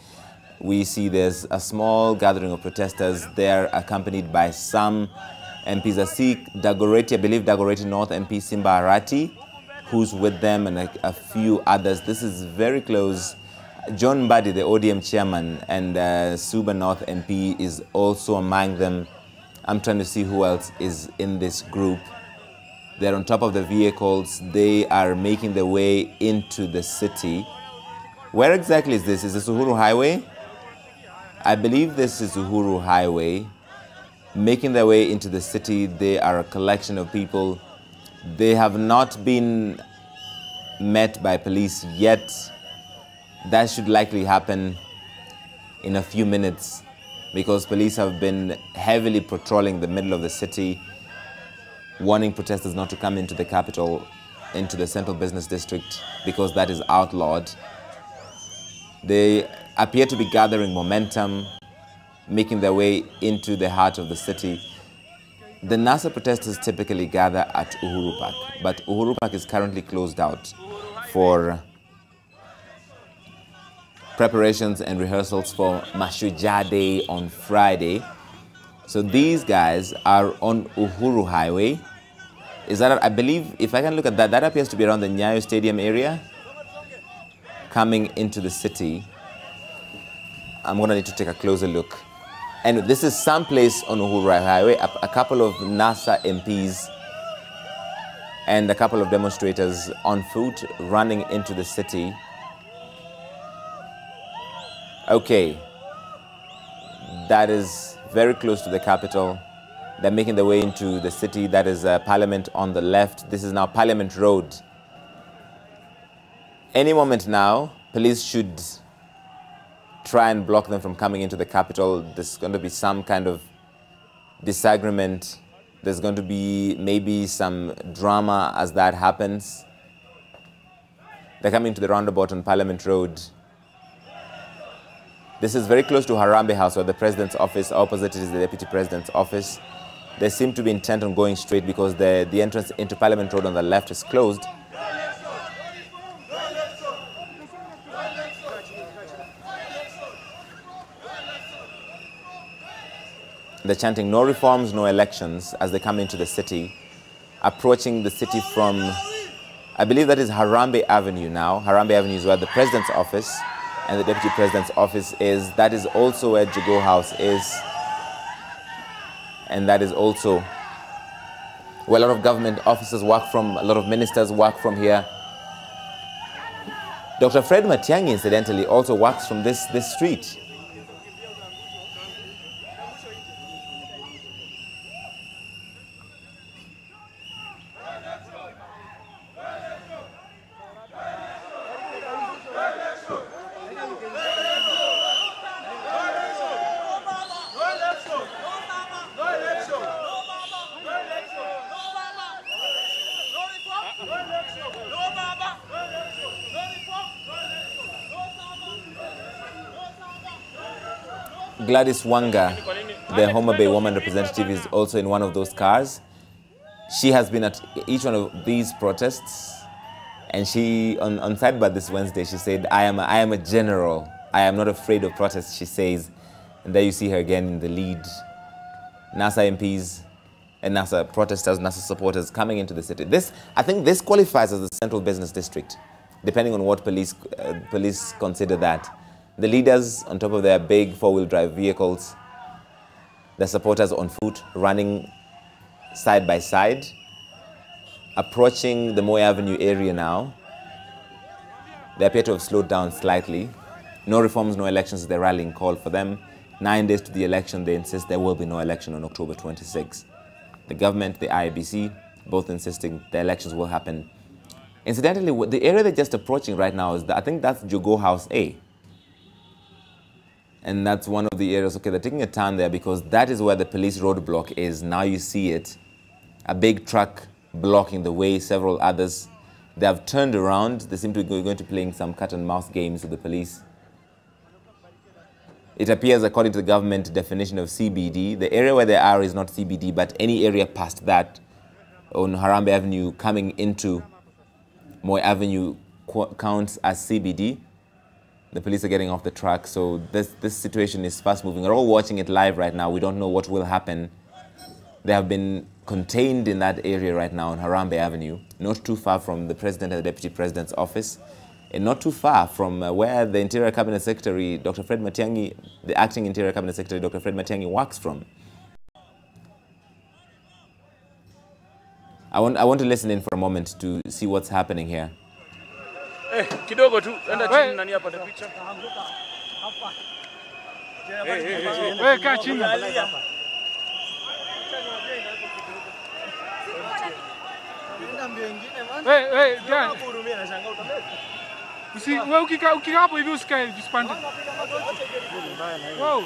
We see there's a small gathering of protesters. They're accompanied by some MPs. I see Dagoretti, I believe Dagoretti North MP Simba Arati, who's with them, and a few others. This is very close. John Mbadi, the ODM chairman, and Suba North MP is also among them. I'm trying to see who else is in this group. They're on top of the vehicles. They are making their way into the city. Where exactly is this? Is this Uhuru Highway? I believe this is Uhuru Highway. Making their way into the city, they are a collection of people. They have not been met by police yet. That should likely happen in a few minutes because police have been heavily patrolling the middle of the city, warning protesters not to come into the capital, into the central business district, because that is outlawed. They appear to be gathering momentum, making their way into the heart of the city. The NASA protesters typically gather at Uhuru Park, but Uhuru Park is currently closed out for preparations and rehearsals for Mashujaa Day on Friday. So these guys are on Uhuru Highway. Is that, I believe, if I can look at that, that appears to be around the Nyayo Stadium area, coming into the city. I'm going to need to take a closer look. And this is someplace on Uhuru Highway, a couple of NASA MPs and a couple of demonstrators on foot running into the city. Okay, that is very close to the capital. They're making their way into the city. That is Parliament on the left. This is now Parliament Road. Any moment now, police should try and block them from coming into the capital. There's going to be some kind of disagreement. There's going to be maybe some drama as that happens. They're coming to the roundabout on Parliament Road. This is very close to Harambee House, or the President's office. Opposite it is the Deputy President's office. They seem to be intent on going straight because the entrance into Parliament Road on the left is closed. They're chanting no reforms, no elections as they come into the city, approaching the city from, I believe that is Harambee Avenue now. Harambee Avenue is where the President's office and the Deputy President's office is. That is also where Jogoo House is. And that is also where a lot of government officers work from, a lot of ministers work from here. Dr. Fred Matiang'i, incidentally, also works from this street. Gladys Wanga, the Homa Bay woman representative, is also in one of those cars. She has been at each one of these protests, and she, on Sidebar this Wednesday, she said, I am a general. I am not afraid of protests, she says. And there you see her again in the lead. NASA MPs and NASA protesters, NASA supporters coming into the city. I think this qualifies as a central business district, depending on what police consider that. The leaders on top of their big four-wheel drive vehicles, the supporters on foot, running side by side, approaching the Moi Avenue area now. They appear to have slowed down slightly. No reforms, no elections is the rallying call for them. 9 days to the election, they insist there will be no election on October 26. The government, the IEBC, both insisting the elections will happen. Incidentally, the area they're just approaching right now is, I think that's Jogoo House A. And that's one of the areas, okay, they're taking a turn there because that is where the police roadblock is. Now you see it, a big truck blocking the way, several others. They have turned around. They seem to be going to playing some cat and mouse games with the police. It appears, according to the government definition of CBD, the area where they are is not CBD, but any area past that on Harambee Avenue coming into Moi Avenue counts as CBD. The police are getting off the track, so this situation is fast moving. We're all watching it live right now. We don't know what will happen. They have been contained in that area right now on Harambee Avenue, not too far from the President and the Deputy President's office, and not too far from where the Interior Cabinet Secretary, Dr. Fred Matiang'i, the acting Interior Cabinet Secretary, Dr. Fred Matiang'i, works from. I want to listen in for a moment to see what's happening here. Kidogo tu, enda chini nani hapa picha. Wewe kaa chini. Wewe gani? Wewe ukikaa hapo hivi usikae usipande. Wow.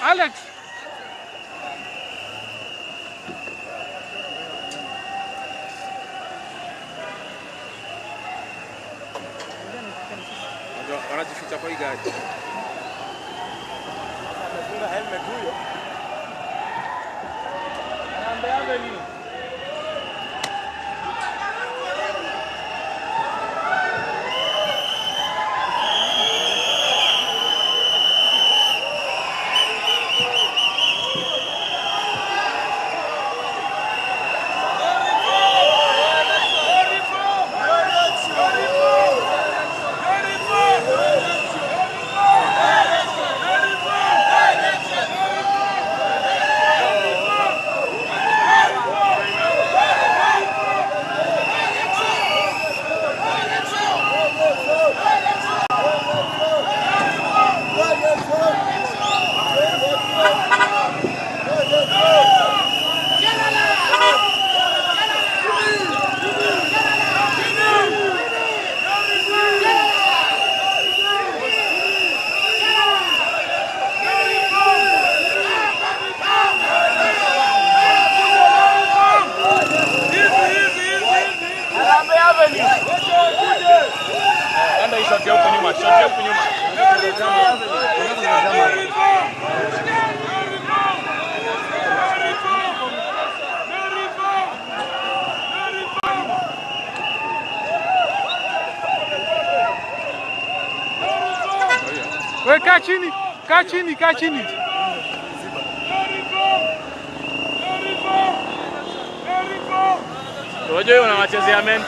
Alex. Wanajificha kwa hii gari. Amefunga helmet huyo. Anaambiaje nini? Wewe kaa chini, kaa chini, kaa chini. Unajua unawachezea mento.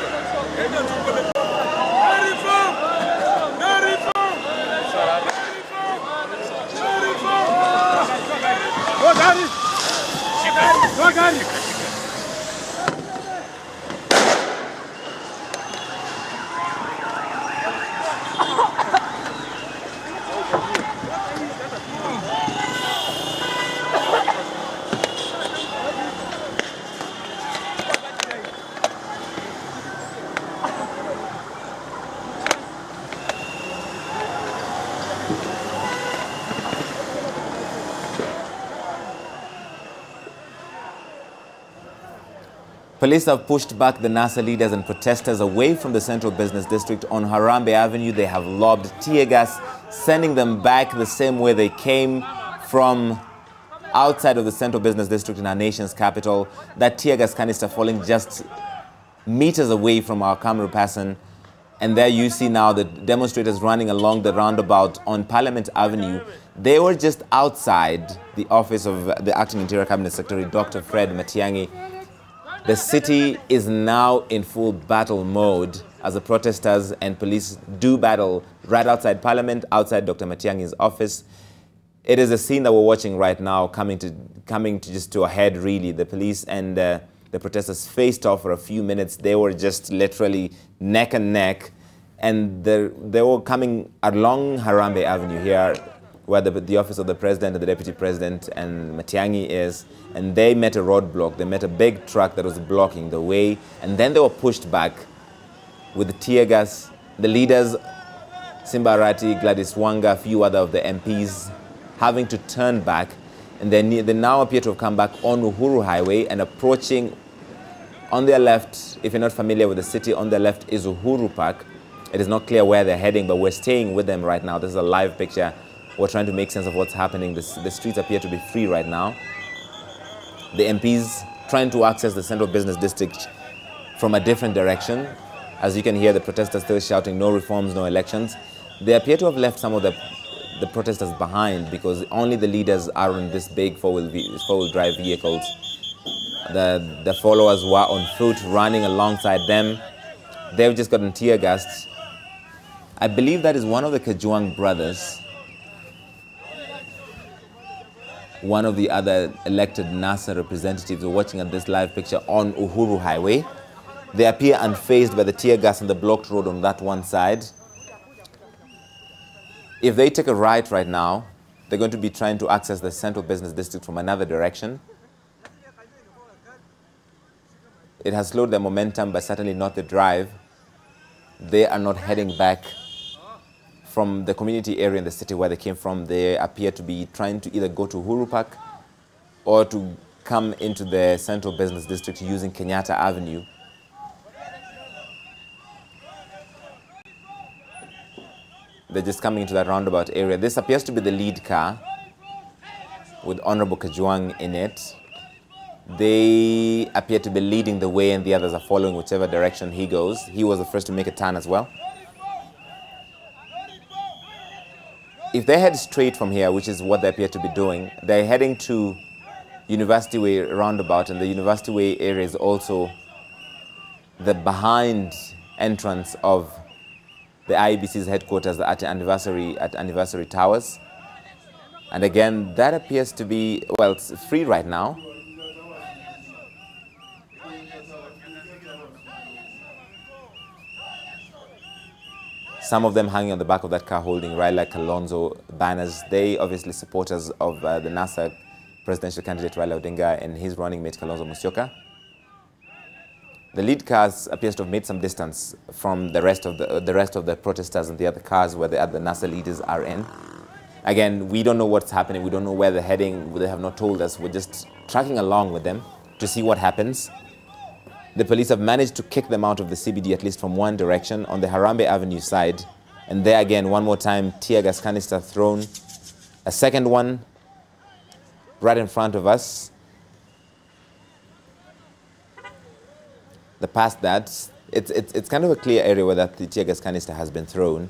Police have pushed back the NASA leaders and protesters away from the Central Business District on Harambee Avenue. They have lobbed tear gas, sending them back the same way they came from outside of the Central Business District in our nation's capital. That tear gas canister falling just meters away from our camera person. And there you see now the demonstrators running along the roundabout on Parliament Avenue. They were just outside the office of the Acting Interior Cabinet Secretary, Dr. Fred Matiang'i. The city is now in full battle mode as the protesters and police do battle right outside Parliament, outside Dr. Matiang'i's office. It is a scene that we're watching right now coming to just to a head, really. The police and the protesters faced off for a few minutes. They were just literally neck and neck, and they were coming along Harambee Avenue here, where the office of the president and the deputy president and Matiang'i is, and they met a roadblock. They met a big truck that was blocking the way, and then they were pushed back with the tear gas. The leaders, Simba Arati, Gladys Wanga, a few other of the MPs, having to turn back, and they now appear to have come back on Uhuru Highway and approaching on their left. If you're not familiar with the city, on their left is Uhuru Park. It is not clear where they're heading, but we're staying with them right now. This is a live picture. We're trying to make sense of what's happening. The streets appear to be free right now. The MPs trying to access the Central Business District from a different direction. As you can hear, the protesters still shouting, no reforms, no elections. They appear to have left some of the protesters behind because only the leaders are in this big four-wheel drive vehicles. The followers were on foot, running alongside them. They've just gotten tear gassed. I believe that is one of the Kajwang brothers, one of the other elected NASA representatives are watching at this live picture on Uhuru Highway. They appear unfazed by the tear gas and the blocked road on that one side. If they take a right now, they're going to be trying to access the Central Business District from another direction. It has slowed their momentum, but certainly not the drive. They are not heading back from the community area in the city where they came from. They appear to be trying to either go to Uhuru Park or to come into the Central Business District using Kenyatta Avenue. They're just coming into that roundabout area. This appears to be the lead car with Honorable Kajwang in it. They appear to be leading the way and the others are following whichever direction he goes. He was the first to make a turn as well. If they head straight from here, which is what they appear to be doing, they're heading to University Way roundabout, and the University Way area is also the behind entrance of the IEBC's headquarters at Anniversary Towers. And again, that appears to be, well, it's free right now. Some of them hanging on the back of that car holding Raila Kalonzo banners. They obviously supporters of the NASA presidential candidate Raila Odinga and his running mate Kalonzo Musyoka. The lead cars appears to have made some distance from the rest of the protesters and the other cars where the other NASA leaders are in. Again, we don't know what's happening. We don't know where they're heading. They have not told us. We're just tracking along with them to see what happens. The police have managed to kick them out of the CBD, at least from one direction, on the Harambee Avenue side. And there again, one more time, tear gas canister thrown. A second one right in front of us. Past that, it's kind of a clear area where that the tear gas canister has been thrown.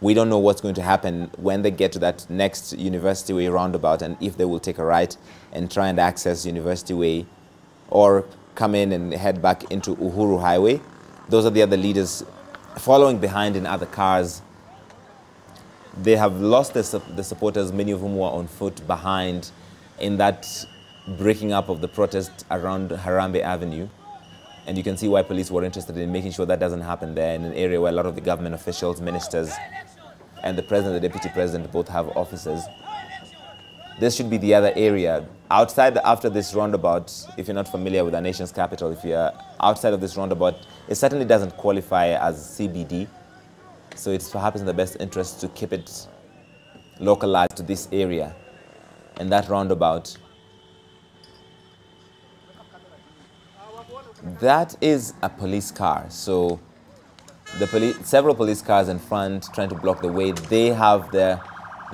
We don't know what's going to happen when they get to that next University Way roundabout and if they will take a right and try and access University Way or come in and head back into Uhuru Highway. Those are the other leaders following behind in other cars. They have lost the supporters, many of whom were on foot behind in that breaking up of the protest around Harambee Avenue. And you can see why police were interested in making sure that doesn't happen there, in an area where a lot of the government officials, ministers, and the president and the deputy president both have offices. This should be the other area. Outside, after this roundabout, if you're not familiar with our nation's capital, if you're outside of this roundabout, it certainly doesn't qualify as CBD. So it's perhaps in the best interest to keep it localized to this area. And that roundabout, that is a police car. So several police cars in front trying to block the way. They have the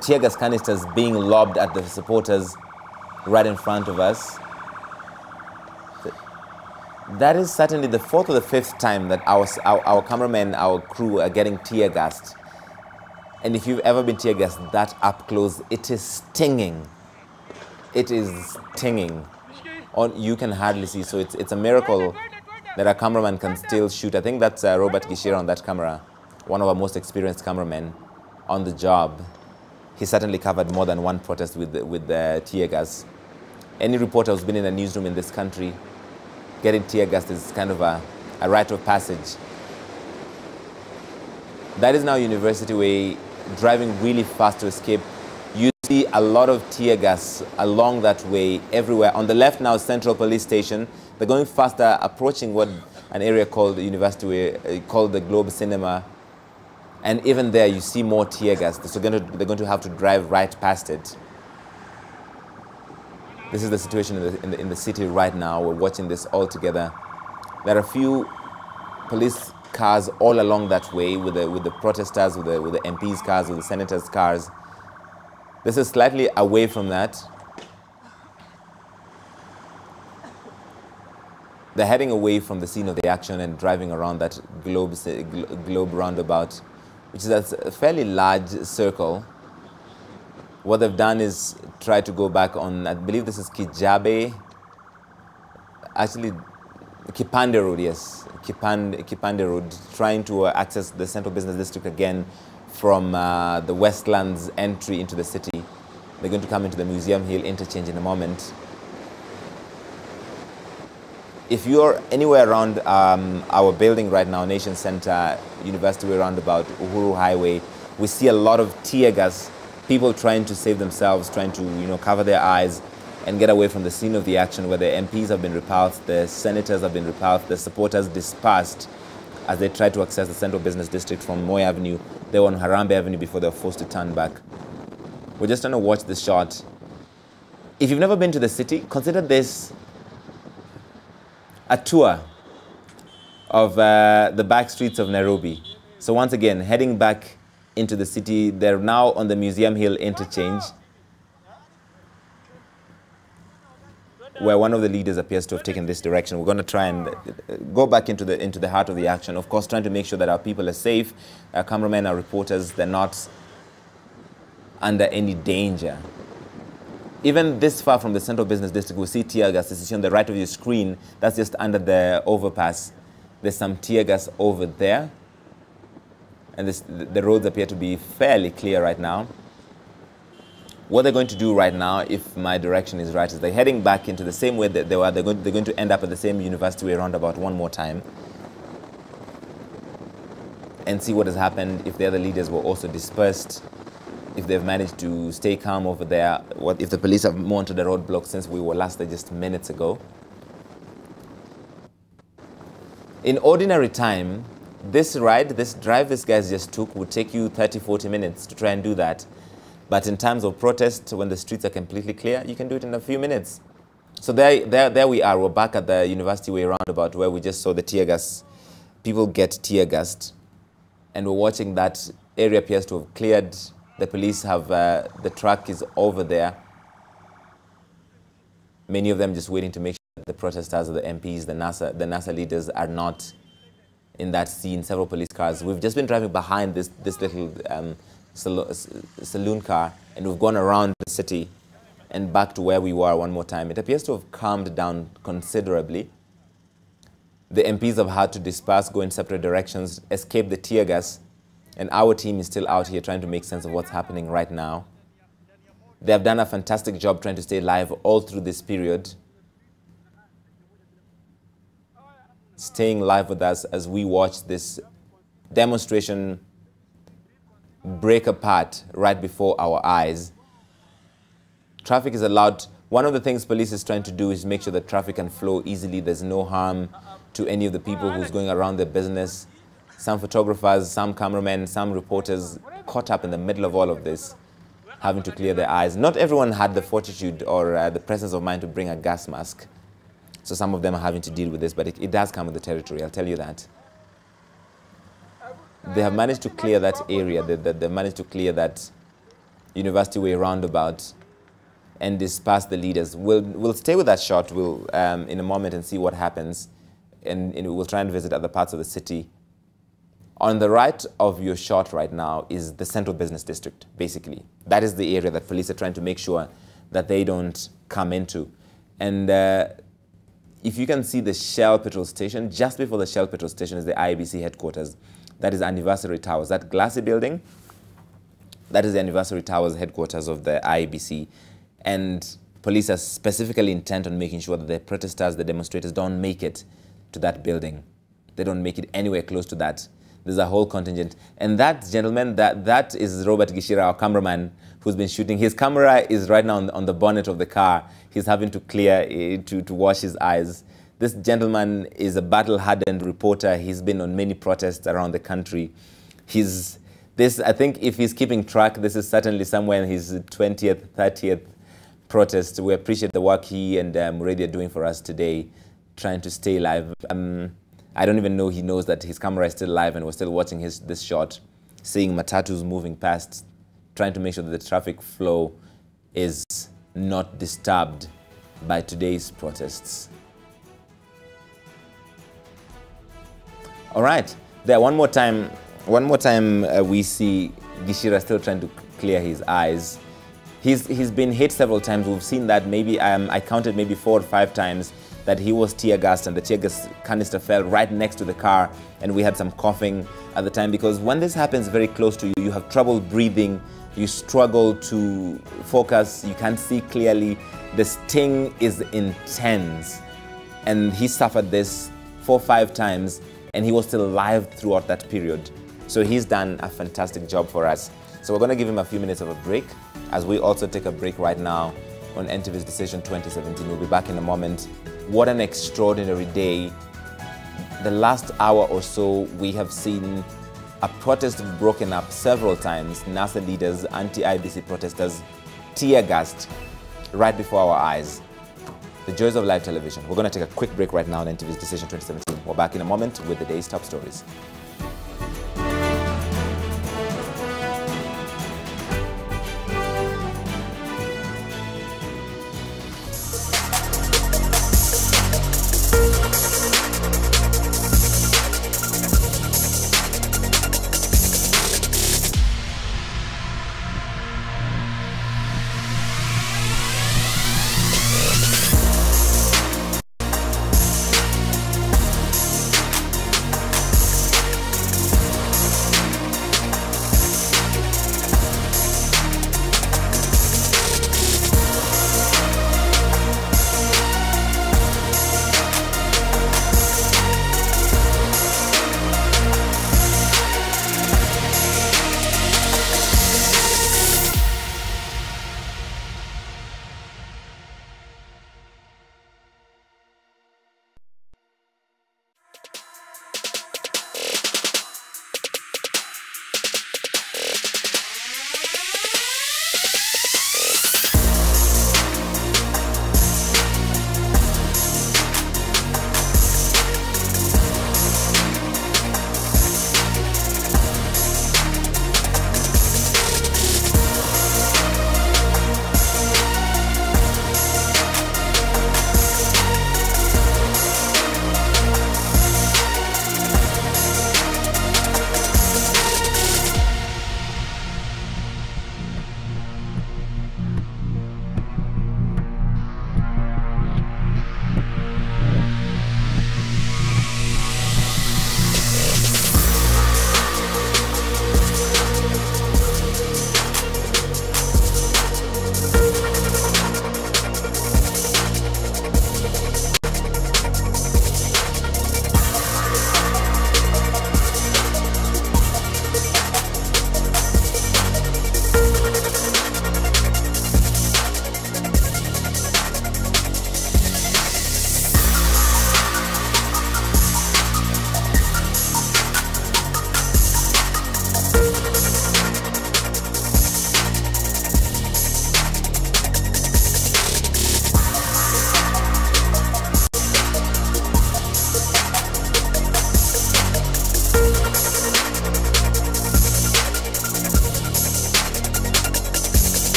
tear gas canisters being lobbed at the supporters right in front of us. That is certainly the fourth or the fifth time that our cameramen, our crew are getting tear gassed. And if you've ever been tear gassed that up close, it is stinging. It is stinging. You can hardly see, so it's a miracle that a cameraman can still shoot. I think that's Robert Gishira on that camera, one of our most experienced cameramen on the job. He certainly covered more than one protest with the tear gas. Any reporter who's been in a newsroom in this country, getting tear gas is kind of a rite of passage. That is now University Way, driving really fast to escape. You see a lot of tear gas along that way, everywhere. On the left now, Central Police Station. They're going faster, approaching what an area called the University Way, called the Globe Cinema. And even there, you see more tear gas. So they're going to have to drive right past it. This is the situation in the city right now. We're watching this all together. There are a few police cars all along that way with the protesters, with the MPs' cars, with the senators' cars. This is slightly away from that. They're heading away from the scene of the action and driving around that globe roundabout, which is a fairly large circle. What they've done is try to go back on, I believe this is Kijabe, actually Kipande Road, yes, Kipande Road, trying to access the Central Business District again from the Westlands entry into the city. They're going to come into the Museum Hill interchange in a moment. If you're anywhere around our building right now, Nation Center, University Way roundabout, Uhuru Highway, we see a lot of tear gas, people trying to save themselves, trying to cover their eyes and get away from the scene of the action, where the MPs have been repulsed, the senators have been repulsed, the supporters dispersed as they try to access the Central Business District from Moi Avenue. They were on Harambee Avenue before they were forced to turn back. We're just trying to watch this shot. If you've never been to the city, consider this a tour of the back streets of Nairobi. So once again, heading back into the city, they're now on the Museum Hill interchange, where one of the leaders appears to have taken this direction. We're going to try and go back into the heart of the action, of course, trying to make sure that our people are safe, our cameramen, our reporters, they're not under any danger. Even this far from the Central Business District, we see tear gas. As you see on the right of your screen, that's just under the overpass. There's some tear gas over there. And the roads appear to be fairly clear right now. What they're going to do right now, if my direction is right, is they're heading back into the same way that they were. They're going to end up at the same University Way roundabout one more time and see what has happened, if the other leaders were also dispersed, if they've managed to stay calm over there, what if the police have mounted the roadblock since we were last there just minutes ago. In ordinary time, this drive this guys just took would take you 30-40 minutes to try and do that. But in times of protest, when the streets are completely clear, you can do it in a few minutes. So there we are. We're back at the University Way roundabout, where we just saw the tear gas. People get tear gassed. And we're watching that area appears to have cleared. The police have, the truck is over there. Many of them just waiting to make sure that the protesters or the MPs, the NASA leaders are not in that scene. Several police cars. We've just been driving behind this little saloon car, and we've gone around the city and back to where we were one more time. It appears to have calmed down considerably. The MPs have had to disperse, go in separate directions, escape the tear gas, and our team is still out here trying to make sense of what's happening right now. They have done a fantastic job trying to stay live all through this period. Staying live with us as we watch this demonstration break apart right before our eyes. Traffic is allowed. One of the things police is trying to do is make sure that traffic can flow easily. There's no harm to any of the people who's going around their business. Some photographers, some cameramen, some reporters caught up in the middle of all of this, having to clear their eyes. Not everyone had the fortitude or the presence of mind to bring a gas mask. So some of them are having to deal with this, but it does come with the territory, I'll tell you that. They have managed to clear that area. They managed to clear that University Way roundabout and disperse the leaders. We'll stay with that shot. We'll in a moment and see what happens, and we'll try and visit other parts of the city. On the right of your shot right now is the Central Business District, basically. That is the area that police are trying to make sure that they don't come into. And if you can see the Shell petrol station, just before the Shell petrol station is the IEBC headquarters. That is Anniversary Towers. That glassy building, that is the Anniversary Towers headquarters of the IEBC. And police are specifically intent on making sure that the protesters, the demonstrators, don't make it to that building. They don't make it anywhere close to that. There's a whole contingent. And that gentleman, that is Robert Gishira, our cameraman, who's been shooting. His camera is right now on the bonnet of the car. He's having to clear, to wash his eyes. This gentleman is a battle-hardened reporter. He's been on many protests around the country. I think if he's keeping track, this is certainly somewhere in his 20th, 30th protest. We appreciate the work he and Muredi are doing for us today, trying to stay live. I don't even know he knows that his camera is still live and we're still watching this shot, seeing matatus moving past, trying to make sure that the traffic flow is not disturbed by today's protests. All right, there one more time we see Gishira still trying to clear his eyes. He's been hit several times. We've seen that maybe, I counted maybe 4 or 5 times that he was tear gassed and the tear gas canister fell right next to the car, and we had some coughing at the time, because when this happens very close to you, you have trouble breathing, you struggle to focus, you can't see clearly. The sting is intense, and he suffered this 4 or 5 times, and he was still alive throughout that period. So he's done a fantastic job for us. So we're going to give him a few minutes of a break, as we also take a break right now on NTV's Decision 2017. We'll be back in a moment. What an extraordinary day. The last hour or so, we have seen a protest broken up several times. NASA leaders, anti-IBC protesters, tear-gassed right before our eyes. The joys of live television. We're going to take a quick break right now on NTV's Decision 2017. We're back in a moment with the day's top stories.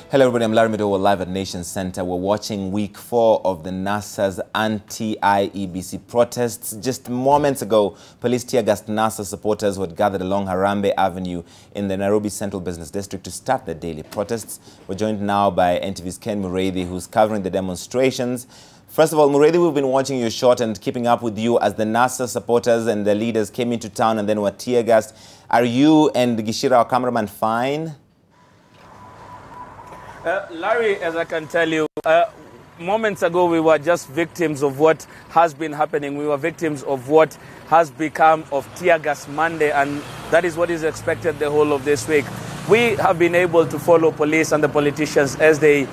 Hello everybody, I'm Larry Meadow. We're live at Nation Center. We're watching week 4 of the NASA's anti-IEBC protests. Just moments ago, police tear-gassed NASA supporters who had gathered along Harambee Avenue in the Nairobi Central Business District to start their daily protests. We're joined now by NTV's Ken Mureithi, who's covering the demonstrations. First of all, Mureithi, we've been watching you short and keeping up with you as the NASA supporters and the leaders came into town and then were tear-gassed. Are you and Gishira, our cameraman, fine? Larry, as I can tell you, moments ago we were just victims of what has been happening. We were victims of what has become of Tear Gas Monday, and that is what is expected the whole of this week. We have been able to follow police and the politicians as they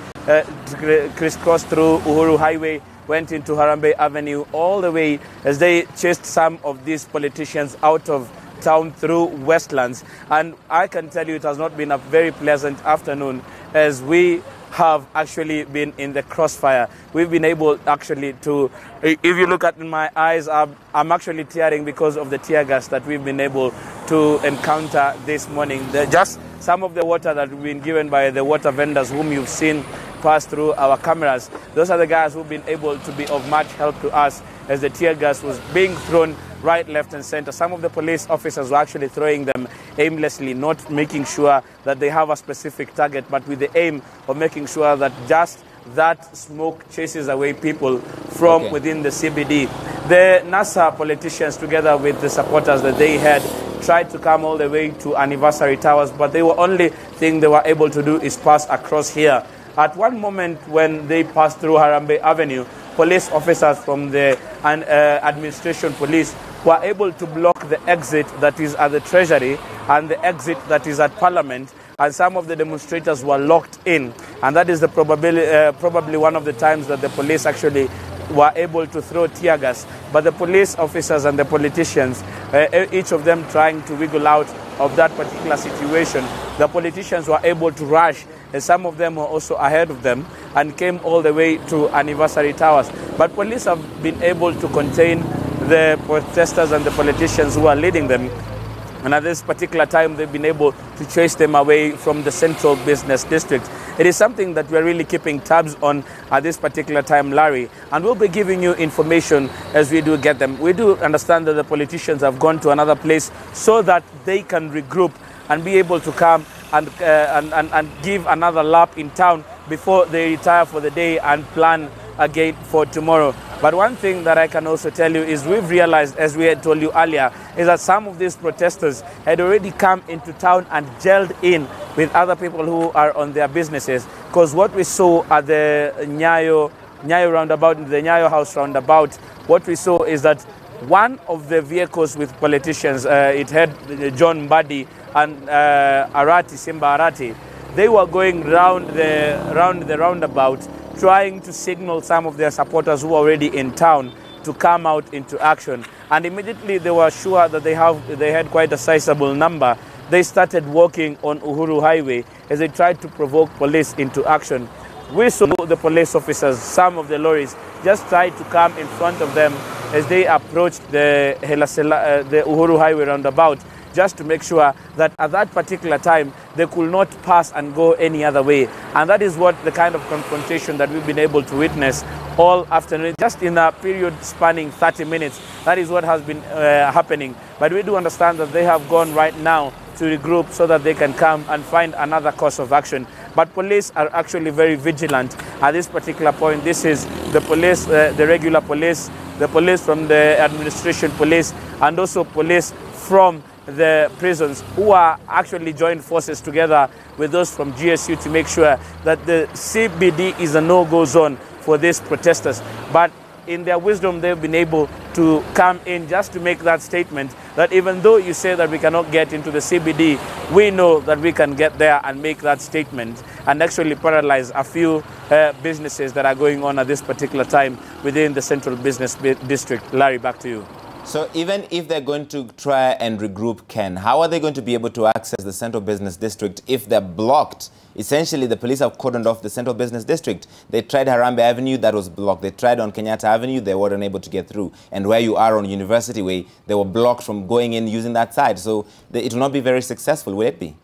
crisscrossed through Uhuru Highway, went into Harambee Avenue, all the way as they chased some of these politicians out of town through Westlands. And I can tell you it has not been a very pleasant afternoon, as we have actually been in the crossfire. We've been able actually to, if you look at my eyes, I'm actually tearing because of the tear gas that we've been able to encounter this morning. Just some of the water that we've been given by the water vendors whom you've seen pass through our cameras. Those are the guys who've been able to be of much help to us as the tear gas was being thrown right, left and center. Some of the police officers were actually throwing them aimlessly, not making sure that they have a specific target, but with the aim of making sure that just that smoke chases away people from within the CBD. The NASA politicians, together with the supporters that they had, tried to come all the way to Anniversary Towers, but the only thing they were able to do is pass across here. At one moment when they passed through Harambee Avenue, police officers from the administration police were able to block the exit that is at the Treasury and the exit that is at Parliament, and some of the demonstrators were locked in, and that is the probably one of the times that the police actually were able to throw tear gas. But the police officers and the politicians, each of them trying to wiggle out of that particular situation, the politicians were able to rush, and some of them were also ahead of them and came all the way to Anniversary Towers. But police have been able to contain the protesters and the politicians who are leading them. And at this particular time, they've been able to chase them away from the Central Business District. It is something that we're really keeping tabs on at this particular time, Larry. And we'll be giving you information as we do get them. We do understand that the politicians have gone to another place so that they can regroup and be able to come and give another lap in town before they retire for the day and plan again for tomorrow. But one thing that I can also tell you is we've realized, as we had told you earlier, is that some of these protesters had already come into town and gelled in with other people who are on their businesses. Because what we saw at the Nyayo roundabout, the Nyayo House roundabout, what we saw is that one of the vehicles with politicians, it had John Mbadi and Simba Arati, they were going round the roundabout, trying to signal some of their supporters who were already in town to come out into action. And immediately they were sure that they had quite a sizable number. They started walking on Uhuru Highway as they tried to provoke police into action. We saw the police officers, some of the lorries, just tried to come in front of them as they approached the Uhuru Highway roundabout, just to make sure that at that particular time they could not pass and go any other way. And that is what the kind of confrontation that we've been able to witness all afternoon, just in a period spanning 30 minutes. That is what has been happening. But we do understand that they have gone right now to regroup so that they can come and find another course of action. But police are actually very vigilant at this particular point. This is the police, the regular police, the police from the administration police, and also police from the prisons, who are actually joined forces together with those from GSU to make sure that the CBD is a no-go zone for these protesters. But in their wisdom, they've been able to come in just to make that statement that even though you say that we cannot get into the CBD, we know that we can get there and make that statement and actually paralyze a few businesses that are going on at this particular time within the Central Business District. Larry, back to you. So even if they're going to try and regroup, Ken, how are they going to be able to access the Central Business District if they're blocked? Essentially, the police have cordoned off the Central Business District. They tried Harambee Avenue, that was blocked. They tried on Kenyatta Avenue, they weren't able to get through. And where you are on University Way, they were blocked from going in using that side. So it will not be very successful, will it be?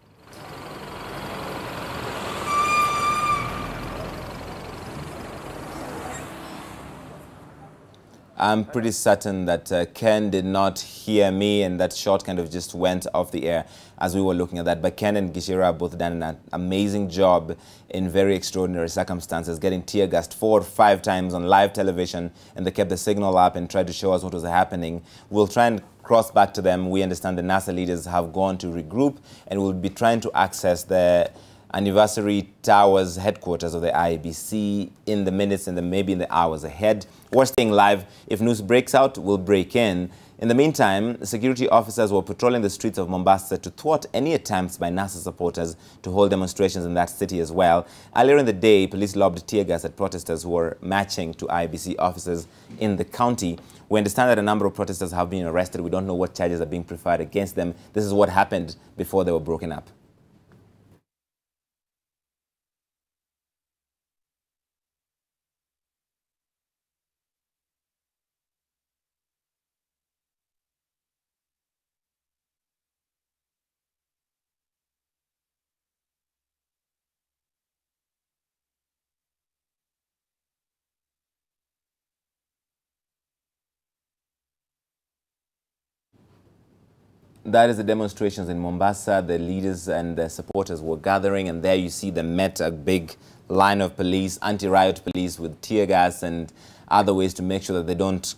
I'm pretty certain that Ken did not hear me, and that shot kind of just went off the air as we were looking at that. But Ken and Gishira have both done an amazing job in very extraordinary circumstances, getting tear gassed 4 or 5 times on live television, and they kept the signal up and tried to show us what was happening. We'll try and cross back to them. We understand the NASA leaders have gone to regroup, and we'll be trying to access the Anniversary Towers headquarters of the IEBC in the minutes and maybe in the hours ahead. We're staying live. If news breaks out, we'll break in. In the meantime, security officers were patrolling the streets of Mombasa to thwart any attempts by NASA supporters to hold demonstrations in that city as well. Earlier in the day, police lobbed tear gas at protesters who were marching to IEBC offices in the county. We understand that a number of protesters have been arrested. We don't know what charges are being preferred against them. This is what happened before they were broken up. That is the demonstrations in Mombasa. The leaders and the supporters were gathering, and there you see them met a big line of police, anti-riot police with tear gas and other ways to make sure that they don't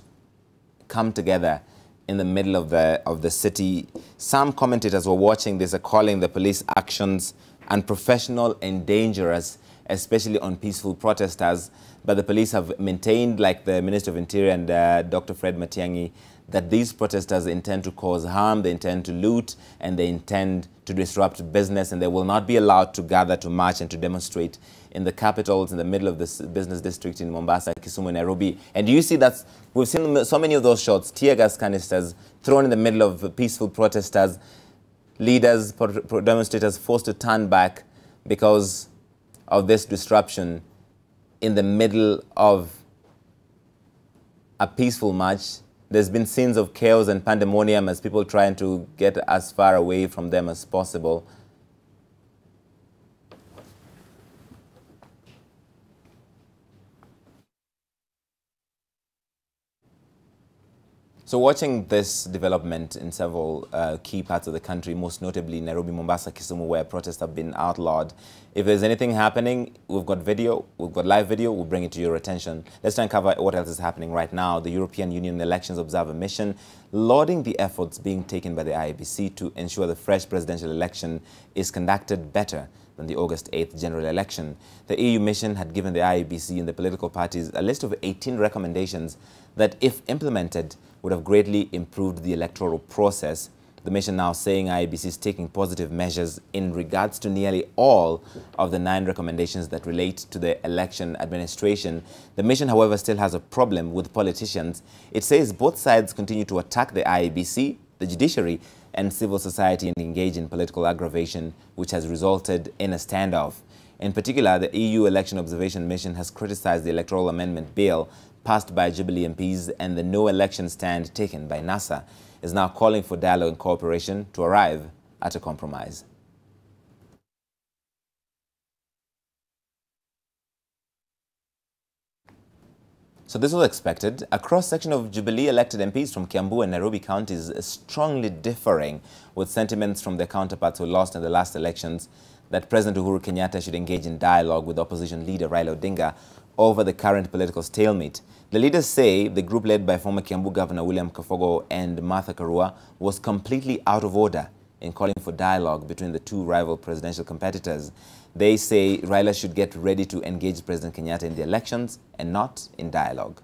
come together in the middle of the city. Some commentators were watching this are calling the police actions unprofessional and dangerous, especially on peaceful protesters. But the police have maintained, like the Minister of Interior and Dr. Fred Matiang'i, that these protesters intend to cause harm, they intend to loot, and they intend to disrupt business, and they will not be allowed to gather, to march, and to demonstrate in the capitals, in the middle of this business district in Mombasa, Kisumu, and Nairobi. And you see that we've seen so many of those shots, tear gas canisters thrown in the middle of peaceful protesters, leaders, demonstrators forced to turn back because of this disruption in the middle of a peaceful march. There's been scenes of chaos and pandemonium as people trying to get as far away from them as possible. So watching this development in several key parts of the country, most notably Nairobi, Mombasa, Kisumu, where protests have been outlawed. If there's anything happening, we've got video, we've got live video, we'll bring it to your attention. Let's try and cover what else is happening right now. The European Union Elections Observer Mission lauding the efforts being taken by the IEBC to ensure the fresh presidential election is conducted better than the August 8th general election. The EU mission had given the IEBC and the political parties a list of 18 recommendations that, if implemented, would have greatly improved the electoral process. The mission now saying IEBC is taking positive measures in regards to nearly all of the 9 recommendations that relate to the election administration. The mission, however, still has a problem with politicians. It says both sides continue to attack the IEBC, the judiciary, and civil society and engage in political aggravation, which has resulted in a standoff. In particular, the EU Election Observation Mission has criticized the Electoral Amendment Bill passed by Jubilee MPs, and the no election stand taken by NASA is now calling for dialogue and cooperation to arrive at a compromise. So this was expected. A cross-section of Jubilee elected MPs from Kiambu and Nairobi counties is strongly differing with sentiments from their counterparts who lost in the last elections that President Uhuru Kenyatta should engage in dialogue with opposition leader Raila Odinga over the current political stalemate. The leaders say the group led by former Kiambu Governor William Kafogo and Martha Karua was completely out of order in calling for dialogue between the two rival presidential competitors. They say Raila should get ready to engage President Kenyatta in the elections and not in dialogue.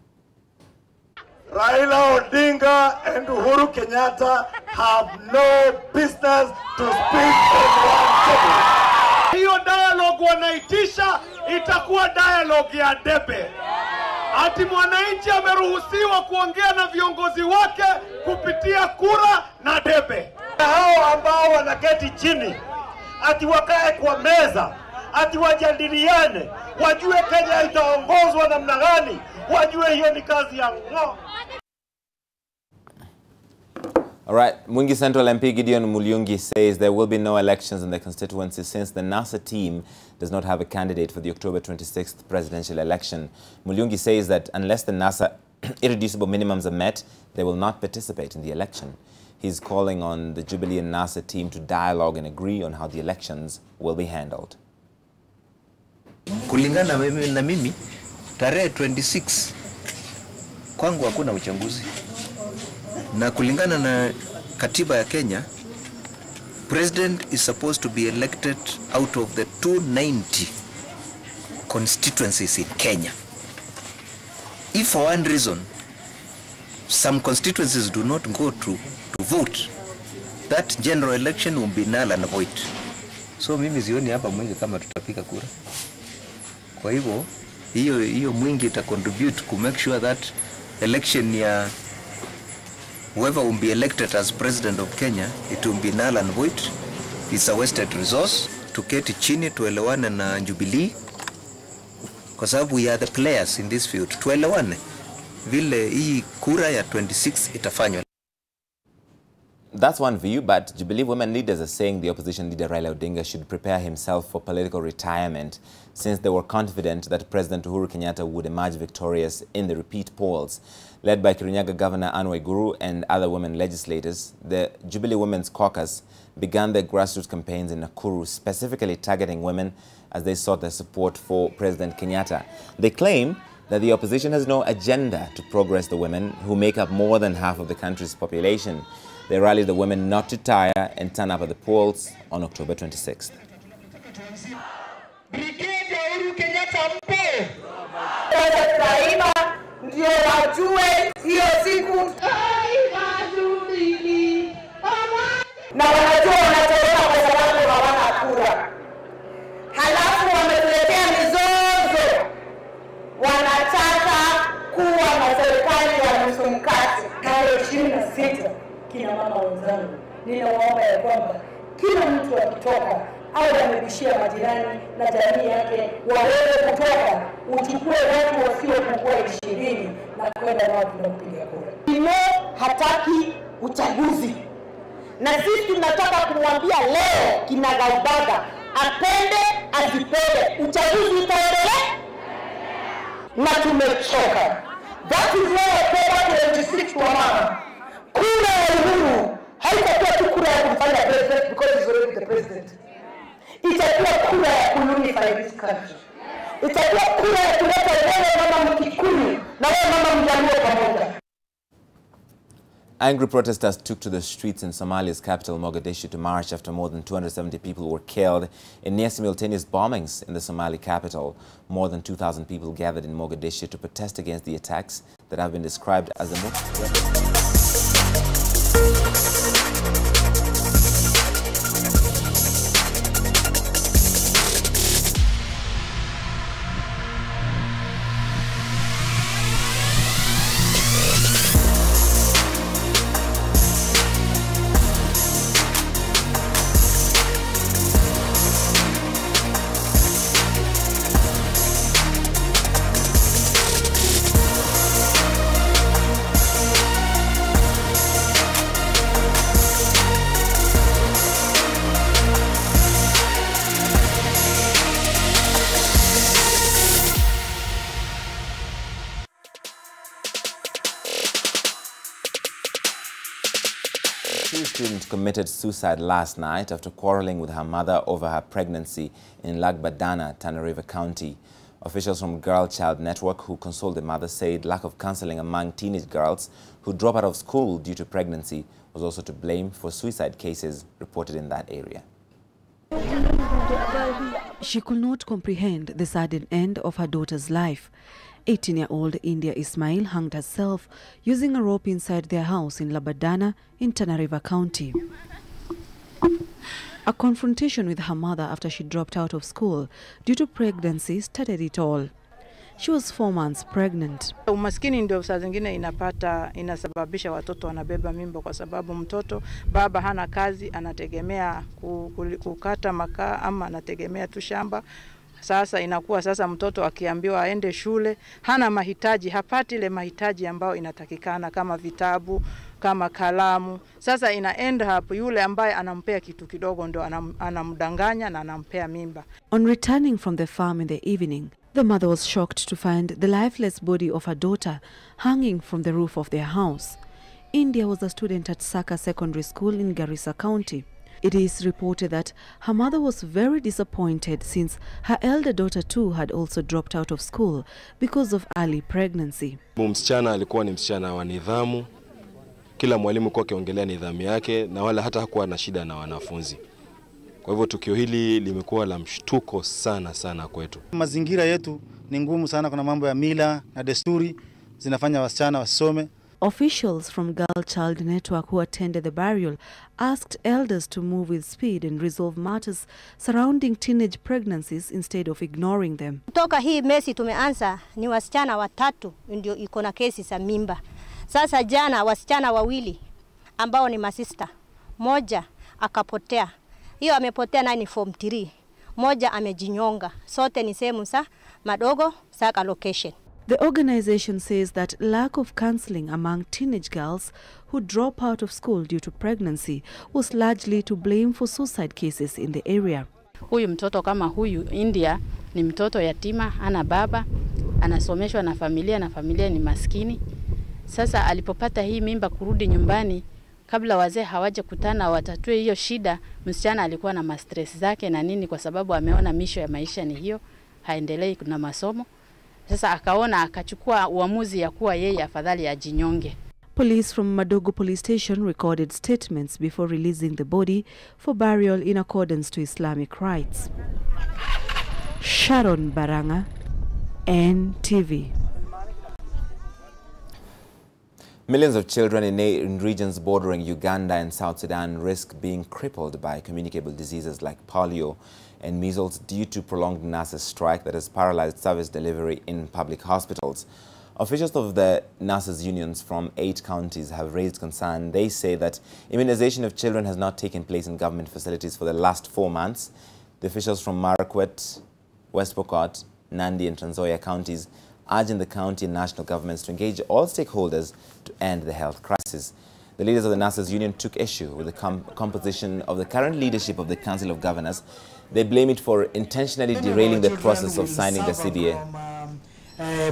Raila Odinga and Uhuru Kenyatta have no business to speak on one topic. Hiyo dialogue wanaitisha itakuwa dialogue ya debe. Ati mwananchi ameruhusiwa kuongea na viongozi wake kupitia kura na debe. Hao ambao wanaketi chini ati wakae kwa meza, ati wajadiliane, wajue Kenya itaongozwa namna gani, wajue hiyo ni kazi ya ngo. All right, Mwingi Central MP Gideon Mulyungi says there will be no elections in the constituency since the NASA team does not have a candidate for the October 26th presidential election. Mulyungi says that unless the NASA irreducible minimums are met, they will not participate in the election. He's calling on the Jubilee and NASA team to dialogue and agree on how the elections will be handled. Kulingana na mimi, tarehe 26 kwangu hakuna uchaguzi. Na kulingana na katiba ya Kenya, President is supposed to be elected out of the 290 constituencies in Kenya. If for one reason some constituencies do not go to vote, that general election will be null and void. So mimi sioni hapa mwingi kama tutapiga kura. Kwa hivyo hiyo mwingi ita contribute to make sure that election ya whoever will be elected as president of Kenya, it will be null and void. It's a wasted resource. Tuketi chini tuelewane na Jubilee, kwa sababu we are the players in this field. Tuelewane vile hii kura ya 26 itafanywa. That's one view, but Jubilee women leaders are saying the opposition leader Raila Odinga should prepare himself for political retirement, since they were confident that President Uhuru Kenyatta would emerge victorious in the repeat polls. Led by Kirinyaga Governor Anne Waiguru and other women legislators, the Jubilee Women's Caucus began their grassroots campaigns in Nakuru, specifically targeting women as they sought their support for President Kenyatta. They claim that the opposition has no agenda to progress the women, who make up more than half of the country's population. They rallied the women not to tire and turn up at the polls on October 26th. Na wanajua wanatoroka kwa sababu hawana kura. Halafu wametuletea mizozo. Wanataka kuwa na serikali ya nusu mkate. Tarehe 26, kina mama wenzangu, ninawaomba ya kwamba kila mtu akitoka au amebishia majirani na jamii yake waweze kutoka, uchukue watu wasiopungua 20 na kwenda nao kupiga kura. Kino hataki uchaguzi. Na sisi tunataka kumwambia leo kinagaubaga apende asipende, uchaguzi utaendelea na tumechoka. That is why October 26 wa mama, kura ya Uhuru haitakuwa tu kura ya kumfanya president because he's already the president. Itakuwa kura ya kuunify this country. Itakuwa kura ya kuleta wewe mama Mkikuyu na wewe mama Mjaluo pamoja. Angry protesters took to the streets in Somalia's capital, Mogadishu, to march after more than 270 people were killed in near-simultaneous bombings in the Somali capital. More than 2,000 people gathered in Mogadishu to protest against the attacks that have been described as the most... Two students committed suicide last night after quarreling with her mother over her pregnancy in Lagbadana, Tana River County. Officials from Girl Child Network, who consoled the mother, said lack of counseling among teenage girls who drop out of school due to pregnancy was also to blame for suicide cases reported in that area. She could not comprehend the sudden end of her daughter's life. 18-year-old India Ismail hanged herself using a rope inside their house in Labadana in Tana River County. A confrontation with her mother after she dropped out of school due to pregnancy started it all. She was 4 months pregnant. Umaskini ndio saa zingine inasababisha watoto wanabeba mimba, kwa sababu mtoto baba hana kazi, anategemea kukata makaa ama anategemea tu shamba. Sasa inakuwa sasa mtoto akiambiwa aende shule hana mahitaji, hapati ile mahitaji ambayo inatakikana kama vitabu, kama kalamu. Sasa inaenda hapo yule ambaye anampea kitu kidogo ndo anamdanganya na anampea mimba. On returning from the farm in the evening, The mother was shocked to find the lifeless body of her daughter hanging from the roof of their house. India was a student at Saka Secondary School in Garissa County. It is reported that her mother was very disappointed since her elder daughter too had also dropped out of school because of early pregnancy. Msichana alikuwa ni msichana wa nidhamu. Kila mwalimu kwa akiongelea nidhamu yake na wala hata hakuwa na shida na wanafunzi. Kwa hivyo tukio hili limekuwa la mshtuko sana kwetu. Mazingira yetu ni ngumu sana, kuna mambo ya mila na desturi zinafanya wasichana wasome. Officials from Girl Child Network who attended the burial asked elders to move with speed and resolve matters surrounding teenage pregnancies instead of ignoring them. Kutoka hii mesi tumeanza ni wasichana watatu ndio iko na kesi za mimba. Sasa jana wasichana wawili ambao ni masista, moja akapotea. Hiyo amepotea na ni form 3. Moja amejinyonga. Sote ni sehemu sa madogo Saka location. The organization says that lack of counseling among teenage girls who drop out of school due to pregnancy was largely to blame for suicide cases in the area. Huyu mtoto kama huyu India ni mtoto yatima, ana baba, anasomeshwa na familia ni maskini. Sasa alipopata hii mimba kurudi nyumbani, kabla wazee hawaje kutana watatue hiyo shida, msichana alikuwa na stress zake na nini kwa sababu ameona misho ya maisha ni hiyo, haendelei kuna masomo. Sasa akaona akachukua uamuzi ya kuwa yeye afadhali ajinyonge. Police from Madogo Police Station recorded statements before releasing the body for burial in accordance to Islamic rites. Sharon Baranga, NTV. Millions of children in regions bordering Uganda and South Sudan risk being crippled by communicable diseases like polio and measles due to prolonged nurses' strike that has paralyzed service delivery in public hospitals. Officials of the nurses' unions from 8 counties have raised concern. They say that immunization of children has not taken place in government facilities for the last 4 months. The officials from Marakwet, West Pokot, Nandi and Trans Nzoia counties urging the county and national governments to engage all stakeholders to end the health crisis. The leaders of the nurses' union took issue with the composition of the current leadership of the Council of Governors. They blame it for intentionally derailing the process of signing the CBA.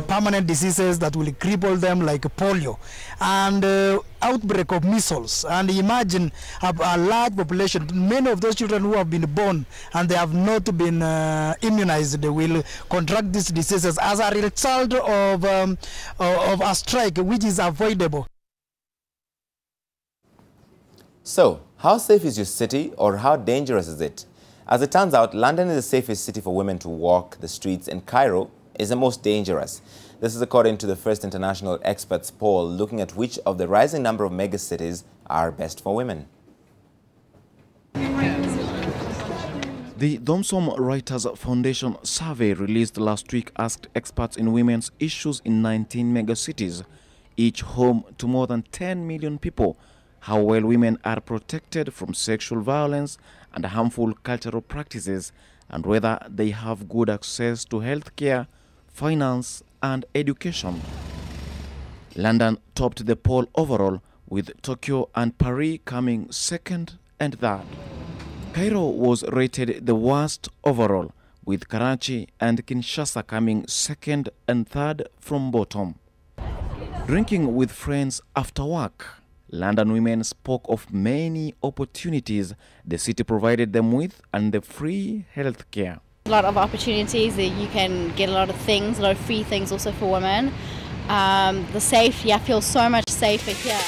Permanent diseases that will cripple them like polio and outbreak of measles. And imagine a large population, many of those children who have been born and they have not been immunized, they will contract these diseases as a result of a strike which is avoidable. So, how safe is your city or how dangerous is it? As it turns out, London is the safest city for women to walk the streets, and Cairo is the most dangerous. This is according to the first international experts poll looking at which of the rising number of megacities are best for women. The Thomson Reuters Foundation survey released last week asked experts in women's issues in 19 megacities, each home to more than 10 million people, how well women are protected from sexual violence and harmful cultural practices, and whether they have good access to health care, finance and education. London topped the poll overall, with Tokyo and Paris coming second and third. Cairo was rated the worst overall, with Karachi and Kinshasa coming second and third from bottom. Drinking with friends after work, London women spoke of many opportunities the city provided them with and the free health care. A lot of opportunities, you can get a lot of things, a lot of free things also for women. The safety, I feel so much safer here.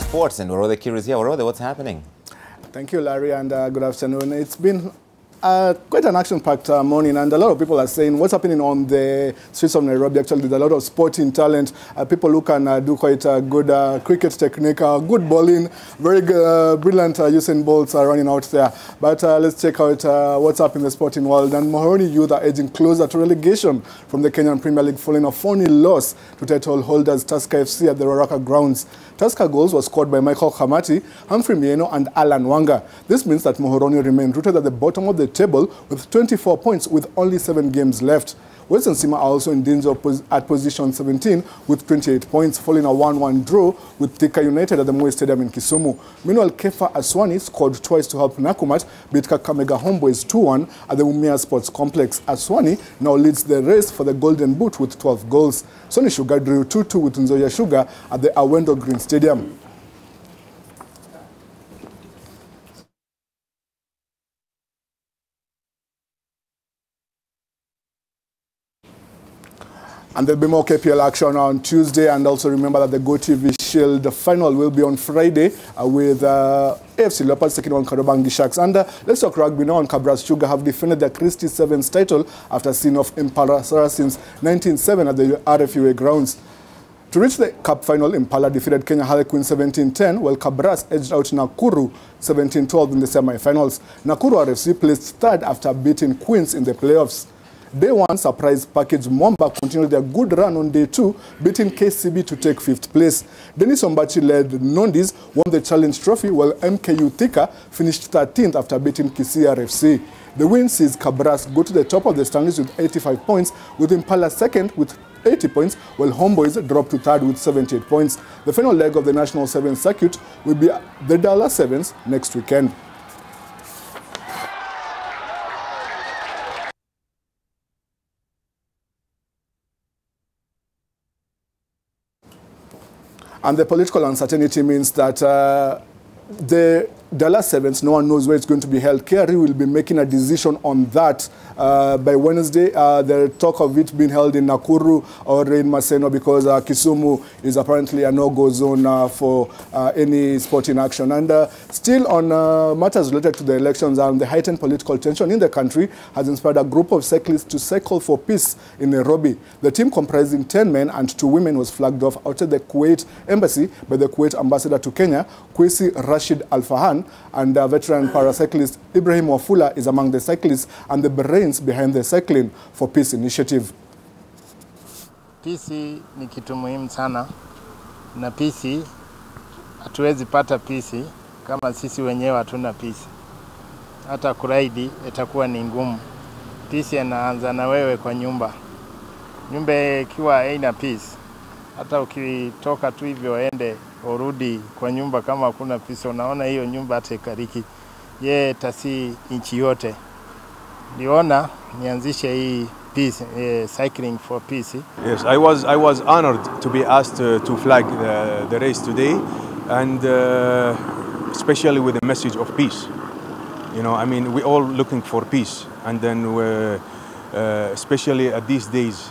sports, and Warode Kiru is here. Warode, what's happening? Thank you, Larry, and good afternoon. It's been quite an action-packed morning, and a lot of people are saying what's happening on the streets of Nairobi. Actually, there's a lot of sporting talent, people who can do quite a good cricket technique, good bowling, very good, brilliant Usain Bolts are running out there. But let's check out what's up in the sporting world. And Muhoroni Youth are edging closer to relegation from the Kenyan Premier League following a 4-0 loss to title holders Tusker FC at the Ruaraka grounds. Tusker goals were scored by Michael Khamati, Humphrey Mieno and Alan Wanga. This means that Muhoroni remain rooted at the bottom of the table with 24 points with only 7 games left. Western Sima are also in danger at position 17 with 28 points, following a 1-1 draw with Thika United at the Moi Stadium in Kisumu. Meanwhile, Kefa Aswani scored twice to help Nakumatt beat Kakamega Homeboys 2-1 at the Umia Sports Complex. Aswani now leads the race for the Golden Boot with 12 goals. Sony Sugar drew 2-2 with Nzoia Sugar at the Awendo Green Stadium. And there'll be more KPL action on Tuesday. And also remember that the GoTV Shield final will be on Friday with AFC Leopards taking on Kariobangi Sharks. And let's talk rugby now. Kabras Sugar have defended their Christie Sevens title after seeing off Impala since 1907 at the RFUA grounds. To reach the Cup final, Impala defeated Kenya Harlequins 17-10, while Kabras edged out Nakuru 17-12 in the semi-finals. Nakuru RFC placed third after beating Queens in the playoffs. Day 1 surprise package Momba continued their good run on day 2, beating KCB to take 5th place. Dennis Ombachi led Nondis, won the Challenge Trophy, while MKU Thika finished 13th after beating Kisii RFC. The win sees Kabras go to the top of the standings with 85 points, with Impala second with 80 points, while Homeboys dropped to third with 78 points. The final leg of the National Sevens circuit will be the Dallas Sevens next weekend. And the political uncertainty means that the Dallas Sevens, no one knows where it's going to be held. KRA will be making a decision on that by Wednesday. The talk of it being held in Nakuru or in Maseno because Kisumu is apparently a no-go zone for any sporting action. And still on matters related to the elections and the heightened political tension in the country has inspired a group of cyclists to cycle for peace in Nairobi. The team comprising 10 men and 2 women was flagged off outside the Kuwait embassy by the Kuwait ambassador to Kenya, Kwesi Rashid Al-Fahan, and veteran paracyclist Ibrahim Wafula is among the cyclists and the brains behind the Cycling for Peace initiative. Peace ni kitu muhimu sana, na peace hatuwezi pata peace kama sisi wenyewe hatuna peace. Hata kuraidi itakuwa ni ngumu. Peace inaanza na wewe kwa nyumba. Nyumba ikiwa haina peace, hata ukitoka tu hivyo ende urudi kwa nyumba kama hakuna peace, unaona hiyo nyumba hata ikariki. Ye tasi nchi yote. Niona nianzishe hii peace, cycling for peace. Yes, I was honored to be asked to flag the race today, and especially with the message of peace. You know, I mean, we're all looking for peace, and then especially at these days,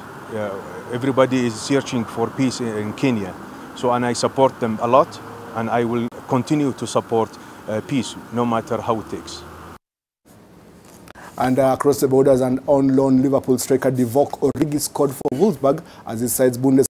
everybody is searching for peace in Kenya. So, and I support them a lot, and I will continue to support peace, no matter how it takes. And across the borders, and on loan Liverpool striker Divock Origi scored for Wolfsburg as his side's Bundesliga